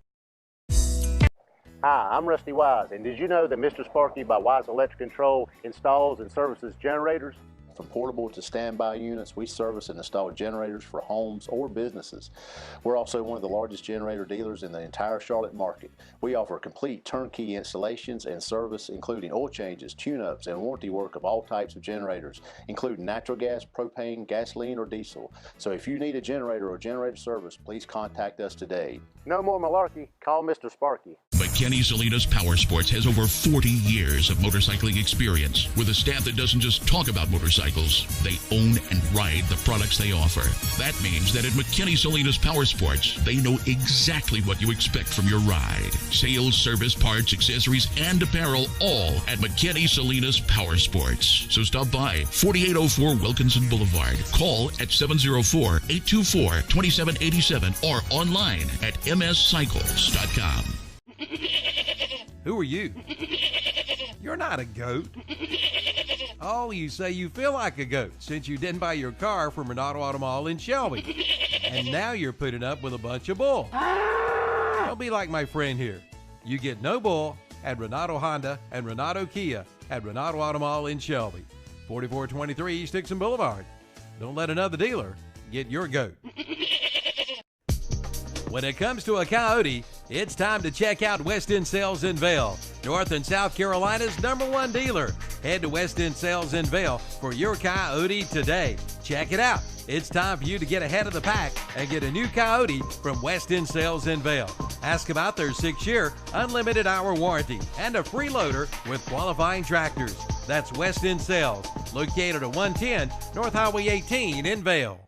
Hi, I'm Rusty Wise, and did you know that Mr. Sparky by Wise Electric Control installs and services generators? From portable to standby units, we service and install generators for homes or businesses. We're also one of the largest generator dealers in the entire Charlotte market. We offer complete turnkey installations and service, including oil changes, tune-ups, and warranty work of all types of generators, including natural gas, propane, gasoline, or diesel. So if you need a generator or generator service, please contact us today. No more malarkey. Call Mr. Sparky. McKinney Salinas Power Sports has over 40 years of motorcycling experience with a staff that doesn't just talk about motorcycles. They own and ride the products they offer. That means that at McKinney Salinas Power Sports, they know exactly what you expect from your ride. Sales, service, parts, accessories, and apparel, all at McKinney Salinas Power Sports. So stop by 4804 Wilkinson Boulevard. Call at 704-824-2787 or online at mscycles.com. Who are you? You're not a goat. Oh, you say you feel like a goat since you didn't buy your car from Renato Auto Mall in Shelby. And now you're putting up with a bunch of bull. Don't be like my friend here. You get no bull at Renato Honda and Renato Kia at Renato Auto Mall in Shelby. 4423 East Dixon Boulevard. Don't let another dealer get your goat. When it comes to a coyote, it's time to check out West End Sales in Vail, North and South Carolina's #1 dealer. Head to West End Sales in Vail for your coyote today. Check it out. It's time for you to get ahead of the pack and get a new coyote from West End Sales in Vail. Ask about their 6-year unlimited hour warranty and a free loader with qualifying tractors. That's West End Sales, located at 110 North Highway 18 in Vail.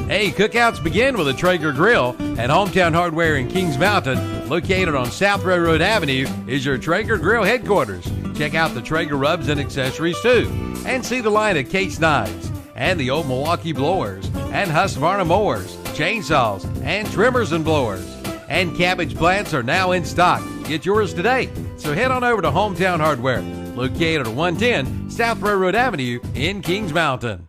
Hey, cookouts begin with a Traeger grill, and Hometown Hardware in Kings Mountain, located on South Railroad Avenue, is your Traeger grill headquarters. Check out the Traeger rubs and accessories too, and see the line of Kate's knives, and the old Milwaukee blowers, and Husqvarna mowers, chainsaws, and trimmers and blowers. And cabbage plants are now in stock. Get yours today. So head on over to Hometown Hardware, located at 110 South Railroad Avenue in Kings Mountain.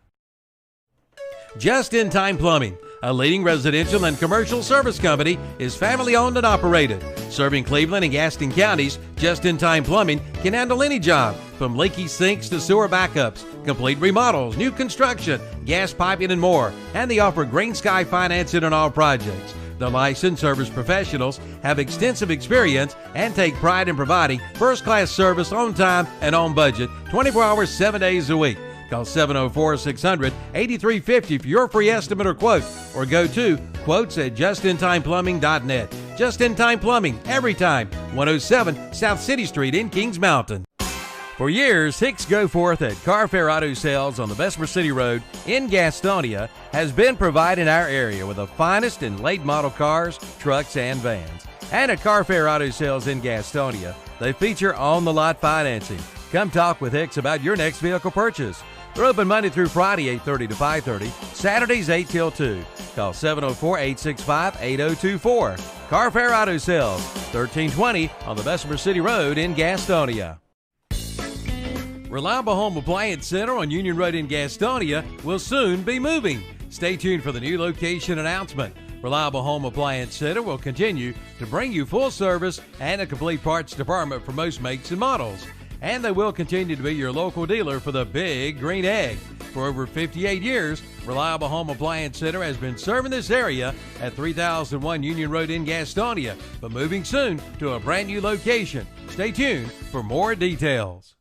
Just in Time Plumbing, a leading residential and commercial service company, is family owned and operated. Serving Cleveland and Gaston counties, Just in Time Plumbing can handle any job, from leaky sinks to sewer backups, complete remodels, new construction, gas piping, and more. And they offer Green Sky financing on all projects. The licensed service professionals have extensive experience and take pride in providing first-class service on time and on budget, 24 hours, 7 days a week. Call 704-600-8350 for your free estimate or quote, or go to quotes@justintimeplumbing.net. Just in Time Plumbing, every time. 107 South City Street in Kings Mountain. For years, Hicks Go Forth at Carfair Auto Sales on the Bessemer City Road in Gastonia has been providing our area with the finest in late model cars, trucks, and vans. And at Carfair Auto Sales in Gastonia, they feature on-the-lot financing. Come talk with Hicks about your next vehicle purchase. They're open Monday through Friday, 8:30 to 5:30, Saturdays 8 till 2. Call 704-865-8024. Carfair Auto Sales, 1320 on the Bessemer City Road in Gastonia. Reliable Home Appliance Center on Union Road in Gastonia will soon be moving. Stay tuned for the new location announcement. Reliable Home Appliance Center will continue to bring you full service and a complete parts department for most makes and models. And they will continue to be your local dealer for the Big Green Egg. For over 58 years, Reliable Home Appliance Center has been serving this area at 3001 Union Road in Gastonia, but moving soon to a brand new location. Stay tuned for more details.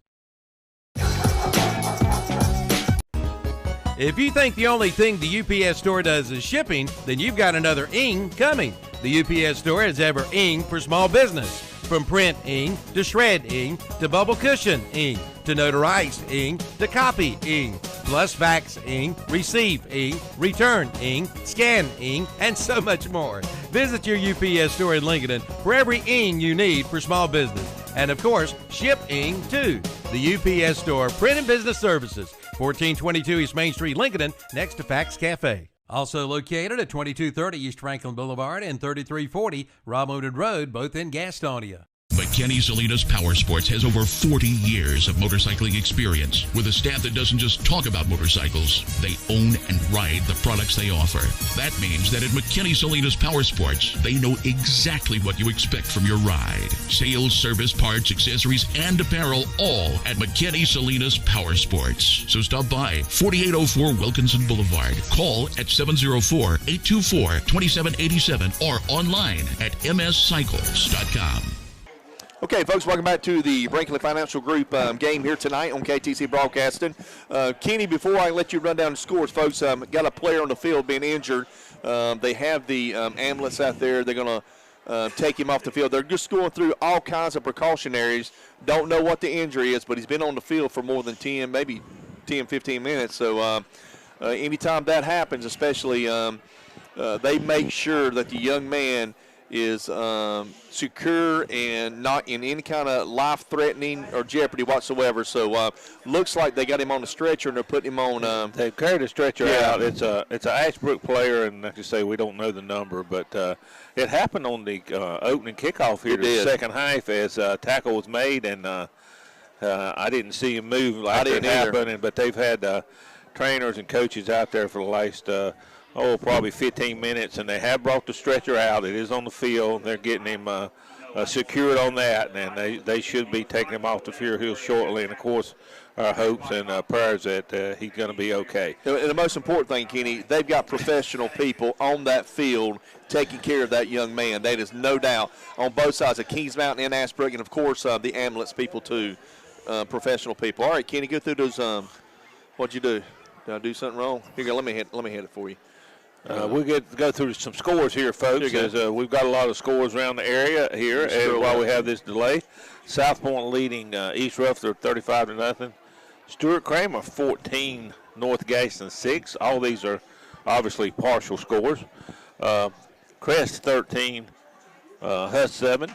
If you think the only thing the UPS store does is shipping, then you've got another ing coming. The UPS store has ever ing for small business. From print ing to shred ing to bubble cushion ing to notarized ing to copy ing, plus fax ing, receive ing, return ing, scan ing, and so much more. Visit your UPS store in Lincoln for every ing you need for small business. And of course, ship ing too. The UPS store, Print and Business Services, 1422 East Main Street, Lincoln, next to Fax Cafe. Also located at 2230 East Franklin Boulevard and 3340 Robinwood Road, both in Gastonia. McKinney Salinas Power Sports has over 40 years of motorcycling experience with a staff that doesn't just talk about motorcycles. They own and ride the products they offer. That means that at McKinney Salinas Power Sports, they know exactly what you expect from your ride. Sales, service, parts, accessories, and apparel, all at McKinney Salinas Power Sports. So stop by 4804 Wilkinson Boulevard. Call at 704-824-2787 or online at mscycles.com. Okay, folks, welcome back to the Brinkley Financial Group game here tonight on KTC Broadcasting. Kenny, before I let you run down the scores, folks, got a player on the field being injured. They have the ambulance out there. They're going to take him off the field. They're just going through all kinds of precautionaries. Don't know what the injury is, but he's been on the field for more than 10, maybe 10, 15 minutes. So anytime that happens, especially, they make sure that the young man is secure and not in any kind of life-threatening or jeopardy whatsoever. So looks like they got him on the stretcher and they're putting him on. They've carried the stretcher out. It's an Ashbrook player, and like you say, we don't know the number, but it happened on the opening kickoff here to the second half as tackle was made, and I didn't see him move like it happened. But they've had trainers and coaches out there for the last probably 15 minutes, and they have brought the stretcher out. It is on the field. They're getting him secured on that, and they should be taking him off the field here shortly. And, of course, our hopes and prayers that he's going to be okay. And the most important thing, Kenny, they've got professional people on that field taking care of that young man. That is no doubt on both sides of Kings Mountain and Ashbrook, and, of course, the ambulance people too, professional people. All right, Kenny, go through those. What'd you do? Did I do something wrong? Here you go. Let me hit it for you. We'll go through some scores here, folks, as we've got a lot of scores around the area here. And while we have this delay, South Point leading East Rutherford 35-0. Stuart Kramer 14, North Gaston 6. All these are obviously partial scores. Crest 13, Huss 7.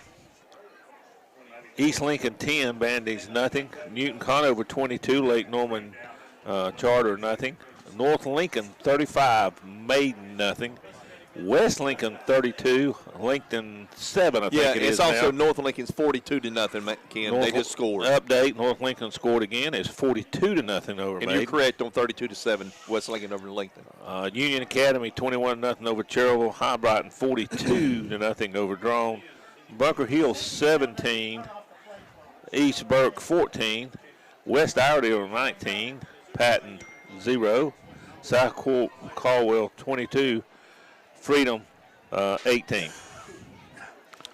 East Lincoln 10, Bandage nothing. Newton Conover 22, Lake Norman Charter nothing. North Lincoln 35, Maiden nothing. West Lincoln 32, Lincoln 7, I think it is. Yeah, it's also North Lincoln's 42-0, Ken. They just scored. Update, North Lincoln scored again. It's 42-0 over Maiden. And you're correct on 32-7, West Lincoln over Lincoln. Union Academy 21-0 over Cherryville. High Brighton 42-0 over Drone. Bunker Hill 17, East Burke 14, West Iredale 19, Patton 0. South Caldwell 22, Freedom 18.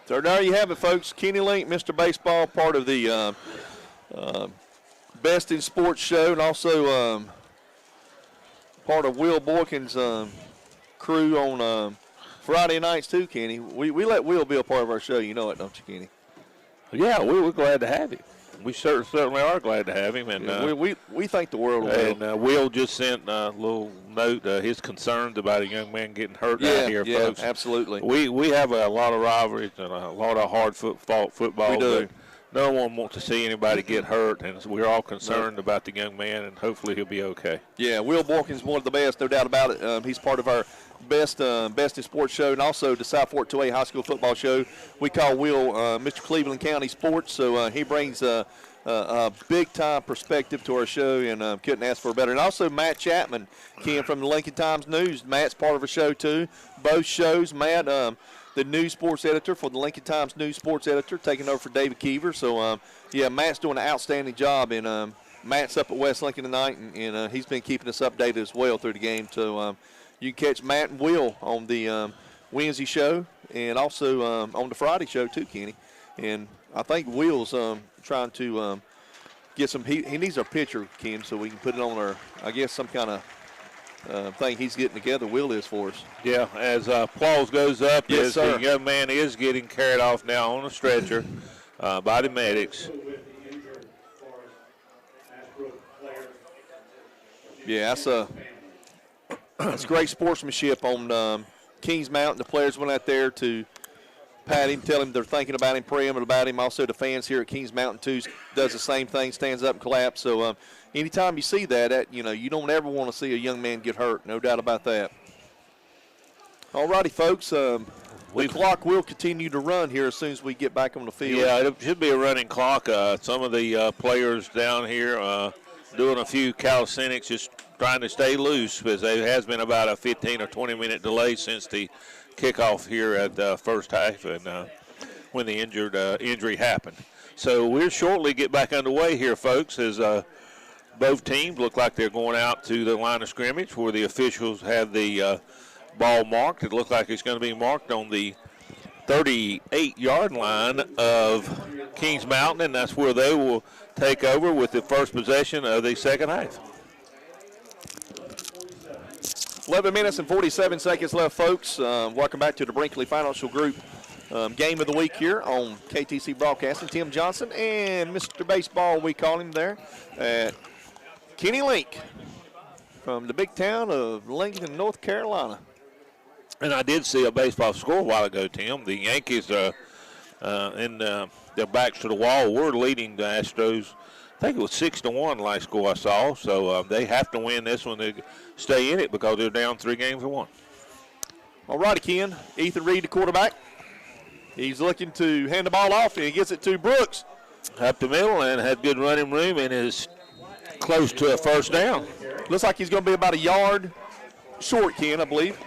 So there you have it, folks. Kenny Link, Mr. Baseball, part of the Best in Sports show, and also part of Will Boykin's crew on Friday nights too, Kenny. We let Will be a part of our show. You know it, don't you, Kenny? Yeah, we're glad to have him. We certainly are glad to have him, and we thank the world of Will. And Will just sent a little note, his concerns about a young man getting hurt out here, folks. Absolutely. We have a lot of rivalries and a lot of hard football. We do. But no one wants to see anybody get hurt, and we're all concerned about the young man, and hopefully he'll be okay. Yeah, Will Borkins, one of the best, no doubt about it. He's part of our Best in Sports show, and also the South Fork 2A High School Football show. We call Will Mr. Cleveland County Sports, so he brings a big-time perspective to our show, and couldn't ask for better. And also Matt Chapman came from the Lincoln Times-News. Matt's part of the show, too. Both shows, Matt, the news sports editor for the Lincoln Times-News sports editor, taking over for David Keever. So, yeah, Matt's doing an outstanding job, and Matt's up at West Lincoln tonight, and he's been keeping us updated as well through the game. So you can catch Matt and Will on the Wednesday show and also on the Friday show too, Kenny. And I think Will's trying to get some – he needs our picture, Ken, so we can put it on our – I guess some kind of thing he's getting together. Will is for us. Yeah, as applause goes up, yes, sir. The young man is getting carried off now on a stretcher by the medics. Yeah, that's great sportsmanship on Kings Mountain. The players went out there to pat him, tell him they're thinking about him, praying about him. Also, the fans here at Kings Mountain, too, does the same thing, stands up and claps. So anytime you see that, you don't ever want to see a young man get hurt, no doubt about that. All righty, folks. The clock will continue to run here as soon as we get back on the field. Yeah, it should be a running clock. Some of the players down here doing a few calisthenics, just trying to stay loose, because there has been about a 15 or 20-minute delay since the kickoff here at the first half and when the injury happened. So we'll shortly get back underway here, folks, as both teams look like they're going out to the line of scrimmage where the officials have the ball marked. It looks like it's going to be marked on the 38-yard line of Kings Mountain, and that's where they will take over with the first possession of the second half. 11 minutes and 47 seconds left, folks. Welcome back to the Brinkley Financial Group game of the week here on KTC Broadcasting. Tim Johnson and Mr. Baseball, we call him there, Kenny Link from the big town of Lincoln, North Carolina. And I did see a baseball score a while ago, Tim. The Yankees are in their backs to the wall. We're leading the Astros. I think it was 6-1 last score I saw. So they have to win this one to stay in it because they're down 3-1. All righty, Ken. Ethan Reed, the quarterback. He's looking to hand the ball off, and he gets it to Brooks. Up the middle and had good running room and is close to a first down. Looks like he's going to be about a yard short, Ken, I believe.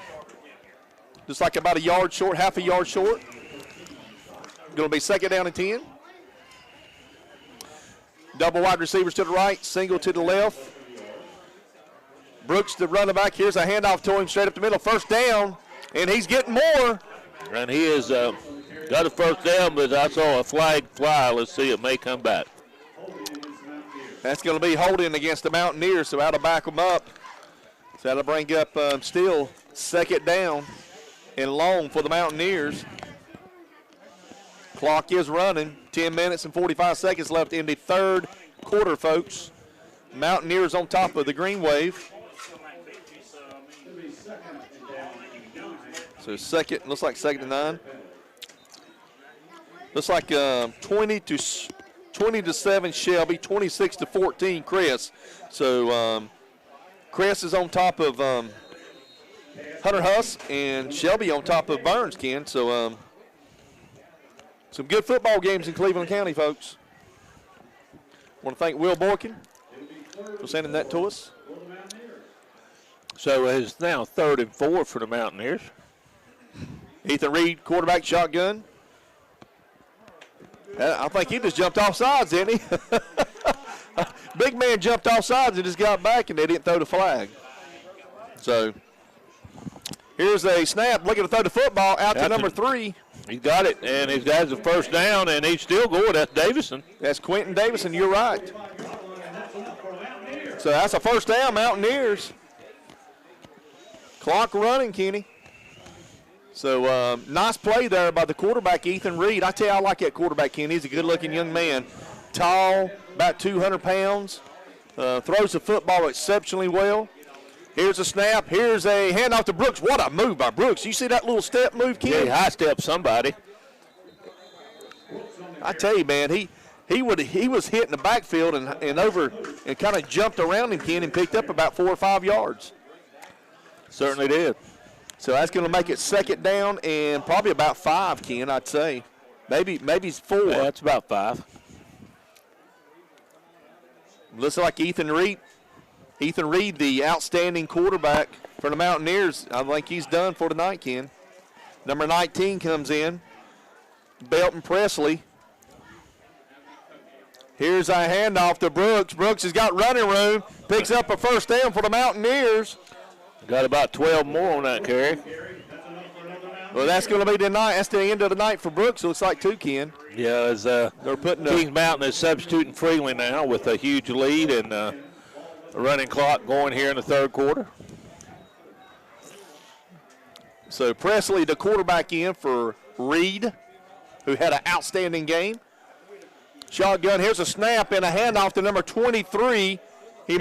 Just like about a yard short, half a yard short. Going to be second down and 10. Double wide receivers to the right, single to the left. Brooks, the running back. Here's a handoff to him straight up the middle. First down, and he's getting more. And he has got a first down, but I saw a flag fly. Let's see, it may come back. That's going to be holding against the Mountaineers, so that'll back them up. So that'll bring up still second down and long for the Mountaineers. Clock is running. 10 minutes and 45 seconds left in the third quarter, folks. Mountaineers on top of the Greenwave. So second, looks like second to 9. Looks like 20 to 7 Shelby, 26 to 14 Chris. So Chris is on top of Hunter Huss and Shelby on top of Burns, Ken. So some good football games in Cleveland County, folks. I want to thank Will Boykin for sending that to us. So it's now 3rd and 4 for the Mountaineers. Ethan Reed, quarterback, shotgun. I think he just jumped off sides, didn't he? Big man jumped off sides and just got back, and they didn't throw the flag. So here's a snap, looking to throw the football out to number 3. He got it, and he's got the first down, and he's still going. That's Davison. That's Quentin Davison, you're right. So that's a first down, Mountaineers. Clock running, Kenny. So nice play there by the quarterback, Ethan Reed. I tell you, I like that quarterback, Kenny. He's a good-looking young man. Tall, about 200 pounds. Throws the football exceptionally well. Here's a snap. Here's a handoff to Brooks. What a move by Brooks. You see that little step move, Ken? Yeah, he high-stepped somebody. I tell you, man, he was hitting the backfield and over and kind of jumped around him, Ken, and picked up about 4 or 5 yards. Certainly did. So that's going to make it second down and probably about 5, Ken, I'd say. Maybe 4. Yeah, that's about 5. Looks like Ethan Reed, the outstanding quarterback for the Mountaineers. I think he's done for tonight, Ken. Number 19 comes in, Belton Presley. Here's a handoff to Brooks. Brooks has got running room, picks up a first down for the Mountaineers. Got about 12 more on that carry. Well, that's going to be tonight. That's the end of the night for Brooks. It looks like two, Ken. Yeah, as they're putting Kings Mountain is substituting Freely now with a huge lead and a running clock going here in the third quarter. So Presley, the quarterback, in for Reed, who had an outstanding game. Shotgun. Here's a snap and a handoff to number 23. He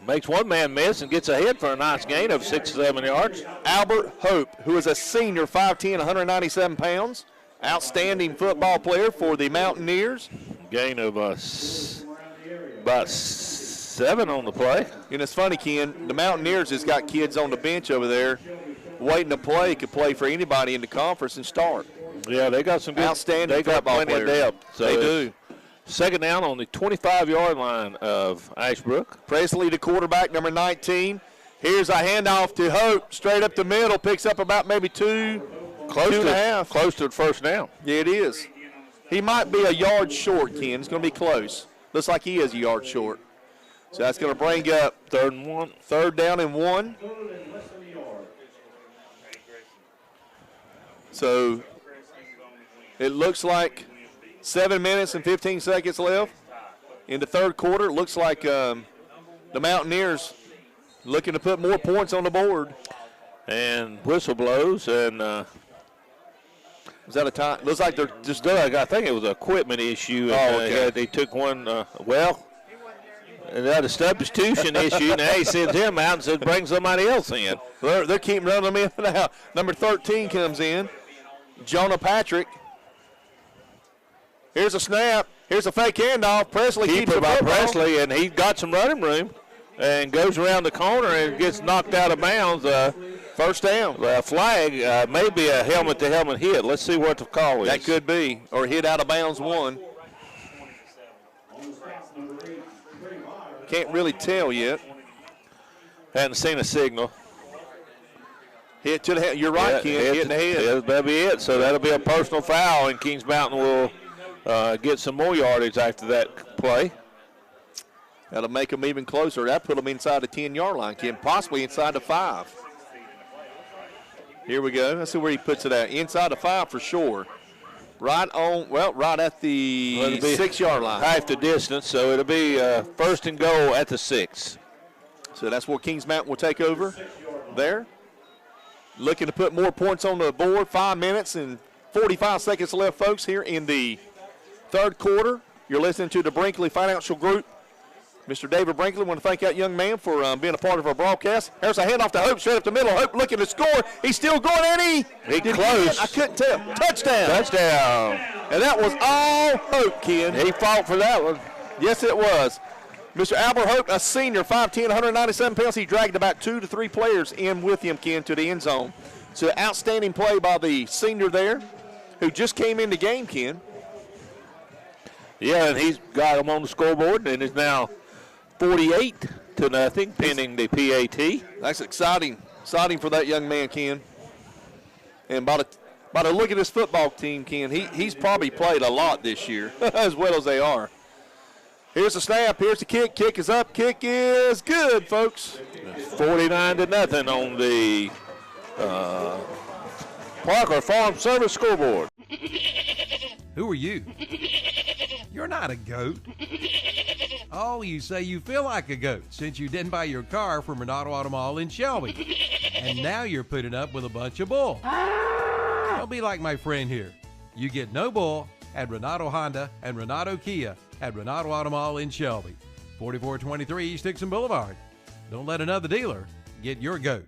makes one man miss and gets ahead for a nice gain of 6 or 7 yards. Albert Hope, who is a senior, 5'10", 197 pounds. Outstanding football player for the Mountaineers. Gain of about 7 on the play. And it's funny, Ken, the Mountaineers has got kids on the bench over there waiting to play, could play for anybody in the conference and start. Yeah, they got some good, outstanding they got football plenty players. of depth. So they do. Second down on the 25-yard line of Ashbrook. Presley, the quarterback, number 19. Here's a handoff to Hope, straight up the middle, picks up about maybe two and a half. Close to the first down. Yeah, it is. He might be a yard short, Ken. It's going to be close. Looks like he is a yard short. So that's going to bring up third down and 1. So it looks like 7 minutes and 15 seconds left in the third quarter. It looks like the Mountaineers looking to put more points on the board. And whistle blows, and is that a time? Looks like they're just done. I think it was an equipment issue. Okay. They took one, and that a substitution issue. Now he sends him out and says bring somebody else in. They're keeping running them in and out. Number 13 comes in, Jonah Patrick. Here's a snap. Here's a fake handoff. Presley keeps it by Presley, and he got some running room and goes around the corner and gets knocked out of bounds. First down. Flag, maybe a helmet-to-helmet hit. Let's see what the call is. That could be, or hit out of bounds 1. Can't really tell yet. Hadn't seen a signal. Hit to the head. You're right, Ken. Hit in the head. Yeah, that'll be it. So that'll be a personal foul, and Kings Mountain will get some more yardage after that play. That'll make them even closer. That put them inside the 10-yard line, Ken, possibly inside the 5. Here we go. Let's see where he puts it at. Inside the 5 for sure. Right at the 6-yard line. Half the distance, so it'll be first and goal at the 6. So that's where Kings Mountain will take over there. Looking to put more points on the board. 5 minutes and 45 seconds left, folks, here in the third quarter. You're listening to the Brinkley Financial Group. Mr. David Brinkley, want to thank that young man for being a part of our broadcast. There's a handoff to Hope, straight up the middle. Hope looking to score. He's still going, and he close. I couldn't tell. Touchdown. Touchdown. And that was all Hope, Ken. He fought for that one. Yes, it was. Mr. Albert Hope, a senior, 5'10", 197 pounds. He dragged about 2 to 3 players in with him, Ken, to the end zone. So outstanding play by the senior there, who just came in the game, Ken. Yeah, and he's got him on the scoreboard, and is now 48-0, pending the PAT. That's exciting for that young man, Ken. And by the look at this football team, Ken, he's probably played a lot this year, as well as they are. Here's the snap. Here's the kick. Kick is up. Kick is good, folks. 49-0 on the Parker Farm Service scoreboard. Who are you? You're not a goat. Oh, you say you feel like a goat since you didn't buy your car from Renato Auto Mall in Shelby. And now you're putting up with a bunch of bull. Don't be like my friend here. You get no bull at Renato Honda and Renato Kia at Renato Auto Mall in Shelby. 4423 East Dixon Boulevard. Don't let another dealer get your goat.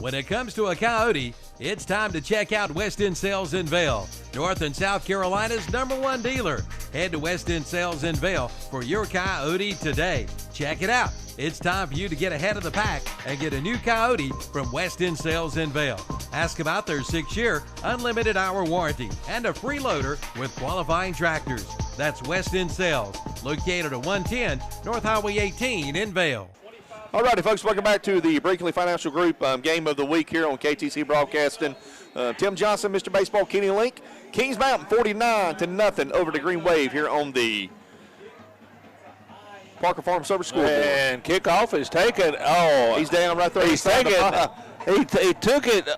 When it comes to a coyote, it's time to check out West End Sales in Vail, North and South Carolina's #1 dealer. Head to West End Sales in Vail for your coyote today. Check it out. It's time for you to get ahead of the pack and get a new coyote from West End Sales in Vail. Ask about their 6-year unlimited hour warranty and a free loader with qualifying tractors. That's West End Sales, located at 110 North Highway 18 in Vail. All righty, folks, welcome back to the Brinkley Financial Group Game of the Week here on KTC Broadcasting. Tim Johnson, Mr. Baseball, Kenny Link. Kings Mountain 49-0 over the Greenwave here on the Parker Farm Service School. And Kickoff is taken. Oh, he's down right there. He's taking. He took it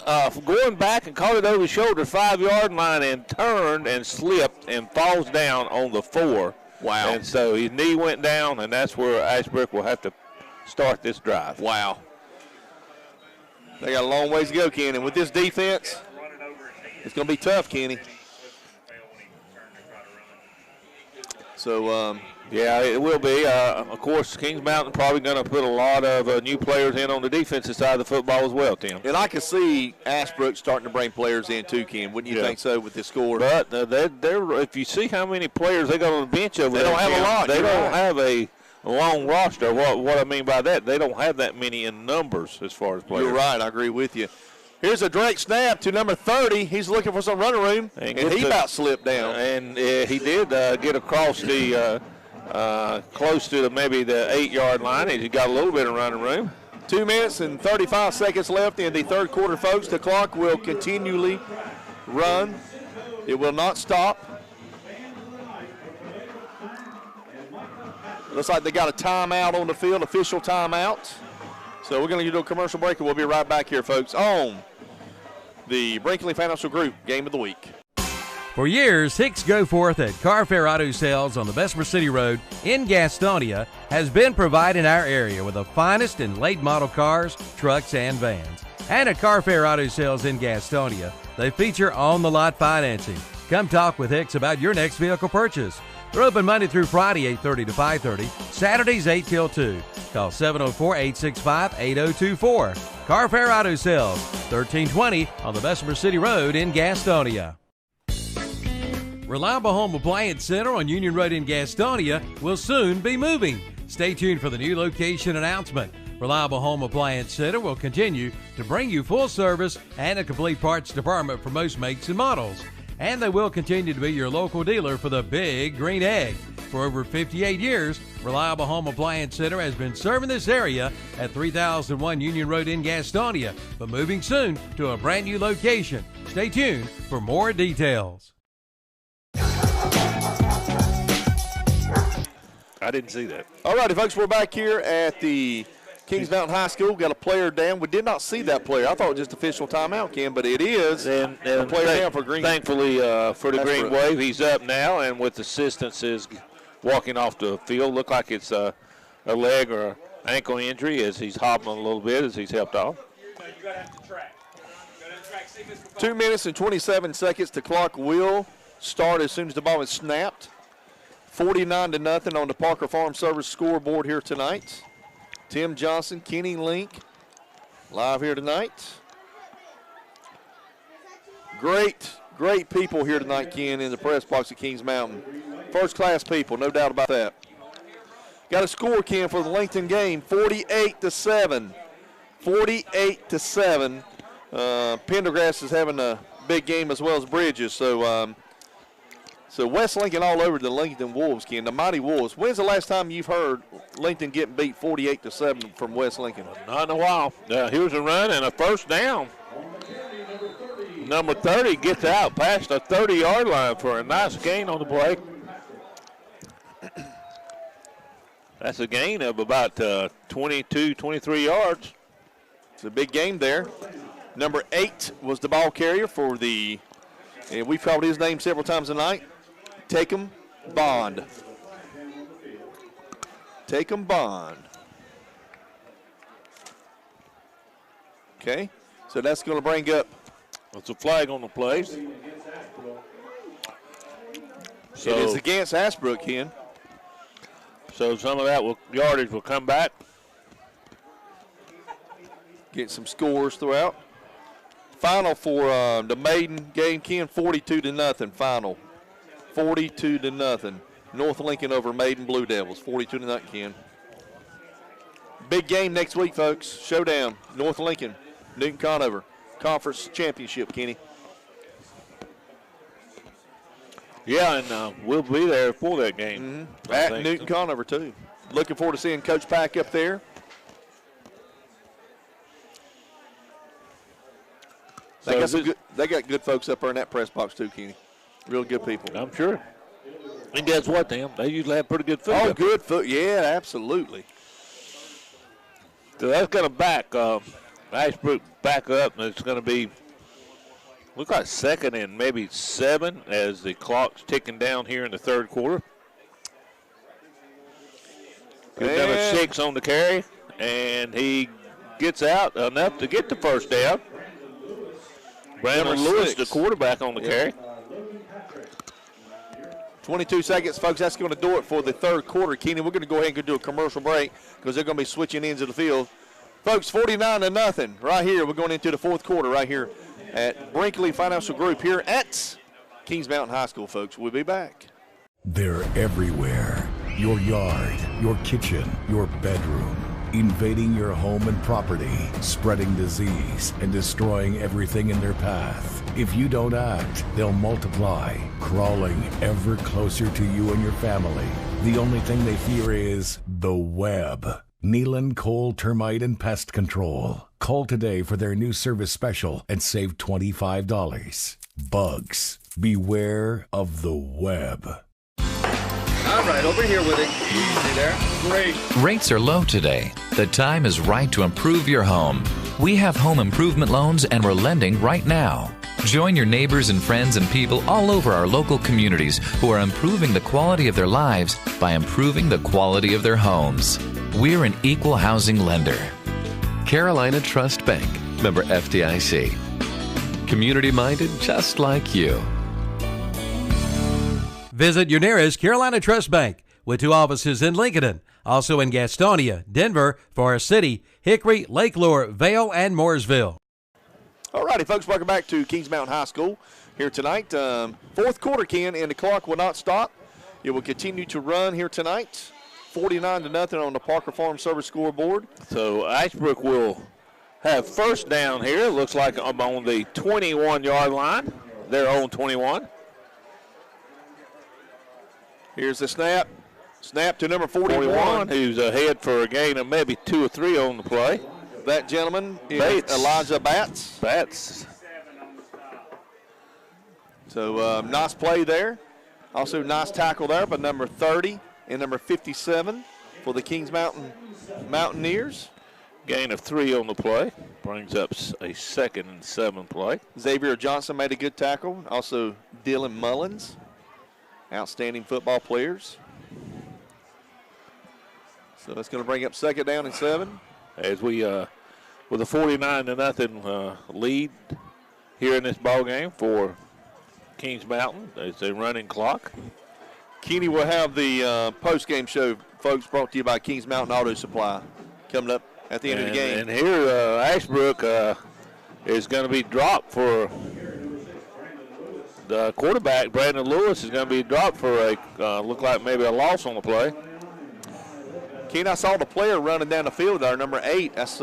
going back and caught it over his shoulder, 5-yard line, and turned and slipped and falls down on the 4. Wow. And so his knee went down, and that's where Ashbrook will have to start this drive. Wow. They got a long ways to go, Kenny. And with this defense, it's going to be tough, Kenny. So, yeah, it will be. Of course, Kings Mountain probably going to put a lot of new players in on the defensive side of the football as well, Tim. And I can see Ashbrook starting to bring players in too, Ken. Wouldn't you think so with this score? But if you see how many players they got on the bench over there, they don't have a lot. They don't have a long roster. What I mean by that, they don't have that many in numbers as far as players. You're right. I agree with you. Here's a direct snap to number 30. He's looking for some running room, and he about slipped down. And he did get across the close to maybe the 8-yard line. He got a little bit of running room. 2 minutes and 35 seconds left in the third quarter, folks. The clock will continually run. It will not stop. Looks like they got a timeout on the field, official timeout. So we're going to do a commercial break, and we'll be right back here, folks, on the Brinkley Financial Group Game of the Week. For years, Hicks Go Forth at Carfair Auto Sales on the Bessemer City Road in Gastonia has been providing our area with the finest in late model cars, trucks, and vans. And at Carfair Auto Sales in Gastonia, they feature on-the-lot financing. Come talk with Hicks about your next vehicle purchase. They're open Monday through Friday, 8:30 to 5:30, Saturdays 8 till 2. Call 704-865-8024. Carfair Auto Sales, 1320 on the Bessemer City Road in Gastonia. Reliable Home Appliance Center on Union Road in Gastonia will soon be moving. Stay tuned for the new location announcement. Reliable Home Appliance Center will continue to bring you full service and a complete parts department for most makes and models. And they will continue to be your local dealer for the Big Green Egg. For over 58 years, Reliable Home Appliance Center has been serving this area at 3001 Union Road in Gastonia, but moving soon to a brand new location. Stay tuned for more details. I didn't see that. All righty, folks, we're back here at the Kings Mountain High School. Got a player down. We did not see that player. I thought it was just official timeout, Ken, but it is a player down for Green. Thankfully for the Green Wave, he's up now, and with assistance is walking off the field. Look like it's a leg or ankle injury as he's hobbling a little bit as he's helped off. 2 minutes and 27 seconds. The clock will start as soon as the ball is snapped. 49-0 on the Parker Farm Service scoreboard here tonight. Tim Johnson, Kenny Link, live here tonight. Great people here tonight, Ken, in the press box at Kings Mountain. First-class people, no doubt about that. Got a score, Ken, for the Lincoln game, 48-7. 48-7. Pendergrass is having a big game as well as Bridges. So West Lincoln all over the Lincoln Wolves, Ken, the mighty Wolves. When's the last time you've heard Lincoln getting beat 48-7 from West Lincoln? Not in a while. Here's a run and a first down. Number 30 gets out past the 30-yard line for a nice gain on the play. That's a gain of about 22, 23 yards. It's a big game there. Number 8 was the ball carrier for the, and we've called his name several times tonight, Takem Bond. Takem Bond. Okay, so that's going to bring up. It's a flag on the play. So it is against Ashbrook, Ken. So some of that yardage will come back. Get some scores throughout. Final for the maiden game, Ken, 42-0 final. 42-0. North Lincoln over Maiden Blue Devils, 42-0, Ken. Big game next week, folks. Showdown, North Lincoln, Newton Conover. conference championship, Kenny. Yeah, and we'll be there for that game. At Newton Conover, too. Looking forward to seeing Coach Pack up there. They got good folks up there in that press box, too, Kenny. Real good people. I'm sure. And guess what, Tim? They usually have pretty good food. Oh, good food. Yeah, absolutely. So that's going to back Ashbrook back up, and it's going to be look like second and maybe 7 as the clock's ticking down here in the third quarter. Good number 6 on the carry, and he gets out enough to get the first down. Brandon Lewis, the quarterback, on the carry. 22 seconds, folks. That's going to do it for the third quarter. Kenny, we're going to go ahead and do a commercial break because they're going to be switching ends of the field. Folks, 49-0 right here. We're going into the fourth quarter right here at Brinkley Financial Group here at Kings Mountain High School, folks. We'll be back. They're everywhere. Your yard, your kitchen, your bedroom. Invading your home and property, spreading disease, and destroying everything in their path. If you don't act, they'll multiply, crawling ever closer to you and your family. The only thing they fear is the web. Nealon Cole Termite and Pest Control. Call today for their new service special and save $25. Bugs, beware of the web. All right, over here with it. Easy there. Great. Rates are low today. The time is right to improve your home. We have home improvement loans and we're lending right now. Join your neighbors and friends and people all over our local communities who are improving the quality of their lives by improving the quality of their homes. We're an equal housing lender. Carolina Trust Bank, member FDIC. Community-minded just like you. Visit your nearest Carolina Trust Bank with 2 offices in Lincoln, also in Gastonia, Denver, Forest City, Hickory, Lake Lure, Vale, and Mooresville. All righty, folks, welcome back to Kings Mountain High School here tonight. Fourth quarter, Ken, and the clock will not stop. It will continue to run here tonight. 49-0 on the Parker Farm Service scoreboard. So Ashbrook will have first down here. It looks like I'm on the 21-yard line. They're on 21. Here's the snap. Snap to number 41. Who's ahead for a gain of maybe 2 or 3 on the play. That gentleman is Elijah Batts. So nice play there. Also nice tackle there by number 30 and number 57 for the Kings Mountain Mountaineers. Gain of 3 on the play. Brings up a 2nd and 7 play. Xavier Johnson made a good tackle. Also Dylan Mullins. Outstanding football players. So that's going to bring up 2nd down and 7. As we, with a 49-0 lead here in this ball game for Kings Mountain. It's a running clock. Kenny will have the post-game show, folks, brought to you by Kings Mountain Auto Supply coming up at the end of the game. And here, Ashbrook is going to be dropped for the quarterback. Brandon Lewis is going to be dropped for a look like maybe a loss on the play. Ken, I saw the player running down the field there, number 8. That's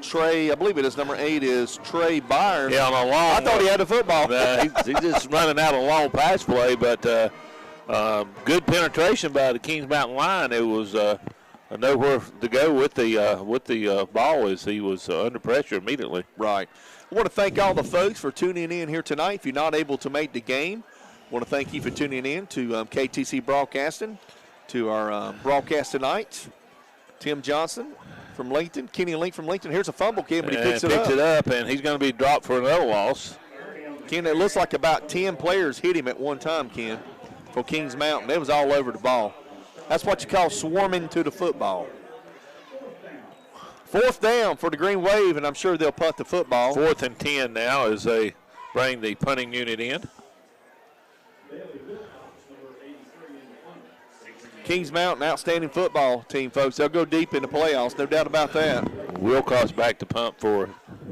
Trey. I believe it is number 8 is Trey Byron. Yeah, on a long. I thought he had the football. He's just running out a long pass play, but good penetration by the Kings Mountain line. It was nowhere to go with the ball as he was under pressure immediately. Right. I want to thank all the folks for tuning in here tonight. If you're not able to make the game, I want to thank you for tuning in to KTC Broadcasting, to our broadcast tonight. Tim Johnson from Lincoln, Kenny Link from Lincoln. Here's a fumble, Ken, but he picks it up. And he's going to be dropped for another loss. Ken, it looks like about 10 players hit him at one time, Ken, for Kings Mountain. They was all over the ball. That's what you call swarming to the football. 4th down for the Green Wave, and I'm sure they'll punt the football. 4th and 10 now as they bring the punting unit in. Kings Mountain, outstanding football team, folks. They'll go deep in the playoffs, no doubt about that. Wilcox back to punt for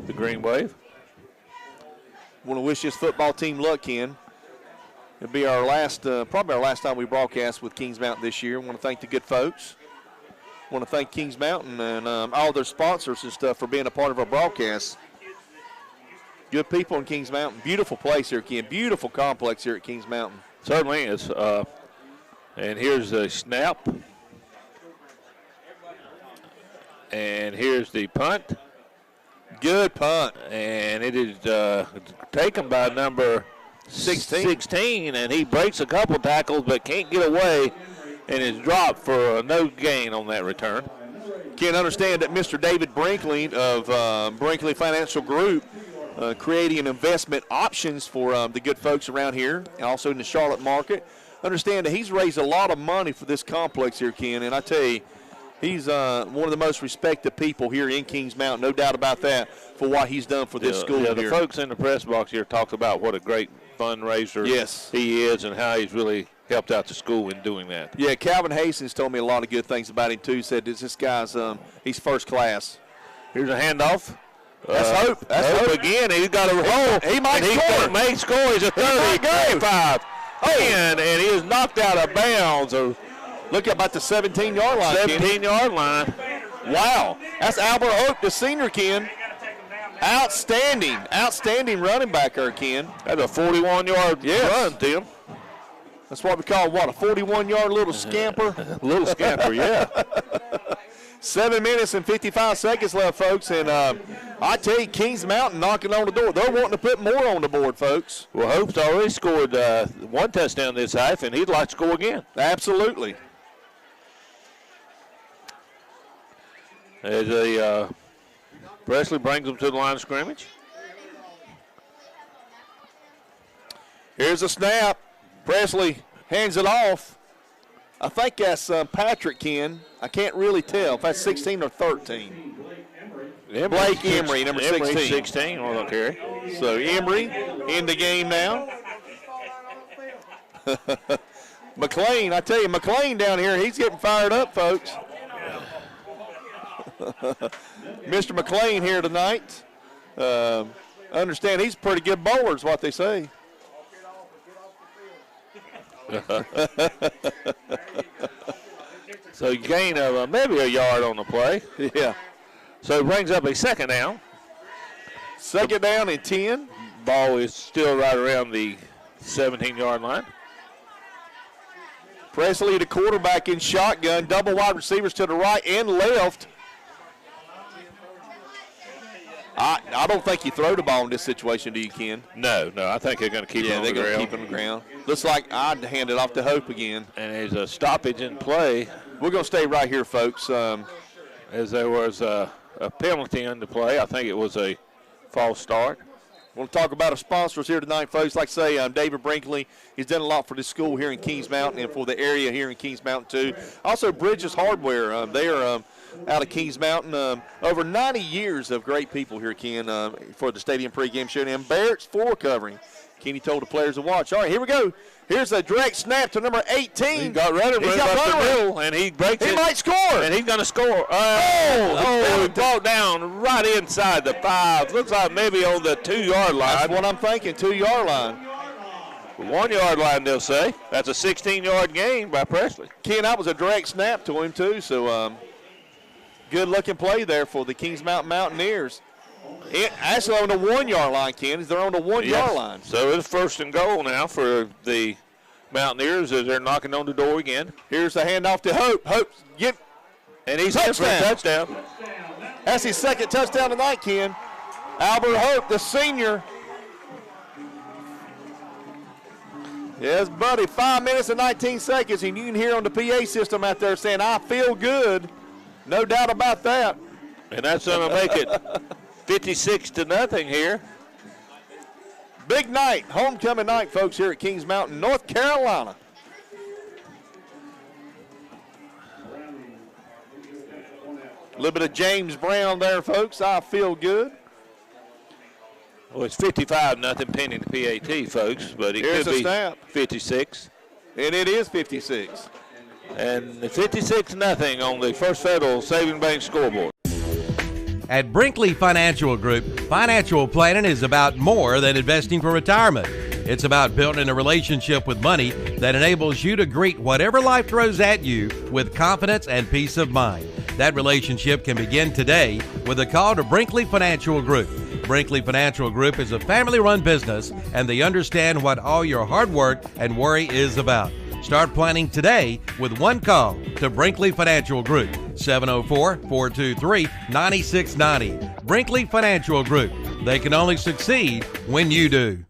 the Green Wave. Want to wish this football team luck, Ken. It'll be our last, probably our last time we broadcast with Kings Mountain this year. Want to thank the good folks. Want to thank Kings Mountain and all their sponsors and stuff for being a part of our broadcast. Good people in Kings Mountain. Beautiful place here, Ken. Beautiful complex here at Kings Mountain. Certainly is. And here's the snap. And here's the punt. Good punt. And it is taken by number 16, and he breaks a couple tackles but can't get away and is dropped for no gain on that return. Can't understand that Mr. David Brinkley of Brinkley Financial Group creating investment options for the good folks around here and also in the Charlotte market. Understand that he's raised a lot of money for this complex here, Ken, and I tell you, he's one of the most respected people here in Kings Mountain, no doubt about that, for what he's done for this school here. The folks in the press box here talk about what a great fundraiser he is and how he's really helped out the school in doing that. Yeah, Calvin Hastings told me a lot of good things about him, too. Said this guy's he's first class. Here's a handoff. That's Hope. That's Hope again. He's got a hole. He might score. He may score. He's a 30, 35. And he is knocked out of bounds. Look about the 17-yard line. 17-yard line. Wow. That's Albert Hope, the senior, Ken. Outstanding running back there, Ken. That's a 41-yard run, Tim. That's what we call, a 41-yard little scamper? Little scamper, yeah. 7 minutes and 55 seconds left, folks. And I tell you, Kings Mountain knocking on the door. They're wanting to put more on the board, folks. Well, Hope's already scored one touchdown this half, and he'd like to score again. Absolutely. As Presley brings them to the line of scrimmage. Here's a snap. Presley hands it off. I think that's Patrick, Ken. I can't really tell if that's 16 or 13. Blake Emery, number 16. 16 on the carry. So Emery in the game now. McLean, I tell you, McLean down here, he's getting fired up, folks. Mr. McLean here tonight. Understand he's a pretty good bowler is what they say. So you gain maybe a yard on the play. Yeah. So it brings up a second down. Second down and 10. Ball is still right around the 17-yard line. Presley, the quarterback in shotgun. Double wide receivers to the right and left. I don't think you throw the ball in this situation, do you, Ken? No. I think they're going to keep it on the ground. Yeah, they're going to keep it on the ground. Looks like I'd hand it off to Hope again. And there's a stoppage in play. We're going to stay right here, folks. As there was a penalty in the play. I think it was a false start. We'll talk about our sponsors here tonight, folks. Like I say, David Brinkley. He's done a lot for this school here in Kings Mountain and for the area here in Kings Mountain, too. Also, Bridges Hardware. They are out of Kings Mountain. Over 90 years of great people here, Ken, for the stadium pregame show. And Barrett's floor covering. Kenny told the players to watch. All right, here we go. Here's a direct snap to number 18. He got running right up the middle, and he breaks it. He might score. And he's going to sore. He brought down right inside the 5. Looks like maybe on the 2-yard line. That's what I'm thinking, 2-yard line. 1-yard line, they'll say. That's a 16-yard gain by Presley. Ken, that was a direct snap to him, too. So good-looking play there for the Kings Mountain Mountaineers. Actually on the 1-yard line, Ken. They're on the 1-yard line. So it's first and goal now for the Mountaineers as they're knocking on the door again. Here's the handoff to Hope. And he's in for a touchdown. That's his second touchdown tonight, Ken. Albert Hope, the senior. Yes, buddy, 5 minutes and 19 seconds, and you can hear on the PA system out there saying, I feel good. No doubt about that. And that's going to make it 56-0 here. Big night, homecoming night, folks, here at Kings Mountain, North Carolina. A little bit of James Brown there, folks. I feel good. Well, it's 55-0 pending the PAT, folks, but it Here's could be snap. 56. And it is 56. And 56-0 on the First Federal Savings Bank scoreboard. At Brinkley Financial Group, financial planning is about more than investing for retirement. It's about building a relationship with money that enables you to greet whatever life throws at you with confidence and peace of mind. That relationship can begin today with a call to Brinkley Financial Group. Brinkley Financial Group is a family-run business, and they understand what all your hard work and worry is about. Start planning today with one call to Brinkley Financial Group, 704-423-9690. Brinkley Financial Group. They can only succeed when you do.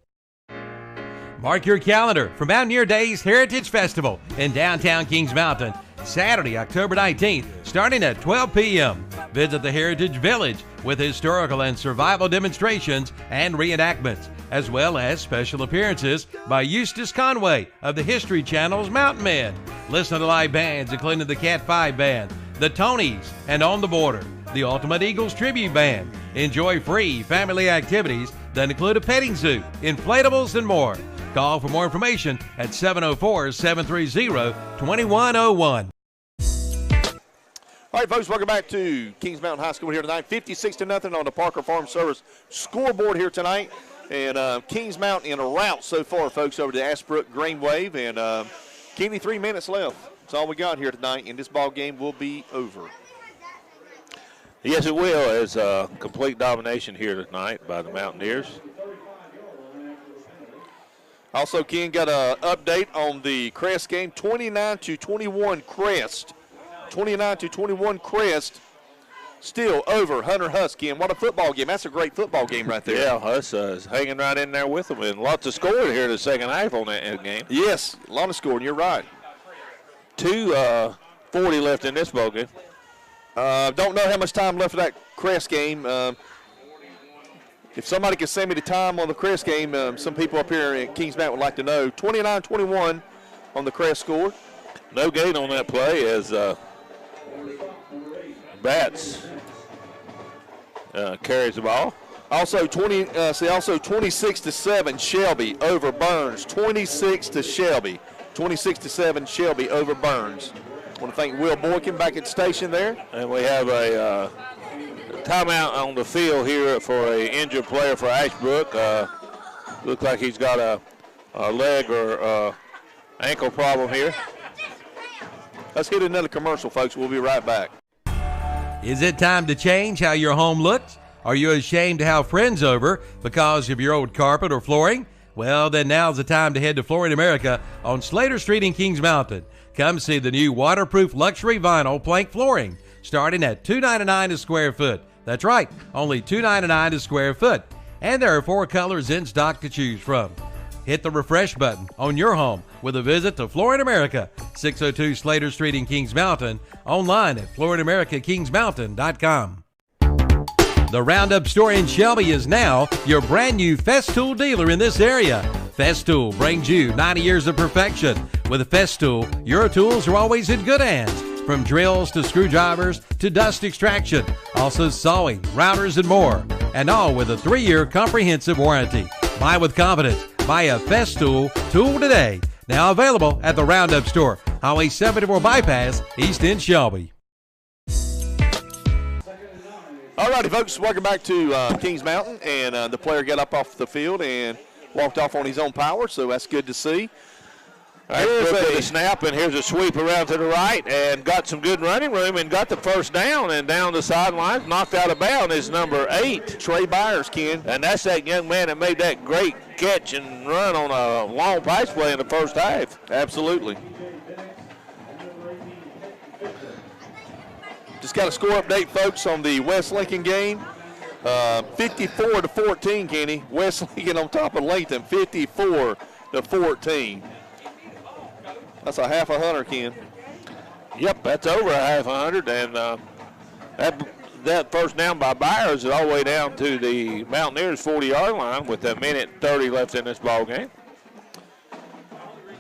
Mark your calendar for Mountaineer Days Heritage Festival in downtown Kings Mountain, Saturday, October 19th, starting at 12 p.m. Visit the Heritage Village with historical and survival demonstrations and reenactments, as well as special appearances by Eustace Conway of the History Channel's Mountain Men. Listen to live bands including the Cat 5 Band, the Tonys, and On the Border, the Ultimate Eagles Tribute Band. Enjoy free family activities that include a petting zoo, inflatables, and more. Call for more information at 704-730-2101. All right, folks, welcome back to Kings Mountain High School here tonight. 56-0 on the Parker Farm Service scoreboard here tonight. And Kings Mountain in a rout so far, folks, over to Ashbrook Greenwave. And Kenny, 3 minutes left. That's all we got here tonight, and this ball game will be over. Yes, it will, as complete domination here tonight by the Mountaineers. Also, Ken, got an update on the Crest game, 29-21 Crest. 29-21 Crest, still over Hunter Husky. And what a football game. That's a great football game right there. Yeah, Huss is hanging right in there with them. And lots of scoring here in the second half on that game. Yes, a lot of scoring. You're right. 2:40 left in this ball game. Don't know how much time left of that Crest game. If somebody can send me the time on the Crest game, some people up here in Kings Mountain would like to know. 29-21 on the Crest score. No gain on that play as Batts carries the ball. Also 26-7 Shelby over Burns. 26-7 Shelby over Burns. I want to thank Will Boykin back at the station there. And we have a timeout on the field here for an injured player for Ashbrook. Looks like he's got a leg or ankle problem here. Let's hit another commercial, folks. We'll be right back. Is it time to change how your home looks? Are you ashamed to have friends over because of your old carpet or flooring? Well, then now's the time to head to Flooring America on Slater Street in Kings Mountain. Come see the new waterproof luxury vinyl plank flooring, starting at $2.99 a square foot. That's right, only $2.99 a square foot. And there are 4 colors in stock to choose from. Hit the refresh button on your home with a visit to Flooring America, 602 Slater Street in Kings Mountain, online at FlooringAmericaKingsMountain.com. The Roundup store in Shelby is now your brand new Festool dealer in this area. Festool brings you 90 years of perfection. With Festool, your tools are always in good hands, from drills to screwdrivers to dust extraction, also sawing, routers, and more, and all with a 3-year comprehensive warranty. Buy with confidence. Buy a Festool tool today. Now available at the Roundup store, Highway 74 Bypass, East End, Shelby. All righty, folks, welcome back to Kings Mountain. And the player got up off the field and walked off on his own power, so that's good to see. Here's a snap, and here's a sweep around to the right, and got some good running room, and got the first down, and down the sideline, knocked out of bounds is number 8. Trey Byers, Ken. And that's that young man that made that great catch and run on a long pass play in the first half. Absolutely. Just got a score update, folks, on the West Lincoln game. 54-14, Kenny. West Lincoln on top of Layton, 54-14. That's a half a hunter, Ken. Yep, that's over a half 100, and that first down by Byers is all the way down to the Mountaineers' 40-yard line with a minute 30 left in this ball game.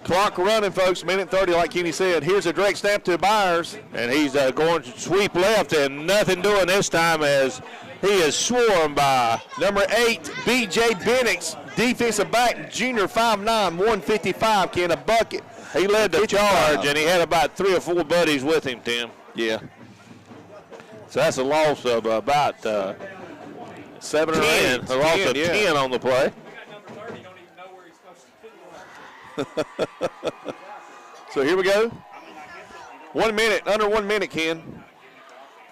Clock running, folks. Minute 30, like Kenny said. Here's a direct snap to Byers. And he's going to sweep left, and nothing doing this time as he is swarmed by number 8, B.J. Bennix, defensive back, junior, 5'9", 155, Ken, a bucket. He led the charge, and he had about 3 or 4 buddies with him, Tim. Yeah. So that's a loss of about 7 or 10. 8. A loss of 10 on the play. So here we go. 1 minute, under 1 minute, Ken.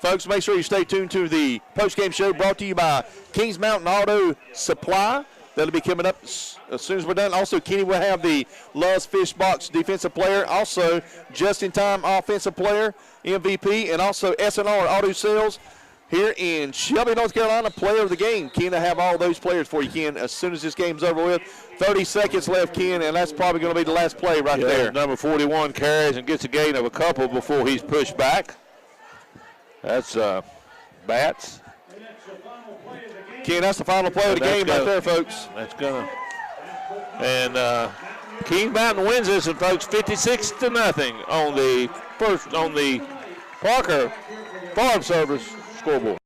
Folks, make sure you stay tuned to the post-game show brought to you by Kings Mountain Auto Supply. That'll be coming up as soon as we're done. Also, Kenny will have the Love's Fish Box defensive player, also just-in-time offensive player, MVP, and also S&R Auto Sales here in Shelby, North Carolina, player of the game. Ken, I have all those players for you, Ken, as soon as this game's over with. 30 seconds left, Ken, and that's probably going to be the last play right there. Number 41 carries and gets a gain of a couple before he's pushed back. That's Bats. Ken, that's the final play of the game right there, folks. That's going to. And Kings Mountain wins this, and folks, 56-0 on the Parker Farm Service scoreboard.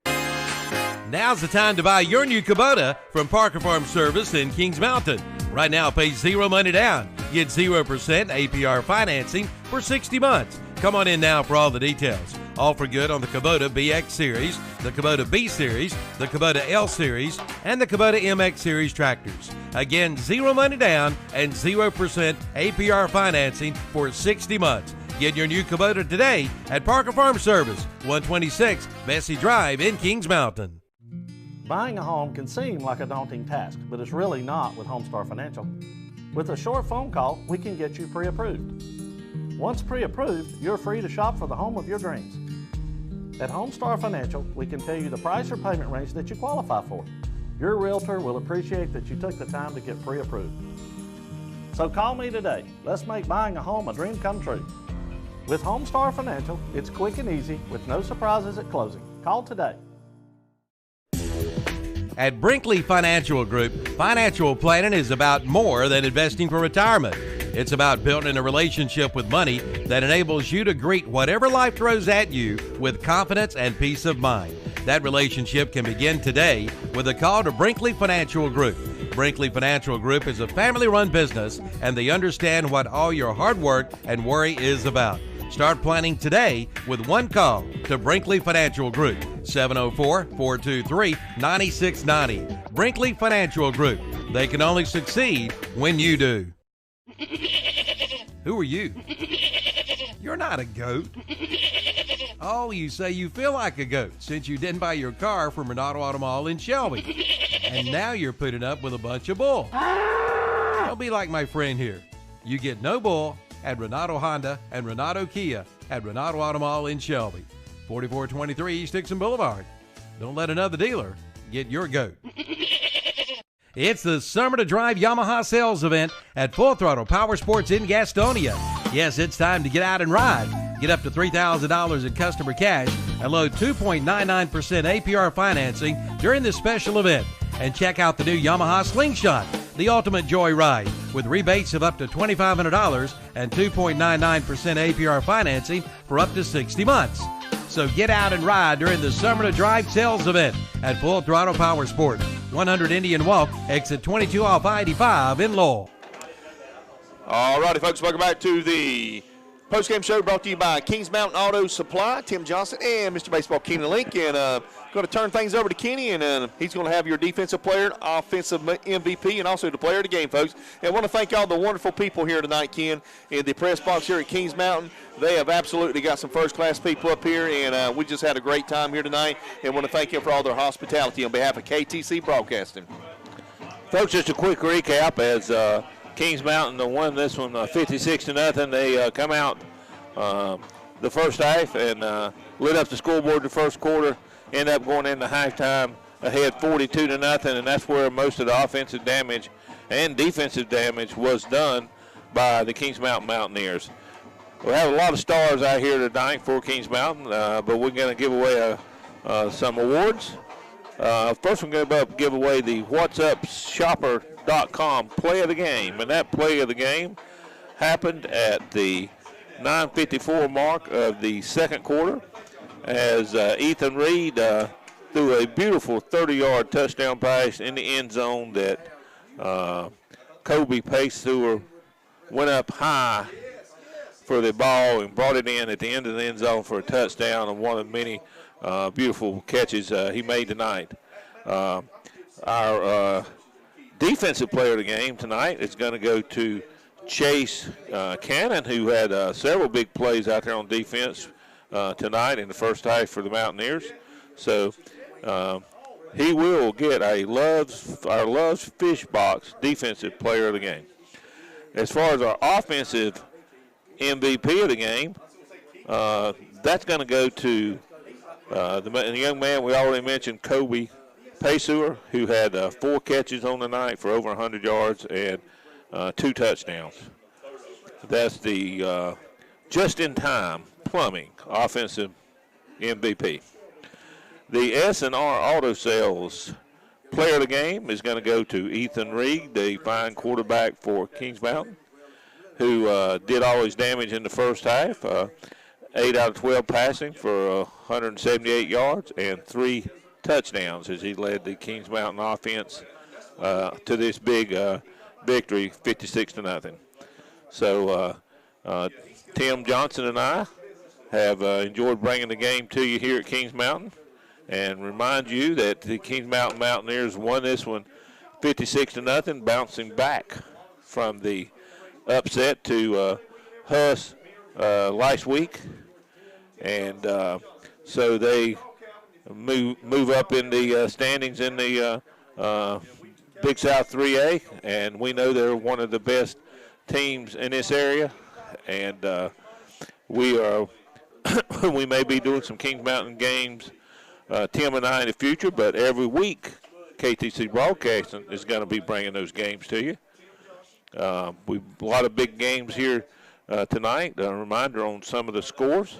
Now's the time to buy your new Kubota from Parker Farm Service in Kings Mountain. Right now, pay zero money down. Get 0% APR financing for 60 months. Come on in now for all the details. All for good on the Kubota BX Series, the Kubota B Series, the Kubota L Series, and the Kubota MX Series tractors. Again, zero money down and 0% APR financing for 60 months. Get your new Kubota today at Parker Farm Service, 126 Bessie Drive in Kings Mountain. Buying a home can seem like a daunting task, but it's really not with Homestar Financial. With a short phone call, we can get you pre-approved. Once pre-approved, you're free to shop for the home of your dreams. At Homestar Financial, we can tell you the price or payment range that you qualify for. Your realtor will appreciate that you took the time to get pre-approved. So call me today. Let's make buying a home a dream come true. With Homestar Financial, it's quick and easy with no surprises at closing. Call today. At Brinkley Financial Group, financial planning is about more than investing for retirement. It's about building a relationship with money that enables you to greet whatever life throws at you with confidence and peace of mind. That relationship can begin today with a call to Brinkley Financial Group. Brinkley Financial Group is a family-run business, and they understand what all your hard work and worry is about. Start planning today with one call to Brinkley Financial Group, 704-423-9690. Brinkley Financial Group. They can only succeed when you do. Who are you? You're not a goat. Oh, you say you feel like a goat since you didn't buy your car from Renato Auto Mall in Shelby. And now you're putting up with a bunch of bull. Don't be like my friend here. You get no bull at Renato Honda and Renato Kia at Renato Auto Mall in Shelby. 4423 East Dixon Boulevard. Don't let another dealer get your goat. It's the Summer to Drive Yamaha sales event at Full Throttle Power Sports in Gastonia. Yes, it's time to get out and ride. Get up to $3,000 in customer cash and load 2.99% APR financing during this special event. And check out the new Yamaha Slingshot, the ultimate joy ride, with rebates of up to $2,500 and 2.99% APR financing for up to 60 months. So get out and ride during the Summer to Drive sales event at Full Throttle Power Sports, 100 Indian Walk, exit 22 off I-85 in Lowell. All righty, folks, welcome back to the postgame show brought to you by Kings Mountain Auto Supply. Tim Johnson and Mr. Baseball Kenny Link. And going to turn things over to Kenny, and he's going to have your defensive player, offensive MVP, and also the player of the game, folks. And I want to thank all the wonderful people here tonight, Ken, in the press box here at Kings Mountain. They have absolutely got some first-class people up here, and we just had a great time here tonight. And want to thank them for all their hospitality on behalf of KTC Broadcasting. Folks, just a quick recap as Kings Mountain won this one 56-0. They come out the first half and lit up the scoreboard the first quarter, end up going into halftime ahead 42-0, and that's where most of the offensive damage and defensive damage was done by the Kings Mountain Mountaineers. We have a lot of stars out here tonight for Kings Mountain, but we're going to give away some awards. First, we're going to give away the What'sUpShopper.com play of the game, and that play of the game happened at the 9:54 mark of the second quarter as Ethan Reed threw a beautiful 30-yard touchdown pass in the end zone that Kobe Pace threw went up high for the ball and brought it in at the end of the end zone for a touchdown, and one of the many beautiful catches he made tonight. Our defensive player of the game tonight is going to go to Chase Cannon, who had several big plays out there on defense tonight in the first half for the Mountaineers. So he will get our Love's Fish Box Defensive Player of the Game. As far as our offensive MVP of the game, that's going to go to the young man we already mentioned, Kobe Paysewer, who had 4 catches on the night for over 100 yards and 2 touchdowns. That's the just-in-time plumbing offensive MVP. The S&R Auto Sales Player of the Game is going to go to Ethan Reed, the fine quarterback for Kings Mountain, who did all his damage in the first half. 8 out of 12 passing for 178 yards and 3 touchdowns as he led the Kings Mountain offense to this big victory, 56-0. So Tim Johnson and I have enjoyed bringing the game to you here at Kings Mountain, and remind you that the Kings Mountain Mountaineers won this one 56-0, bouncing back from the upset to Huss last week, and so they move up in the standings in the Big South 3A, and we know they're one of the best teams in this area, and we may be doing some Kings Mountain games, Tim and I, in the future, but every week KTC Broadcasting is going to be bringing those games to you. A lot of big games here tonight. A reminder on some of the scores.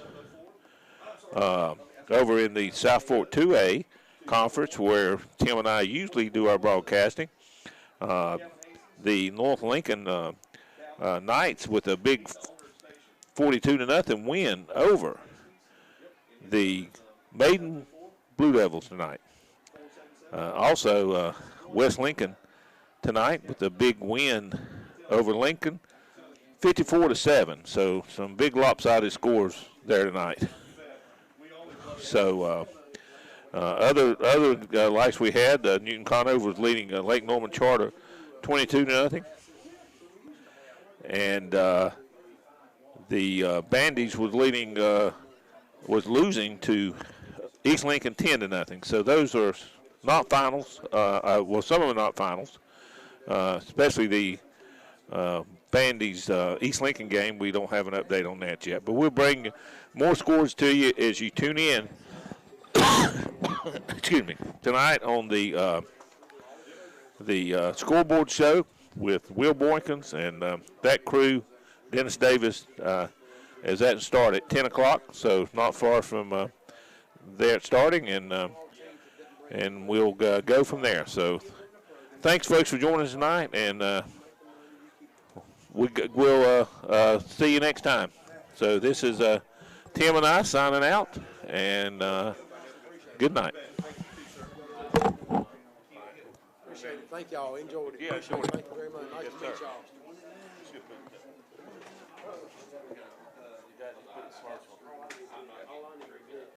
Over in the South Fork 2A conference, where Tim and I usually do our broadcasting, the North Lincoln Knights with a big 42-0 win over the Maiden Blue Devils tonight. Also, West Lincoln tonight with a big win over Lincoln, 54-7. So some big lopsided scores there tonight. So other likes we had, Newton Conover was leading Lake Norman Charter 22-0, and the Bandies was losing to East Lincoln 10-0. So those are not finals. Well, some of them are not finals, especially the Bandies East Lincoln game. We don't have an update on that yet, but we'll bring more scores to you as you tune in. Excuse me, tonight on the scoreboard show with Will Boykins and that crew, Dennis Davis, as that start at 10 o'clock. So not far from there starting, and we'll go from there. So thanks, folks, for joining us tonight, and we'll see you next time. So this is Tim and I signing out, and good night. Appreciate it. Thank y'all. Enjoyed it. Yeah, appreciate it. Thank you very much. Nice to meet y'all.